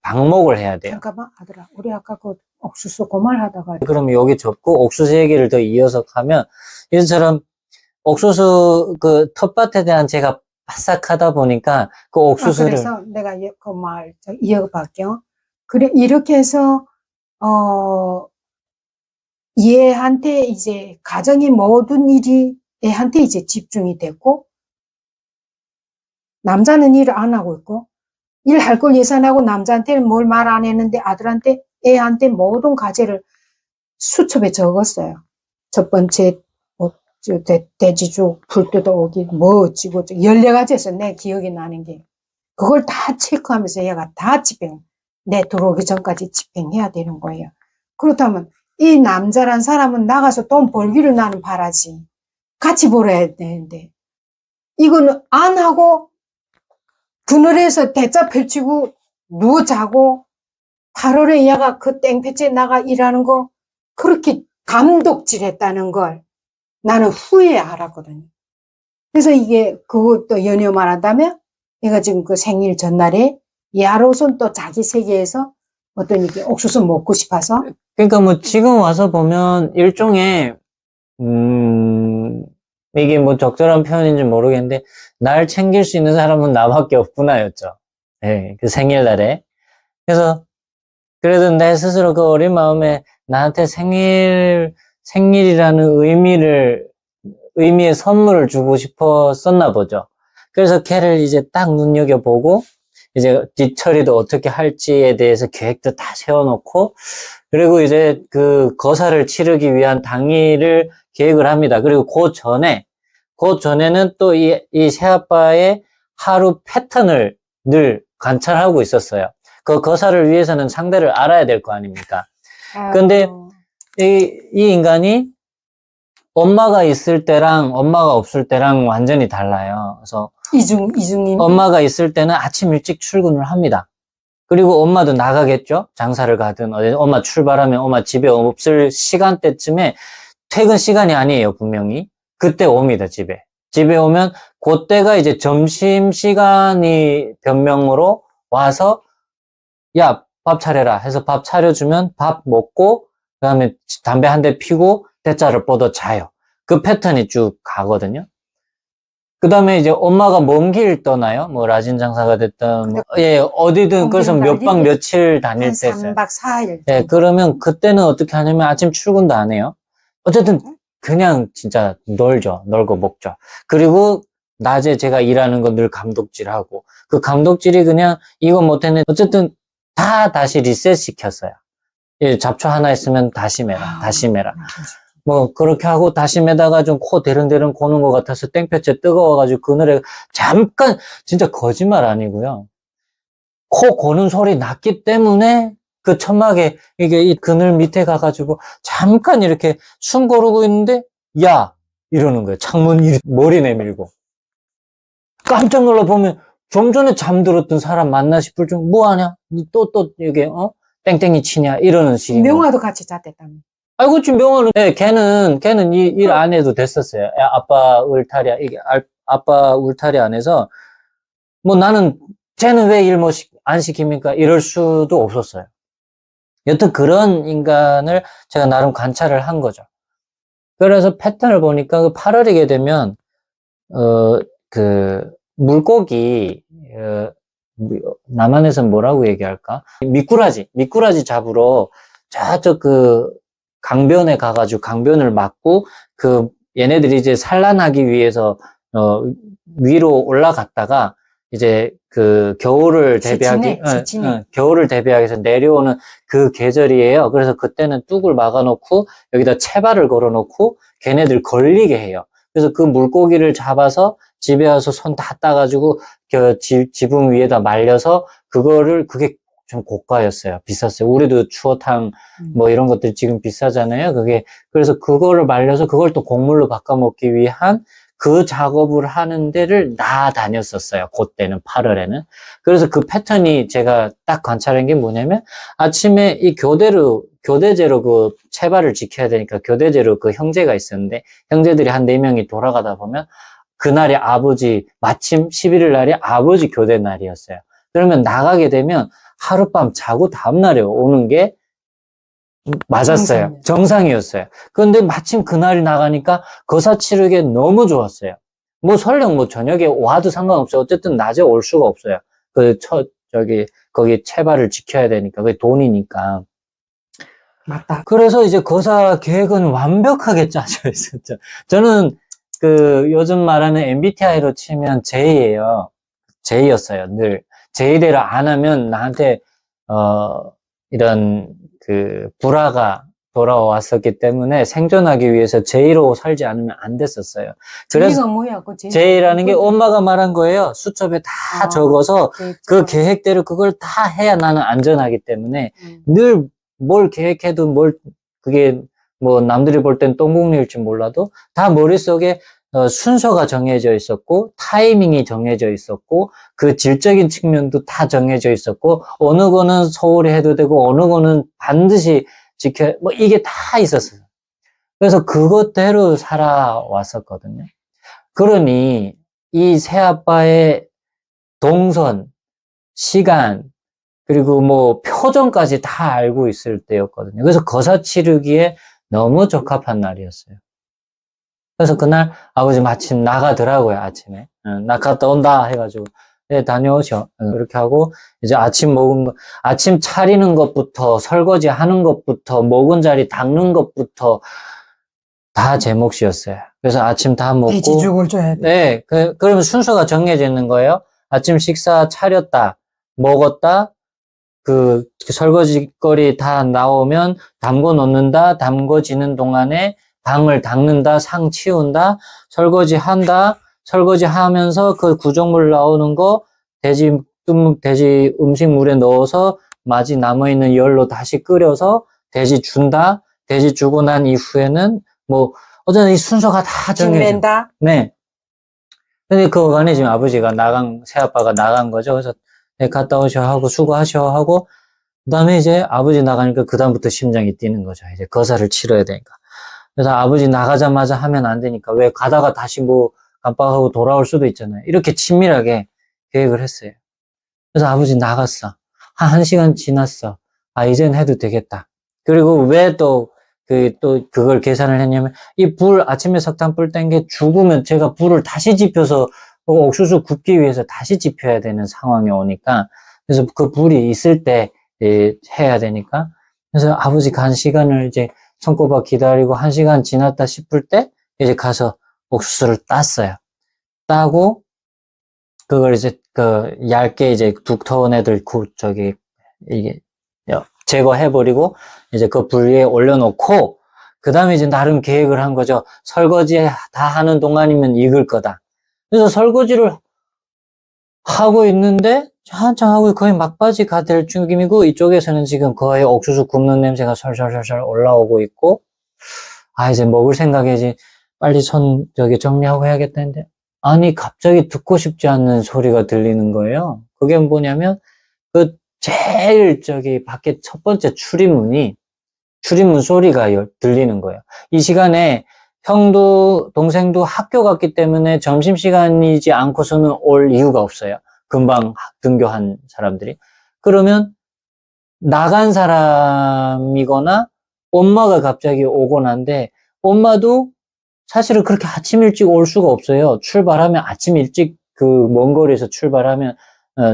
[SPEAKER 2] 방목을 해야 돼요.
[SPEAKER 1] 잠깐만 아들아 우리 아까 그 옥수수 고말하다가
[SPEAKER 2] 그러면 여기 접고 옥수수 얘기를 더 이어서 하면 이처럼 옥수수 그 텃밭에 대한 제가 바싹하다 보니까 그 옥수수를
[SPEAKER 1] 그래서 내가 그 말 이어갈게요. 그래 이렇게 해서 얘한테 이제 가정의 모든 일이 얘한테 이제 집중이 됐고 남자는 일을 안 하고 있고 일할 걸 예산하고 남자한테는 뭘 말 안 했는데 아들한테 애한테 모든 과제를 수첩에 적었어요. 첫 번째 돼지죽 불 뜯어오기 뭐 어찌고 14가지였어요. 내 기억이 나는 게 그걸 다 체크하면서 얘가 다 집행 내 들어오기 전까지 집행해야 되는 거예요. 그렇다면 이 남자란 사람은 나가서 돈 벌기를 나는 바라지 같이 벌어야 되는데 이거는 안 하고 그늘에서 대자 펼치고 누워 자고 8월에 얘가 그 땡볕에 나가 일하는 거 그렇게 감독질했다는 걸 나는 후에 알았거든요. 그래서 이게 그것도 연여 말한다면 얘가 지금 그 생일 전날에 얘로선 또 자기 세계에서 어떤 이게 옥수수 먹고 싶어서
[SPEAKER 2] 그러니까 뭐 지금 와서 보면 일종의 이게 뭐 적절한 표현인지 모르겠는데 날 챙길 수 있는 사람은 나밖에 없구나였죠. 네, 그 생일날에. 그래서 그래도 내 스스로 그 어린 마음에 나한테 생일이라는 의미의 선물을 주고 싶었었나 보죠. 그래서 걔를 이제 딱 눈여겨보고 이제 뒤처리도 어떻게 할지에 대해서 계획도 다 세워놓고 그리고 이제 그 거사를 치르기 위한 당일을 계획을 합니다. 그리고 그 전에는 또 이 새아빠의 하루 패턴을 늘 관찰하고 있었어요. 그 거사를 위해서는 상대를 알아야 될 거 아닙니까? 근데 이 인간이 엄마가 있을 때랑 엄마가 없을 때랑 완전히 달라요. 그래서
[SPEAKER 1] 이중인
[SPEAKER 2] 엄마가 있을 때는 아침 일찍 출근을 합니다. 그리고 엄마도 나가겠죠? 장사를 가든 엄마 출발하면 엄마 집에 없을 시간대쯤에 퇴근 시간이 아니에요, 분명히. 그때 옵니다, 집에. 집에 오면 그때가 이제 점심시간이 변명으로 와서 야, 밥 차려라 해서 밥 차려주면 밥 먹고 그 다음에 담배 한 대 피고 대자를 뻗어 자요. 그 패턴이 쭉 가거든요. 그 다음에 이제 엄마가 먼 길 떠나요. 뭐 라진 장사가 됐든 뭐, 예, 어디든 그래서 몇 박 며칠 다닐 때 있어요.
[SPEAKER 1] 3박 4일
[SPEAKER 2] 예, 그러면 그때는 어떻게 하냐면 아침 출근도 안 해요. 어쨌든 그냥 진짜 놀고 먹죠. 그리고 낮에 제가 일하는 거 늘 감독질하고 그 감독질이 그냥 이거 못했네. 어쨌든 다 다시 리셋 시켰어요. 예, 잡초 하나 있으면 다시 매라, 다시 매라. 뭐, 그렇게 하고 다시 매다가 좀 코 대른대른 고는 것 같아서 땡볕에 뜨거워가지고 그늘에 잠깐, 진짜 거짓말 아니고요. 코 고는 소리 났기 때문에 그 천막에 이게 이 그늘 밑에 가가지고 잠깐 이렇게 숨 고르고 있는데, 야! 이러는 거예요. 창문 머리 내밀고. 깜짝 놀라 보면 좀 전에 잠들었던 사람 만나 싶을 정 뭐 하냐? 또 이게, 땡땡이 치냐? 이러는 식인 거예요.
[SPEAKER 1] 명화도 같이 잤댔다며.
[SPEAKER 2] 아이고, 지금 명언은, 네, 걔는 일 안 해도 됐었어요. 야, 아빠 울타리, 아빠 울타리 안에서, 뭐 나는, 쟤는 왜 일 안 시킵니까? 이럴 수도 없었어요. 여튼 그런 인간을 제가 나름 관찰을 한 거죠. 그래서 패턴을 보니까 그 8월이게 되면, 물고기, 남한에서는 뭐라고 얘기할까? 미꾸라지 잡으러 저쪽 강변에 가가지고 강변을 막고 얘네들이 이제 산란하기 위해서 위로 올라갔다가 이제 겨울을 대비하기 겨울을 대비하기 위해서 내려오는 그 계절이에요. 그래서 그때는 뚝을 막아놓고 여기다 채발을 걸어놓고 걔네들 걸리게 해요. 그래서 그 물고기를 잡아서 집에 와서 손 다 따가지고 지붕 위에다 말려서 그게 좀 고가였어요. 비쌌어요. 우리도 추어탕 뭐 이런 것들 지금 비싸잖아요. 그래서 그거를 말려서 그걸 또 곡물로 바꿔 먹기 위한 그 작업을 하는 데를 다녔었어요. 그때는 8월에는. 그래서 그 패턴이 제가 딱 관찰한 게 뭐냐면 아침에 이 교대제로 그 채발을 지켜야 되니까 교대제로 그 형제가 있었는데 형제들이 한 4명이 돌아가다 보면 그날이 마침 11일 날이 아버지 교대 날이었어요. 그러면 나가게 되면 하룻밤 자고 다음날에 오는 게 맞았어요. 정상이었어요. 그런데 마침 그날 나가니까 거사 치르기에 너무 좋았어요. 뭐 설령 저녁에 와도 상관없어요. 어쨌든 낮에 올 수가 없어요. 거기 채발을 지켜야 되니까. 그게 돈이니까.
[SPEAKER 1] 맞다.
[SPEAKER 2] 그래서 이제 거사 계획은 완벽하게 짜져 있었죠. 저는 요즘 말하는 MBTI로 치면 J예요. J였어요. 늘. J대로 안 하면 나한테, 이런, 불화가 돌아왔었기 때문에 생존하기 위해서 J로 살지 않으면 안 됐었어요. 그래서
[SPEAKER 1] J가 뭐야?
[SPEAKER 2] J라는 게 엄마가 말한 거예요. 수첩에 다 적어서 그 계획대로 그걸 다 해야 나는 안전하기 때문에 늘 뭘 계획해도 그게 뭐 남들이 볼 땐 똥공일지 몰라도 다 머릿속에 순서가 정해져 있었고 타이밍이 정해져 있었고 그 질적인 측면도 다 정해져 있었고 어느 거는 소홀히 해도 되고 어느 거는 반드시 이게 다 있었어요. 그래서 그것대로 살아왔었거든요. 그러니 이 새아빠의 동선, 시간 그리고 뭐 표정까지 다 알고 있을 때였거든요. 그래서 거사 치르기에 너무 적합한 날이었어요. 그래서 그날 아버지 마침 나가더라고요, 아침에. 나 갔다 온다 해가지고, 네, 다녀오셔. 그렇게 하고, 이제 아침 차리는 것부터, 설거지 하는 것부터, 먹은 자리 닦는 것부터, 다 제 몫이었어요. 그래서 아침 다 먹고.
[SPEAKER 1] 돼지죽을 줘야 돼.
[SPEAKER 2] 네, 그러면 순서가 정해져 있는 거예요. 아침 식사 차렸다, 먹었다, 설거지거리 다 나오면 담궈 놓는다, 담궈지는 동안에 방을 닦는다, 상 치운다, 설거지 하면서 그 구정물 나오는 거 돼지 음식물에 넣어서 마지 남아있는 열로 다시 끓여서 돼지 준다, 돼지 주고 난 이후에는 어쨌든 이 순서가 다 정해져.
[SPEAKER 1] 찐맨다?
[SPEAKER 2] 네. 근데 그간에 지금 새아빠가 나간 거죠. 그래서 네, 갔다 오셔 하고 수고하셔 하고 그다음에 이제 아버지 나가니까 그다음부터 심장이 뛰는 거죠. 이제 거사를 치러야 되니까. 그래서 아버지 나가자마자 하면 안 되니까 왜 가다가 다시 깜빡하고 돌아올 수도 있잖아요. 이렇게 친밀하게 계획을 했어요. 그래서 아버지 나갔어. 한 1시간 지났어. 이젠 해도 되겠다. 그리고 왜 그걸 계산을 했냐면 아침에 석탄불 뗀 게 죽으면 제가 불을 다시 지펴서 옥수수 굽기 위해서 다시 지펴야 되는 상황이 오니까 그래서 그 불이 있을 때 해야 되니까 그래서 아버지가 1시간을 이제 손꼽아 기다리고 1시간 지났다 싶을 때 이제 가서 옥수수를 땄어요. 따고 그걸 이제 얇게 이제 두터운 애들 이게 제거해버리고 이제 그 불 위에 올려놓고 그 다음에 이제 나름 계획을 한 거죠. 설거지 다 하는 동안이면 익을 거다. 그래서 설거지를 하고 있는데 한참 하고 거의 막바지가 될 중임이고 이쪽에서는 지금 거의 옥수수 굽는 냄새가 설설설설 올라오고 있고 아 이제 먹을 생각이지 빨리 저기 정리하고 해야겠다 했는데 아니 갑자기 듣고 싶지 않는 소리가 들리는 거예요. 그게 뭐냐면 그 제일 저기 밖에 첫 번째 출입문 소리가 들리는 거예요. 이 시간에 형도 동생도 학교 갔기 때문에 점심시간이지 않고서는 올 이유가 없어요. 금방 등교한 사람들이. 그러면 나간 사람이거나 엄마가 갑자기 오곤 한데 엄마도 사실은 그렇게 아침 일찍 올 수가 없어요. 출발하면 아침 일찍 그 먼 거리에서 출발하면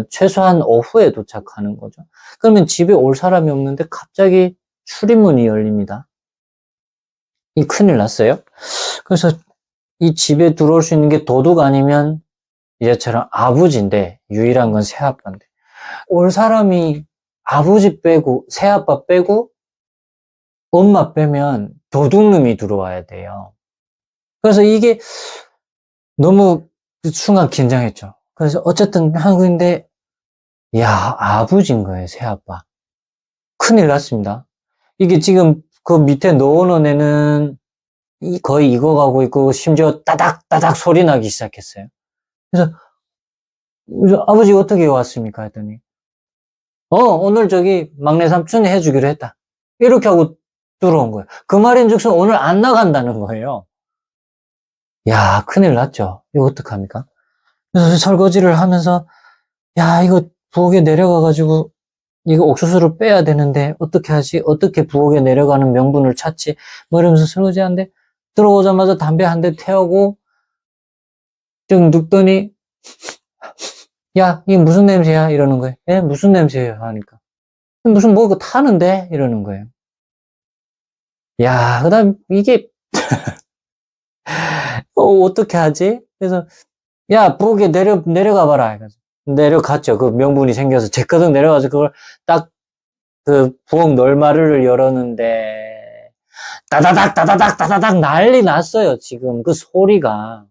[SPEAKER 2] 최소한 오후에 도착하는 거죠. 그러면 집에 올 사람이 없는데 갑자기 출입문이 열립니다. 이 큰일 났어요. 그래서 이 집에 들어올 수 있는 게 도둑 아니면 이제처럼 아버지인데 유일한 건 새아빠인데 올 사람이 아버지 빼고 새아빠 빼고 엄마 빼면 도둑놈이 들어와야 돼요. 그래서 이게 너무 순간 긴장했죠. 그래서 어쨌든 하고 있는데 야 아버지인 거예요. 새아빠. 큰일 났습니다. 이게 지금 그 밑에 넣어놓은 애는 거의 익어가고 있고 심지어 따닥따닥 소리 나기 시작했어요. 그래서 아버지 어떻게 왔습니까? 했더니 오늘 저기 막내 삼촌이 해주기로 했다. 이렇게 하고 들어온 거예요. 그 말인즉슨 오늘 안 나간다는 거예요. 야 큰일 났죠. 이거 어떡합니까? 그래서 설거지를 하면서 야 이거 부엌에 내려가가지고 이거 옥수수를 빼야 되는데 어떻게 하지? 어떻게 부엌에 내려가는 명분을 찾지? 뭐 이러면서 설거지하는데 들어오자마자 담배 한 대 태우고 좀 눕더니 야 이게 무슨 냄새야? 이러는 거예요. 예 무슨 냄새예요? 하니까 무슨 뭐 그거 타는데? 이러는 거예요. 야 그다음 이게 어떻게 하지? 그래서 야 부엌에 내려가 봐라. 내려갔죠. 그 명분이 생겨서 제거덕 내려가서 그걸 딱 그 부엌 널마루를 열었는데 따다닥 난리 났어요. 지금 그 소리가.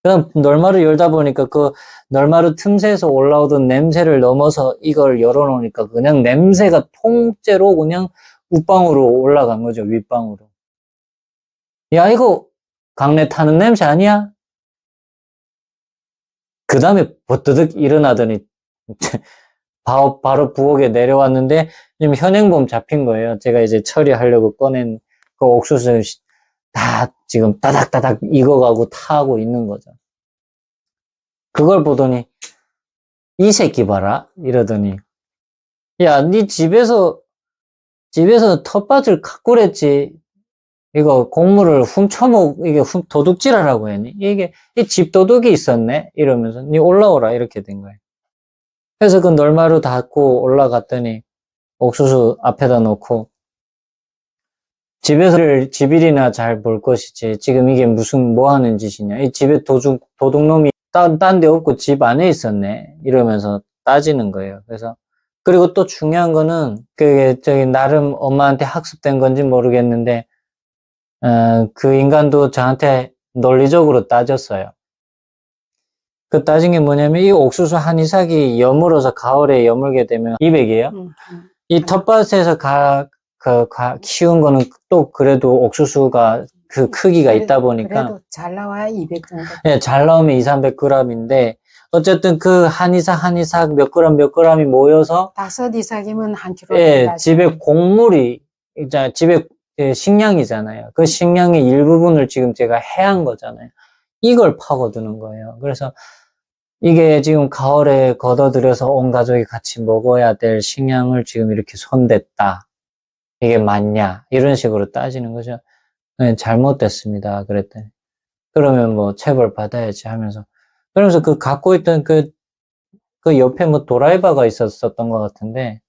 [SPEAKER 2] 그다음 널마루 열다 보니까 그 널마루 틈새에서 올라오던 냄새를 넘어서 이걸 열어놓으니까 그냥 냄새가 통째로 그냥 윗방으로 올라간 거죠. 윗방으로. 야 이거 강내 타는 냄새 아니야? 그 다음에 버뜨득 일어나더니 바로 부엌에 내려왔는데 지금 현행범 잡힌 거예요. 제가 이제 처리하려고 꺼낸 그 옥수수 다 지금 따닥따닥 익어가고 타고 있는 거죠. 그걸 보더니 이 새끼 봐라 이러더니 야 니 집에서 텃밭을 갖고 그랬지 이거 곡물을 이게 도둑질하라고 했니? 이게 이 집도둑이 있었네? 이러면서 니 올라오라 이렇게 된 거예요. 그래서 그 널마루 닫고 올라갔더니 옥수수 앞에다 놓고 집에서 집일이나 잘 볼 것이지 지금 이게 뭐 하는 짓이냐 이 집에 도둑놈이 딴 데 없고 집 안에 있었네 이러면서 따지는 거예요. 그래서 그리고 또 중요한 거는 그게 저기 나름 엄마한테 학습된 건지 모르겠는데 그 인간도 저한테 논리적으로 따졌어요. 그 따진 게 뭐냐면 이 옥수수 한 이삭이 여물어서 가을에 여물게 되면 200이에요. 이 텃밭에서 키운 거는 또 그래도 옥수수가 그 크기가 있다 보니까
[SPEAKER 1] 그래도 잘 나와야 200 정도.
[SPEAKER 2] 네, 잘 나오면 200~300g인데 어쨌든 그 한 이삭 몇 g이 모여서
[SPEAKER 1] 5 이삭이면 한 킬로.
[SPEAKER 2] 예, 집에 곡물이 있잖아요. 집에 식량이잖아요. 그 식량의 일부분을 지금 제가 해한 거잖아요. 이걸 파고드는 거예요. 그래서 이게 지금 가을에 걷어들여서 온 가족이 같이 먹어야 될 식량을 지금 이렇게 손댔다. 이게 맞냐? 이런 식으로 따지는 거죠. 네, 잘못됐습니다. 그랬더니. 그러면 뭐 체벌 받아야지 하면서. 그러면서 그 갖고 있던 그 옆에 뭐 도라이버가 있었던 것 같은데,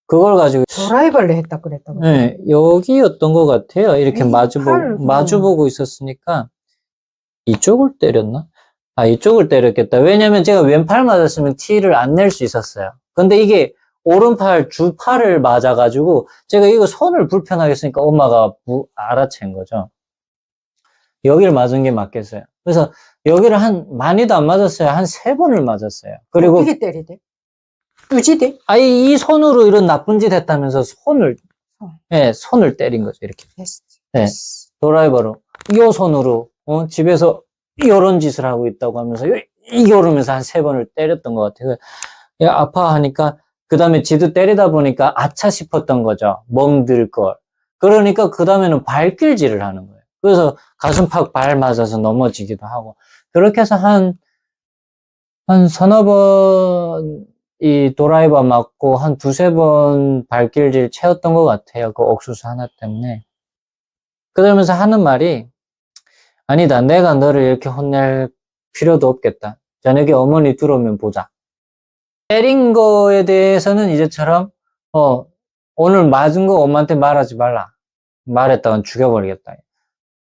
[SPEAKER 2] 그걸 가지고.
[SPEAKER 1] 드라이버를 했다 그랬다고.
[SPEAKER 2] 네, 여기였던 것 같아요. 이렇게
[SPEAKER 1] 팔,
[SPEAKER 2] 마주보고 있었으니까. 이쪽을 때렸나? 이쪽을 때렸겠다. 왜냐면 제가 왼팔 맞았으면 티를 안 낼 수 있었어요. 근데 이게 오른팔 주팔을 맞아가지고 제가 이거 손을 불편하게 쓰니까 엄마가 알아챈 거죠. 여기를 맞은 게 맞겠어요. 그래서 여기를 많이도 안 맞았어요. 한 3번을 맞았어요. 그리고
[SPEAKER 1] 어떻게 때리대? 뚜지대?
[SPEAKER 2] 이 손으로 이런 나쁜 짓 했다면서 손을 때린 거죠. 이렇게.
[SPEAKER 1] 됐어.
[SPEAKER 2] 네. 드라이버로. 요 손으로, 집에서 이런 짓을 하고 있다고 하면서, 이러면서 한 3번을 때렸던 것 같아요. 야, 아파하니까, 그 다음에 지도 때리다 보니까 아차 싶었던 거죠. 멍들 걸. 그러니까 그 다음에는 발길질을 하는 거예요. 그래서 가슴팍 발 맞아서 넘어지기도 하고. 그렇게 해서 한 서너 번 이 드라이버 맞고 한 2-3번 발길질 채웠던 것 같아요. 그 옥수수 하나 때문에. 그러면서 하는 말이, 아니다, 내가 너를 이렇게 혼낼 필요도 없겠다. 저녁에 어머니 들어오면 보자. 때린 거에 대해서는 이제처럼, 오늘 맞은 거 엄마한테 말하지 말라. 말했다간 죽여버리겠다.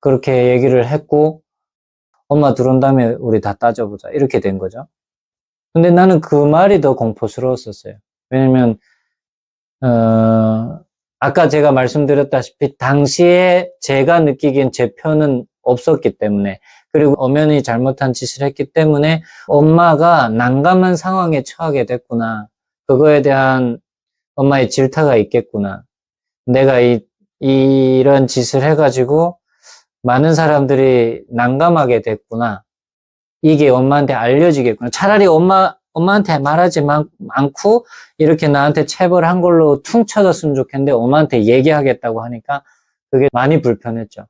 [SPEAKER 2] 그렇게 얘기를 했고, 엄마 들어온 다음에 우리 다 따져보자. 이렇게 된 거죠. 근데 나는 그 말이 더 공포스러웠었어요. 왜냐면, 아까 제가 말씀드렸다시피, 당시에 제가 느끼기엔 제 편은 없었기 때문에, 그리고 엄연히 잘못한 짓을 했기 때문에, 엄마가 난감한 상황에 처하게 됐구나. 그거에 대한 엄마의 질타가 있겠구나. 내가 이런 짓을 해가지고, 많은 사람들이 난감하게 됐구나. 이게 엄마한테 알려지겠구나. 차라리 엄마한테 말하지 않고 이렇게 나한테 체벌한 걸로 퉁쳐졌으면 좋겠는데 엄마한테 얘기하겠다고 하니까 그게 많이 불편했죠.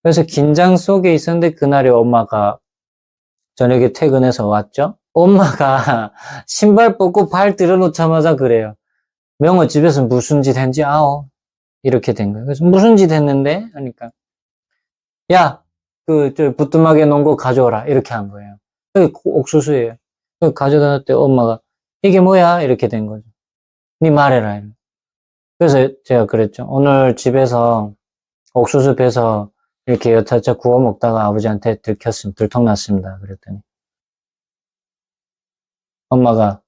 [SPEAKER 2] 그래서 긴장 속에 있었는데 그날에 엄마가 저녁에 퇴근해서 왔죠. 엄마가 신발 벗고 발 들여놓자마자 그래요. 명호 집에서 무슨 짓 했는지 아오. 이렇게 된 거예요. 그래서 무슨 짓 했는데? 하니까 야, 저 부뚜막에 놓은 거 가져오라. 이렇게 한 거예요. 그게 옥수수예요. 가져다 놨더니 엄마가 이게 뭐야? 이렇게 된 거죠. 니 말해라. 그래서 제가 그랬죠. 오늘 집에서 옥수수 베서 이렇게 여차차 구워 먹다가 아버지한테 들통났습니다. 그랬더니 엄마가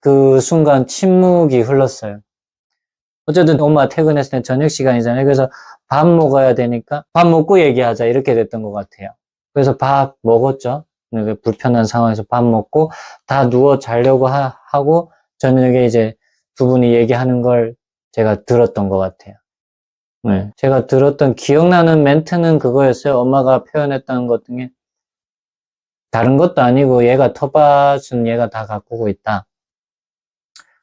[SPEAKER 2] 그 순간 침묵이 흘렀어요. 어쨌든 엄마 퇴근했을 때 저녁 시간이잖아요. 그래서 밥 먹어야 되니까 밥 먹고 얘기하자 이렇게 됐던 것 같아요. 그래서 밥 먹었죠. 불편한 상황에서 밥 먹고 다 누워 자려고 하고 저녁에 이제 두 분이 얘기하는 걸 제가 들었던 것 같아요. 네. 제가 들었던 기억나는 멘트는 그거였어요. 엄마가 표현했던 것 중에 다른 것도 아니고 얘가 텃밭은 얘가 다 가꾸고 있다.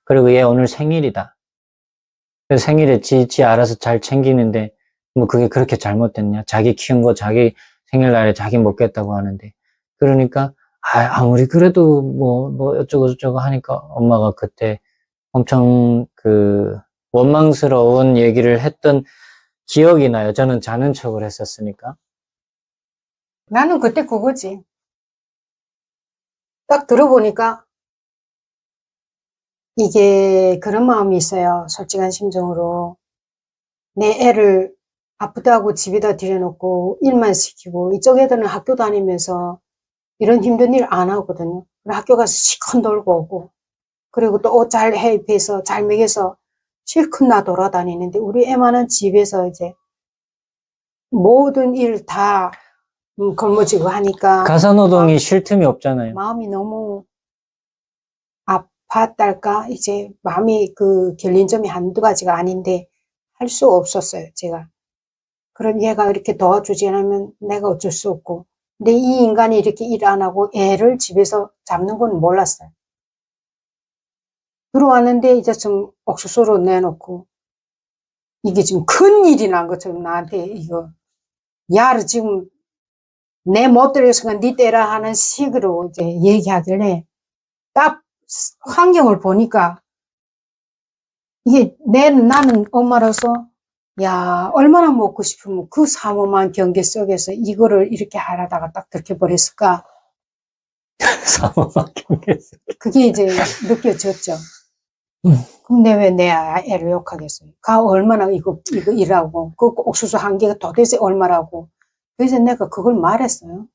[SPEAKER 2] 그리고 얘 오늘 생일이다. 그래서 생일에 지 알아서 잘 챙기는데 뭐 그게 그렇게 잘못됐냐. 자기 키운 거 자기 생일날에 자기 먹겠다고 하는데. 그러니까 아무리 그래도 뭐 어쩌고 저쩌고 하니까 엄마가 그때 엄청 원망스러운 얘기를 했던 기억이 나요. 저는 자는 척을 했었으니까.
[SPEAKER 1] 나는 그때 그거지. 딱 들어보니까 이게 그런 마음이 있어요. 솔직한 심정으로. 내 애를 아프다고 집에다 들여놓고 일만 시키고 이쪽 애들은 학교 다니면서 이런 힘든 일 안 하거든요. 학교 가서 시컷 놀고 오고 그리고 또 옷 잘 해입해서 잘 먹여서 실컷 나 돌아다니는데 우리 애만은 집에서 이제 모든 일 다 걸머지고 하니까
[SPEAKER 2] 가사노동이 쉴 틈이 없잖아요.
[SPEAKER 1] 마음이 너무 아팠달까? 이제 마음이 결린 점이 한두 가지가 아닌데 할 수 없었어요, 제가. 그런 얘가 이렇게 도와주지 않으면 내가 어쩔 수 없고. 근데 이 인간이 이렇게 일 안 하고 애를 집에서 잡는 건 몰랐어요. 들어왔는데 이제 좀 옥수수로 내놓고 이게 지금 큰 일이 난 것처럼 나한테 야를 지금 내 못 때려서 네 때라 하는 식으로 이제 얘기하길래 딱 환경을 보니까 이게 나는 엄마로서 야 얼마나 먹고 싶으면 그 사모만 경계 속에서 이거를 이렇게 하려다가 딱 들켜버렸을까.
[SPEAKER 2] 사모만 경계 속에.
[SPEAKER 1] 그게 이제 느껴졌죠. 근데 왜 내 애를 욕하겠어요. 얼마나 이거 일하고 그 옥수수 한 개가 도대체 얼마라고. 그래서 내가 그걸 말했어요.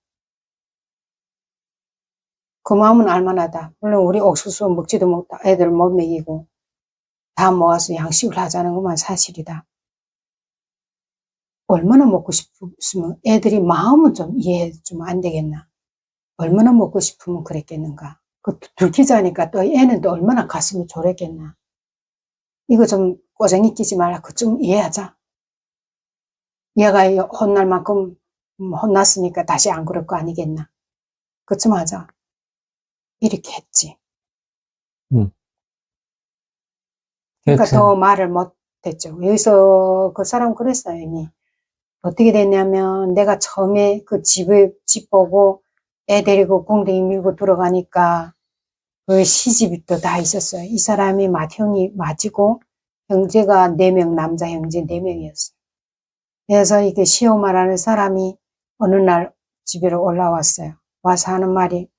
[SPEAKER 1] 그 마음은 알만하다. 물론 우리 옥수수 먹지도 못하 애들 못 먹이고 다 모아서 양식을 하자는 것만 사실이다. 얼마나 먹고 싶으면 애들이 마음은 좀 이해 좀 안 되겠나. 얼마나 먹고 싶으면 그랬겠는가. 그 들키자니까 또 애는 또 얼마나 가슴이 졸였겠나. 이거 좀 꼬쟁이 끼지 말라. 그 좀 이해하자. 얘가 혼날 만큼 혼났으니까 다시 안 그럴 거 아니겠나. 그쯤 하자. 이렇게 했지. 그러니까
[SPEAKER 2] 여튼,
[SPEAKER 1] 더 말을 못 했죠. 여기서 그 사람 그랬어요, 이미. 어떻게 됐냐면 내가 처음에 그 집 보고 애 데리고 공댕이 밀고 들어가니까 그 시집도 다 있었어요. 이 사람이 맏형이 맞이고 형제가 4명, 남자 형제 4명이었어요. 그래서 이게 시어머라는 사람이 어느 날 집에로 올라왔어요. 와서 하는 말이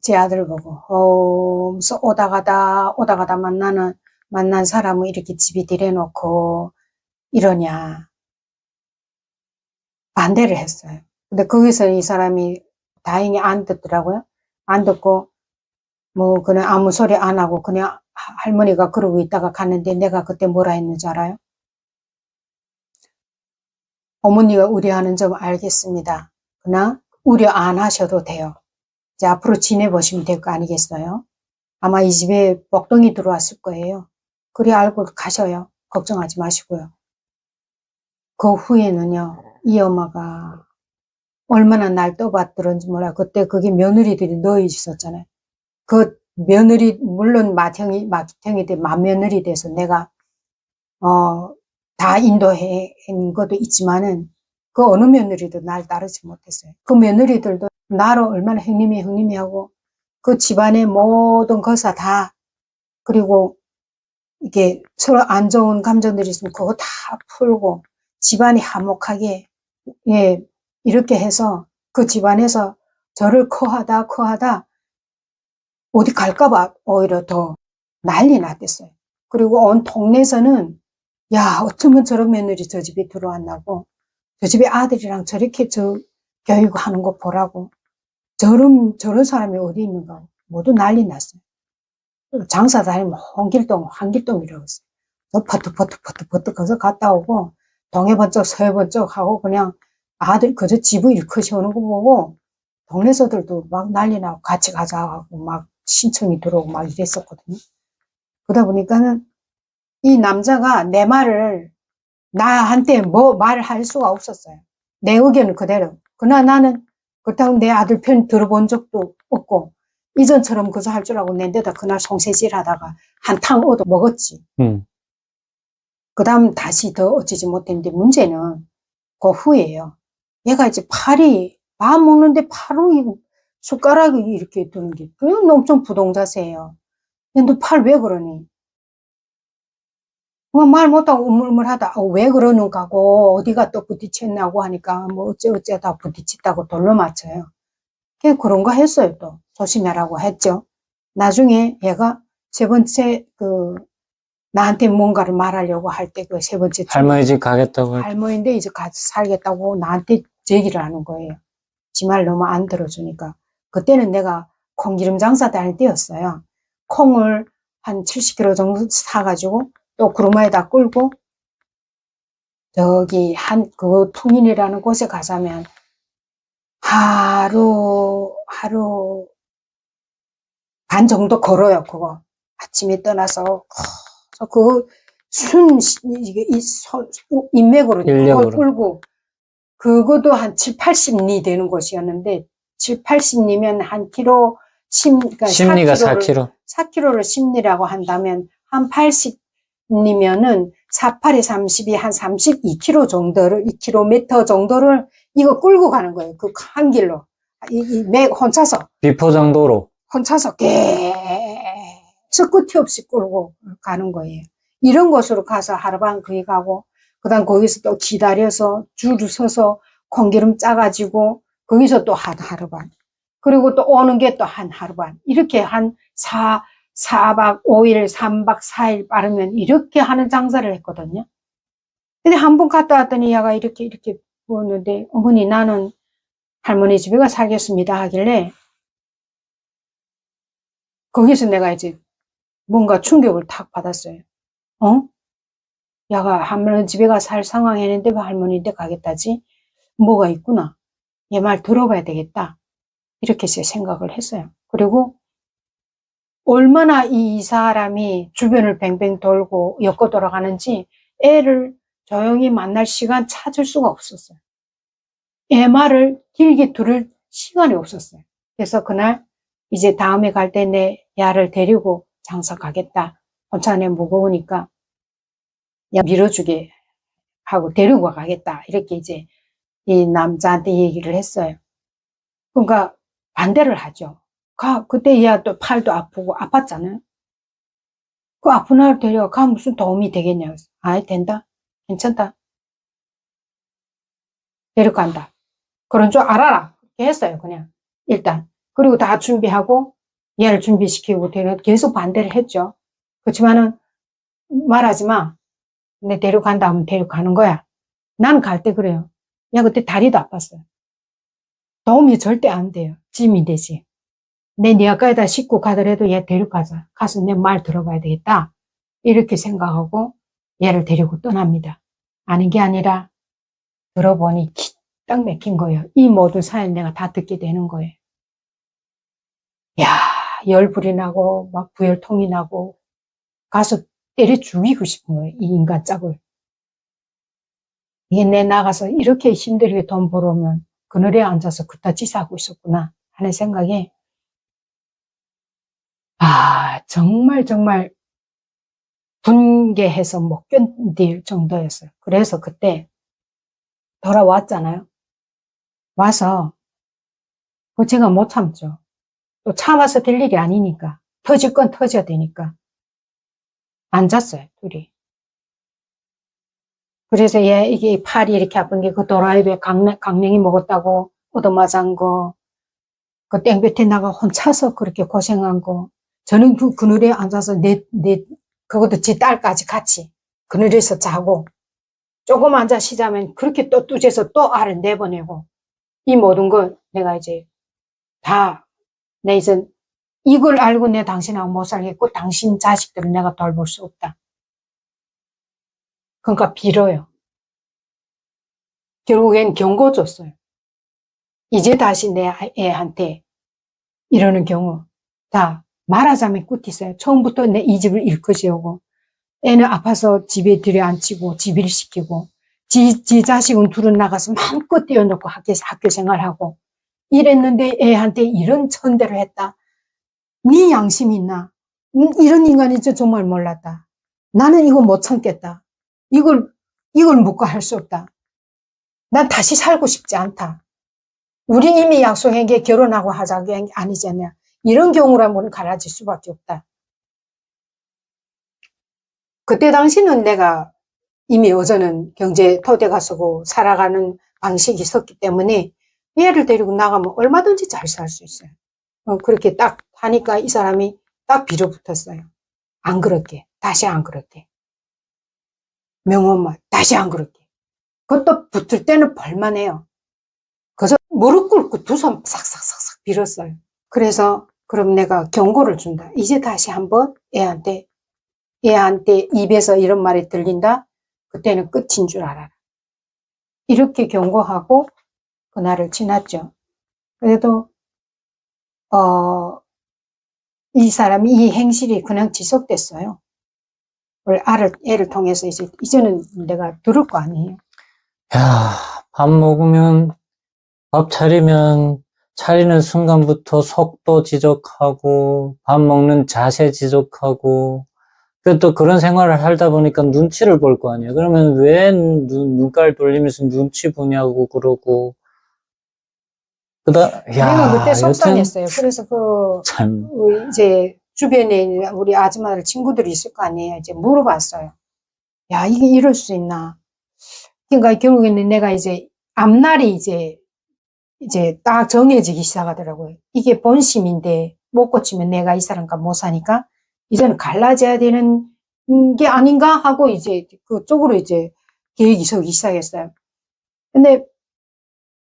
[SPEAKER 1] 제 아들 보고 무슨 오다 가다 만난 사람을 이렇게 집에 들여놓고 이러냐. 반대를 했어요. 근데 거기서 이 사람이 다행히 안 듣더라고요. 안 듣고 뭐 그냥 아무 소리 안 하고 그냥 할머니가 그러고 있다가 갔는데 내가 그때 뭐라 했는지 알아요? 어머니가 우려하는 점 알겠습니다. 그러나 우려 안 하셔도 돼요. 이제 앞으로 지내보시면 될 거 아니겠어요? 아마 이 집에 복덩이 들어왔을 거예요. 그래 알고 가셔요. 걱정하지 마시고요. 그 후에는요, 이 엄마가 얼마나 날 떠받들었는지 몰라. 그때 그게 며느리들이 넣어 있었잖아요. 그 며느리, 물론 맏형이 맏며느리 돼서 내가, 다 인도한 것도 있지만은 그 어느 며느리도 날 따르지 못했어요. 그 며느리들도 나를 얼마나 형님이 하고 그 집안의 모든 거사 다, 그리고 이게 서로 안 좋은 감정들이 있으면 그거 다 풀고 집안이 화목하게, 예, 이렇게 해서 그 집안에서 저를 커하다 어디 갈까봐 오히려 더 난리 났댔어요. 그리고 온 동네에서는 야, 어쩌면 저런 며느리 저 집에 들어왔나고, 저 집에 아들이랑 저렇게 교육하는 거 보라고, 저런 사람이 어디 있는가, 모두 난리 났어요. 장사 다니면 한길동이라고 했어요. 버뜩 거기서 갔다 오고, 동해 번쩍 서해 번쩍 하고 그냥 아들 그저 집을 일컷이 오는 거 보고 동네서들도 막 난리 나고 같이 가자 하고 막 신청이 들어오고 막 이랬었거든요. 그러다 보니까는 이 남자가 내 말을 나한테 뭐 말을 할 수가 없었어요. 내 의견은 그대로. 그러나 나는 그렇다고 내 아들 편 들어본 적도 없고 이전처럼 그저 할 줄 알고 낸 데다 그날 송세질 하다가 한탕 얻어 먹었지. 그 다음 다시 더 어찌지 못했는데 문제는 그 후에요. 얘가 이제 밥 먹는데 팔로 숟가락이 이렇게 드는 게, 그건 엄청 부동자세예요. 너 팔 왜 그러니? 말 못하고 우물우물하다. 왜 그러는가고, 어디가 또 부딪혔나고 하니까, 뭐 어쩌다 부딪혔다고 돌로 맞춰요. 그런 거 했어요, 또. 조심해라고 했죠. 나중에 얘가 세 번째, 나한테 뭔가를 말하려고 할 때 그 세 번째
[SPEAKER 2] 할머니 집 가겠다고.
[SPEAKER 1] 할머니인데 이제 같이 살겠다고 나한테 제기를 하는 거예요. 지 말 너무 안 들어주니까. 그때는 내가 콩기름 장사 다닐 때였어요. 콩을 한 70kg 정도 사가지고 또 구루마에다 끓고 저기 그 퉁인이라는 곳에 가자면 하루 반 정도 걸어요. 그거 아침에 떠나서 그거 인맥으로
[SPEAKER 2] 인력으로.
[SPEAKER 1] 끌고 그것도 한 7, 80리 되는 곳이었는데 7, 80리면 한 킬로 그러니까
[SPEAKER 2] 10리가 4kg.
[SPEAKER 1] 4kg를 10리라고 한다면 한 80리면은 48에 30이 한 32kg 정도를 2km 정도를 이거 끌고 가는 거예요. 그 한 길로 혼자서
[SPEAKER 2] 비포장도로.
[SPEAKER 1] 혼자서 계속 끝이 없이 끌고 가는 거예요. 이런 곳으로 가서 하루반 거기 가고 그다음 거기서 또 기다려서 줄을 서서 콩기름 짜가지고 거기서 또 하루반 그리고 또 오는 게 또 한 하루반 이렇게 한 4박 5일 3박 4일 빠르면 이렇게 하는 장사를 했거든요. 근데 한 번 갔다 왔더니 얘가 이렇게 부었는데 어머니 나는 할머니 집에 가 살겠습니다 하길래 거기서 내가 이제 뭔가 충격을 탁 받았어요. 어? 야가 할머니 집에 가 살 상황이었는데 왜 할머니 댁 가겠다지? 뭐가 있구나. 얘 말 들어봐야 되겠다. 이렇게 제 생각을 했어요. 그리고 얼마나 이 사람이 주변을 뱅뱅 돌고 엮어 돌아가는지 애를 조용히 만날 시간 찾을 수가 없었어요. 애 말을 길게 들을 시간이 없었어요. 그래서 그날 이제 다음에 갈 때 내 야를 데리고 장사 가겠다. 혼자내 무거우니까 야 밀어주게 하고 데리고 가겠다. 이렇게 이제 이 남자한테 얘기를 했어요. 그러니까 반대를 하죠. 그때 야 또 팔도 아프고 아팠잖아요. 그 아픈 애를 데려가 무슨 도움이 되겠냐. 아이 된다. 괜찮다. 데려간다. 그런 줄 알아라. 이렇게 했어요. 그냥 일단. 그리고 다 준비하고 얘를 준비시키고 계속 반대를 했죠. 그렇지만은 말하지 마. 내 데려간다 하면 데려가는 거야. 난 갈 때 그래요. 야 그때 다리도 아팠어요. 도움이 절대 안 돼요. 짐이 되지. 내 아까에다 싣고 가더라도 얘 데려가자. 가서 내 말 들어봐야 되겠다. 이렇게 생각하고 얘를 데리고 떠납니다. 아닌 게 아니라 들어보니 딱 맥힌 거예요. 이 모든 사연 내가 다 듣게 되는 거예요. 야, 열불이 나고 막 부열통이 나고 가서 때려 죽이고 싶은 거예요. 이 인간 짝을. 이게 내 나가서 이렇게 힘들게 돈 벌어오면 그늘에 앉아서 그따짓하고 있었구나 하는 생각에 정말 분개해서 못 견딜 정도였어요. 그래서 그때 돌아왔잖아요. 와서 제가 못 참죠. 또 참아서 될 일이 아니니까. 터질 건 터져야 되니까. 앉았어요, 둘이. 그래서 이게 팔이 이렇게 아픈 게 그 도라이브에 강냉이 먹었다고 얻어맞은 거, 그 땡볕에 나가 혼자서 그렇게 고생한 거, 저는 그 그늘에 앉아서 그것도 지 딸까지 같이 그늘에서 자고, 조금 앉아 쉬자면 그렇게 또 뚜져서 또 알을 내보내고, 이 모든 걸 내가 이제 내 이제 이걸 알고 내 당신하고 못 살겠고, 당신 자식들은 내가 돌볼 수 없다. 그러니까 빌어요. 결국엔 경고 줬어요. 이제 다시 내 애한테 이러는 경우, 말하자면 굿이어요. 처음부터 내 이 집을 일거지하고, 애는 아파서 집에 들여앉히고, 집일 시키고, 지 자식은 둘은 나가서 마음껏 뛰어놓고 학교 생활하고, 이랬는데 애한테 이런 천대를 했다. 네 양심 있나? 이런 인간인 줄 정말 몰랐다. 나는 이거 못 참겠다. 이걸 묵고 할 수 없다. 난 다시 살고 싶지 않다. 우리 이미 약속한 게 결혼하고 하자는 게 아니잖냐. 이런 경우라면 갈라질 수밖에 없다. 그때 당시는 내가 이미 어제는 경제 토대가 서고 살아가는 방식이 섰기 때문에 얘를 데리고 나가면 얼마든지 잘 살 수 있어요. 그렇게 딱 하니까 이 사람이 딱 빌어붙었어요. 안 그렇게. 다시 안 그렇게. 명엄마 다시 안 그렇게. 그것도 붙을 때는 벌만해요. 그래서 무릎 꿇고 두 손 싹싹싹싹 빌었어요. 그래서 그럼 내가 경고를 준다. 이제 다시 한번 애한테 입에서 이런 말이 들린다. 그때는 끝인 줄 알아라. 이렇게 경고하고 그날을 지났죠. 그래도 이 사람이 이 행실이 그냥 지속됐어요. 애를 통해서 이제는 내가 들을 거 아니에요.
[SPEAKER 2] 야, 밥 먹으면, 밥 차리는 순간부터 속도 지적하고, 밥 먹는 자세 지적하고, 또 그런 생활을 하다 보니까 눈치를 볼 거 아니에요. 그러면 왜 눈깔 돌리면서 눈치 보냐고 그러고.
[SPEAKER 1] 내가 그때 속상했어요. 그래서 이제 주변에 우리 아줌마들 친구들이 있을 거 아니에요. 이제 물어봤어요. 야, 이게 이럴 수 있나? 그러니까 결국에는 내가 이제 앞날이 이제 딱 정해지기 시작하더라고요. 이게 본심인데 못 고치면 내가 이 사람과 못 사니까 이제는 갈라져야 되는 게 아닌가 하고 이제 그쪽으로 이제 계획이 서기 시작했어요. 근데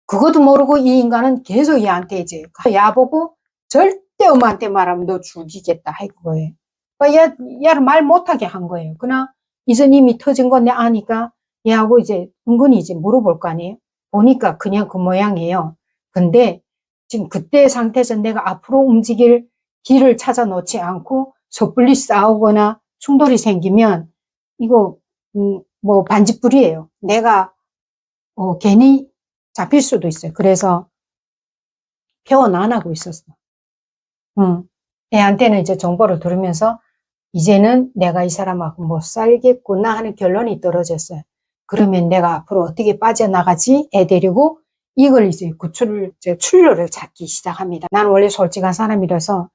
[SPEAKER 1] 그것도 모르고 이 인간은 계속 얘한테 이제 야보고 절대 엄마한테 말하면 너 죽이겠다 할 거예요. 그러니까 얘를 말 못하게 한 거예요. 그러나 이전 이미 터진 건 내 아니까 얘하고 이제 은근히 이제 물어볼 거 아니에요. 보니까 그냥 그 모양이에요. 근데 지금 그때 상태에서 내가 앞으로 움직일 길을 찾아 놓지 않고 섣불리 싸우거나 충돌이 생기면 이거 뭐 반딧불이에요. 내가 괜히 잡힐 수도 있어요. 그래서 표현 안 하고 있었어. 애한테는 이제 정보를 들으면서 이제는 내가 이 사람하고 못 살겠구나 하는 결론이 떨어졌어요. 그러면 내가 앞으로 어떻게 빠져나가지? 애 데리고 이걸 이제 출路를 찾기 시작합니다. 나는 원래 솔직한 사람이라서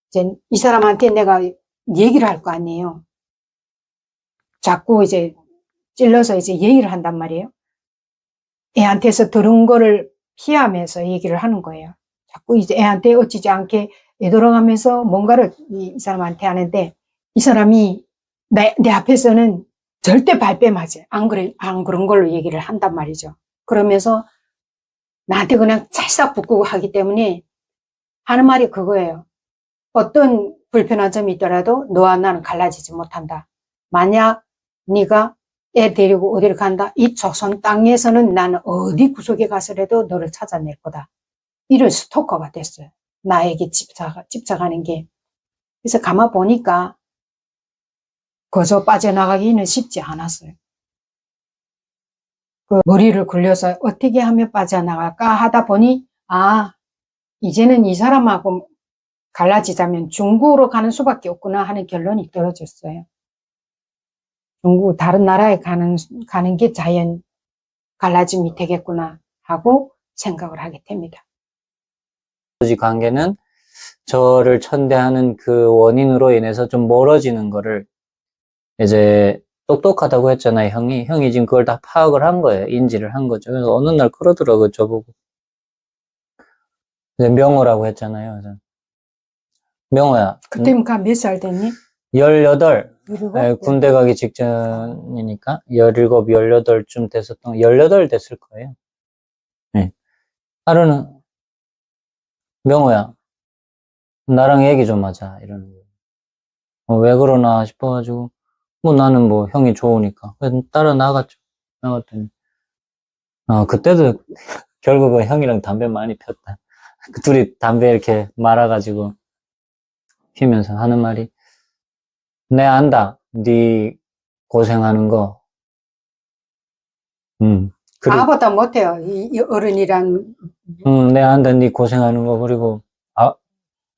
[SPEAKER 1] 이제 이 사람한테 내가 얘기를 할 거 아니에요. 자꾸 이제 찔러서 이제 얘기를 한단 말이에요. 애한테서 들은 거를 피하면서 얘기를 하는 거예요. 자꾸 이제 애한테 어찌지 않게 되돌아가면서 뭔가를 이 사람한테 하는데 이 사람이 내 앞에서는 절대 발뺌하지. 안 그런 걸로 얘기를 한단 말이죠. 그러면서 나한테 그냥 찰싹 붙고 하기 때문에 하는 말이 그거예요. 어떤 불편한 점이 있더라도 너와 나는 갈라지지 못한다. 만약 네가 애 데리고 어디를 간다. 이 조선 땅에서는 나는 어디 구석에 가서라도 너를 찾아낼 거다. 이런 스토커가 됐어요. 나에게 집착하는 게. 그래서 가만 보니까 거저 빠져나가기는 쉽지 않았어요. 그 머리를 굴려서 어떻게 하면 빠져나갈까 하다 보니 이제는 이 사람하고 갈라지자면 중국으로 가는 수밖에 없구나 하는 결론이 떨어졌어요. 중국 다른 나라에 가는 게 자연 갈라짐이 되겠구나 하고 생각을 하게 됩니다.
[SPEAKER 2] 관계는 저를 천대하는 그 원인으로 인해서 좀 멀어지는 거를 이제 똑똑하다고 했잖아요, 형이 지금 그걸 다 파악을 한 거예요. 인지를 한 거죠. 그래서 어느 날 그러더라고요, 저보고. 명호라고 했잖아요. 그래서 명호야.
[SPEAKER 1] 그때 몇 살 됐니?
[SPEAKER 2] 18.
[SPEAKER 1] 그리고
[SPEAKER 2] 군대 가기 직전이니까 17, 18쯤 됐었던 18 됐을 거예요. 네. 하루는 명호야, 나랑 얘기 좀 하자 이러는 거예요. 왜 그러나 싶어가지고 나는 형이 좋으니까 그래서 따라 나갔죠. 나갔더니 그때도 결국은 형이랑 담배 많이 폈다. 둘이 담배 이렇게 말아가지고 피면서 하는 말이 내 안다. 네 고생하는 거.
[SPEAKER 1] 나보다 못해요. 이 어른이란.
[SPEAKER 2] 내 안다. 네 고생하는 거. 그리고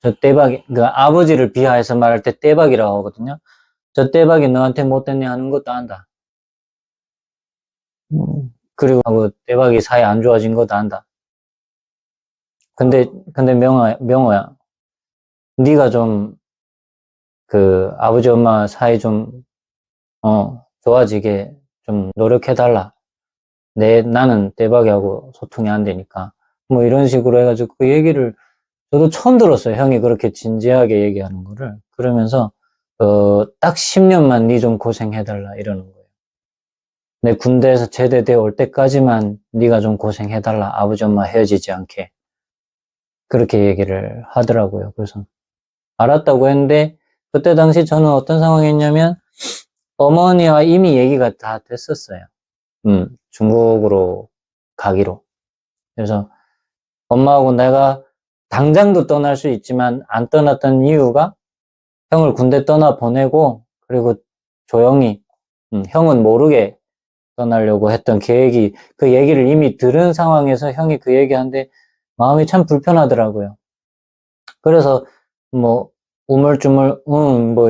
[SPEAKER 2] 저 떼박이, 그 아버지를 비하해서 말할 때 떼박이라고 하거든요. 저 떼박이 너한테 못됐네 하는 것도 안다. 그리고 떼박이 사이 안 좋아진 것도 안다. 근데 명호야, 네가 좀 아버지 엄마 사이 좀 좋아지게 좀 노력해달라. 나는 떼박이하고 소통이 안 되니까 이런 식으로 해가지고 그 얘기를 저도 처음 들었어요. 형이 그렇게 진지하게 얘기하는 거를. 그러면서 딱 10년만 네 좀 고생해달라 이러는 거예요. 내 군대에서 제대되어 올 때까지만 네가 좀 고생해달라. 아버지 엄마 헤어지지 않게. 그렇게 얘기를 하더라고요. 그래서 알았다고 했는데 그때 당시 저는 어떤 상황이었냐면 어머니와 이미 얘기가 다 됐었어요. 중국으로 가기로. 그래서 엄마하고 내가 당장도 떠날 수 있지만 안 떠났던 이유가 형을 군대 떠나 보내고 그리고 조용히 형은 모르게 떠나려고 했던 계획이 그 얘기를 이미 들은 상황에서 형이 그 얘기하는데 마음이 참 불편하더라고요. 그래서 우물쭈물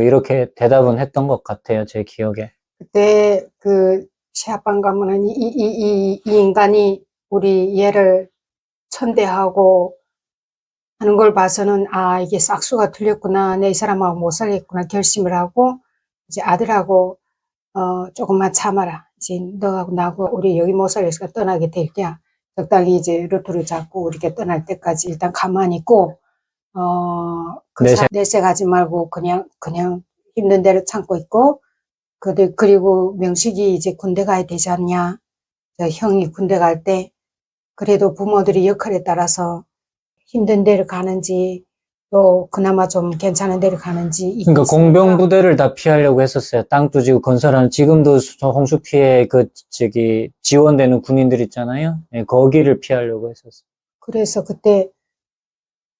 [SPEAKER 2] 이렇게 대답은 했던 것 같아요. 제 기억에.
[SPEAKER 1] 그때 시합방 가면은 이 인간이 우리 얘를 천대하고 하는 걸 봐서는 이게 싹수가 틀렸구나. 내 이 사람하고 못 살겠구나 결심을 하고 이제 아들하고 조금만 참아라. 이제 너하고 나하고 우리 여기 못 살겠으니까 떠나게 될 때야. 적당히 이제 루트를 잡고 우리가 떠날 때까지 일단 가만히 있고 내색하지 말고 그냥 힘든 대로 참고 있고 그리고 명식이 이제 군대 가야 되지 않냐. 형이 군대 갈 때 그래도 부모들이 역할에 따라서 힘든 데를 가는지 또 그나마 좀 괜찮은 데를 가는지
[SPEAKER 2] 그러니까
[SPEAKER 1] 있겠습니까?
[SPEAKER 2] 공병부대를 다 피하려고 했었어요. 땅도 지고 건설하는, 지금도 홍수 피해 지원되는 군인들 있잖아요. 예, 거기를 피하려고 했었어요.
[SPEAKER 1] 그래서 그때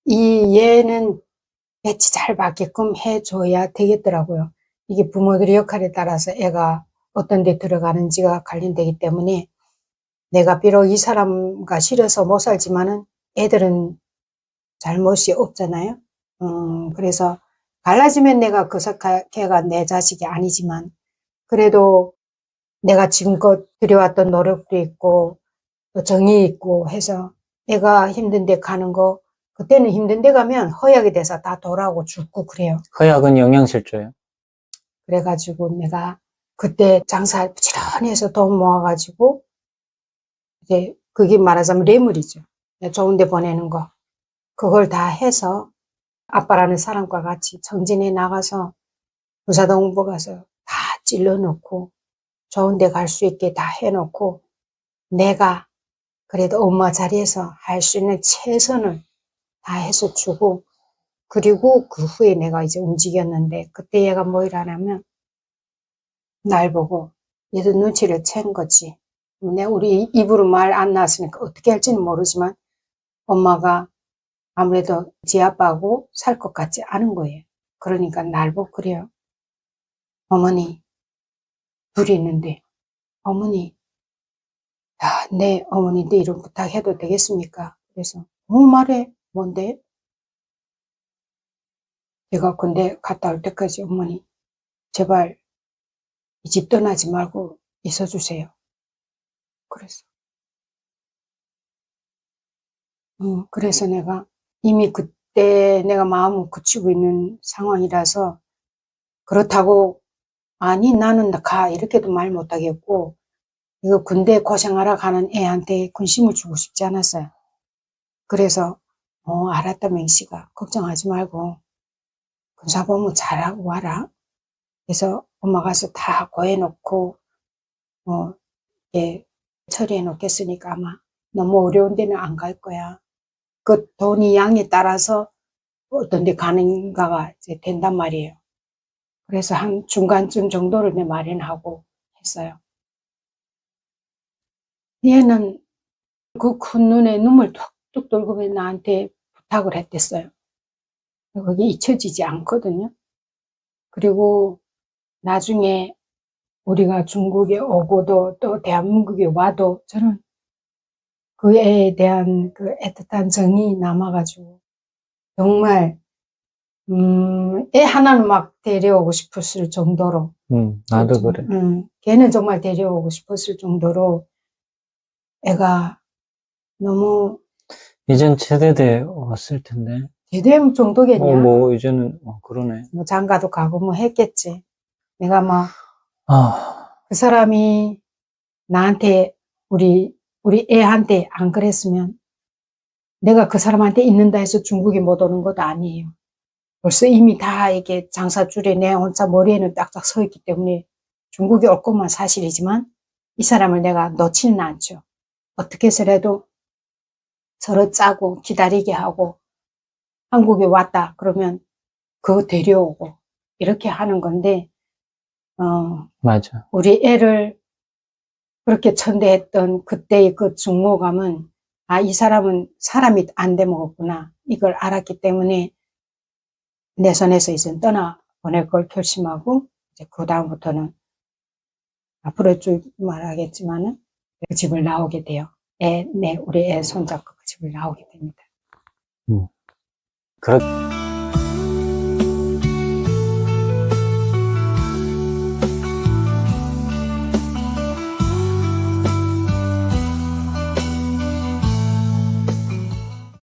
[SPEAKER 1] 이 얘는 배치 잘 받게끔 해줘야 되겠더라고요. 이게 부모들의 역할에 따라서 애가 어떤 데 들어가는지가 관련되기 때문에 내가 비록 이 사람과 싫어서 못 살지만은 애들은 잘못이 없잖아요. 그래서 갈라지면 내가 걔가 내 자식이 아니지만 그래도 내가 지금껏 들여왔던 노력도 있고 또 정이 있고 해서 애가 힘든 데 가는 거 그때는 힘든 데 가면 허약이 돼서 다 돌아오고 죽고 그래요.
[SPEAKER 2] 허약은 영양실조예요.
[SPEAKER 1] 그래가지고 내가 그때 장사 부지런히 해서 돈 모아가지고 이제 그게 말하자면 뇌물이죠. 좋은 데 보내는 거. 그걸 다 해서 아빠라는 사람과 같이 정진에 나가서 부사동부 가서 다 찔러놓고 좋은 데 갈 수 있게 다 해놓고 내가 그래도 엄마 자리에서 할 수 있는 최선을 다 해서 주고 그리고 그 후에 내가 이제 움직였는데 그때 얘가 뭐 일하냐면 날 보고 얘도 눈치를 챈 거지. 우리 입으로 말 안 나왔으니까 어떻게 할지는 모르지만 엄마가 아무래도 지 아빠하고 살 것 같지 않은 거예요. 그러니까 날 보고 그래요. 어머니 둘이 있는데 어머니 네 어머니인데 이런 부탁해도 되겠습니까? 그래서 말해 뭔데? 제가 근데 갔다 올 때까지 어머니 제발 이 집 떠나지 말고 있어주세요. 그래서 그래서 내가 이미 그때 내가 마음을 굳히고 있는 상황이라서 그렇다고 아니 나는 가 이렇게도 말 못하겠고 이거 군대 고생하러 가는 애한테 군심을 주고 싶지 않았어요. 그래서 알았다 맹씨가 걱정하지 말고 군사복무 잘하고 와라. 그래서 엄마 가서 다 고해놓고 예, 처리해 놓겠으니까 아마 너무 어려운 데는 안 갈 거야. 그 돈이 양에 따라서 어떤 데 가는가가 이제 된단 말이에요. 그래서 한 중간쯤 정도를 내 마련하고 했어요. 얘는 그 큰 눈에 눈물 툭툭 돌고 나한테 부탁을 했댔어요. 그게 잊혀지지 않거든요. 그리고 나중에 우리가 중국에 오고도 또 대한민국에 와도 저는 그 애에 대한 그 애틋한 정이 남아가지고 정말 애 하나는 막 데려오고 싶었을 정도로
[SPEAKER 2] 나도 그래.
[SPEAKER 1] 걔는 정말 데려오고 싶었을 정도로 애가 너무
[SPEAKER 2] 이젠 제대돼 왔을 텐데.
[SPEAKER 1] 대대음 정도겠냐?
[SPEAKER 2] 뭐 이제는 그러네.
[SPEAKER 1] 뭐 장가도 가고 뭐 했겠지. 내가 뭐
[SPEAKER 2] 아,
[SPEAKER 1] 그 사람이 나한테 우리 애한테 안 그랬으면 내가 그 사람한테 있는다 해서 중국에 못 오는 것도 아니에요. 벌써 이미 다 이게 장사줄에 내 혼자 머리에는 딱딱 서 있기 때문에 중국에 올 것만 사실이지만 이 사람을 내가 놓지는 않죠. 어떻게 해서라도 서로 짜고 기다리게 하고 한국에 왔다 그러면 그거 데려오고 이렇게 하는 건데
[SPEAKER 2] 맞아.
[SPEAKER 1] 우리 애를 그렇게 천대했던 그때의 그 중모감은 이 사람은 사람이 안 돼먹었구나 이걸 알았기 때문에 내 손에서 이제 떠나보낼 걸 결심하고 이제 그 다음부터는 앞으로 쭉 말하겠지만은 그 집을 나오게 돼요. 우리 애 손잡고 그 집을 나오게 됩니다.
[SPEAKER 2] 그렇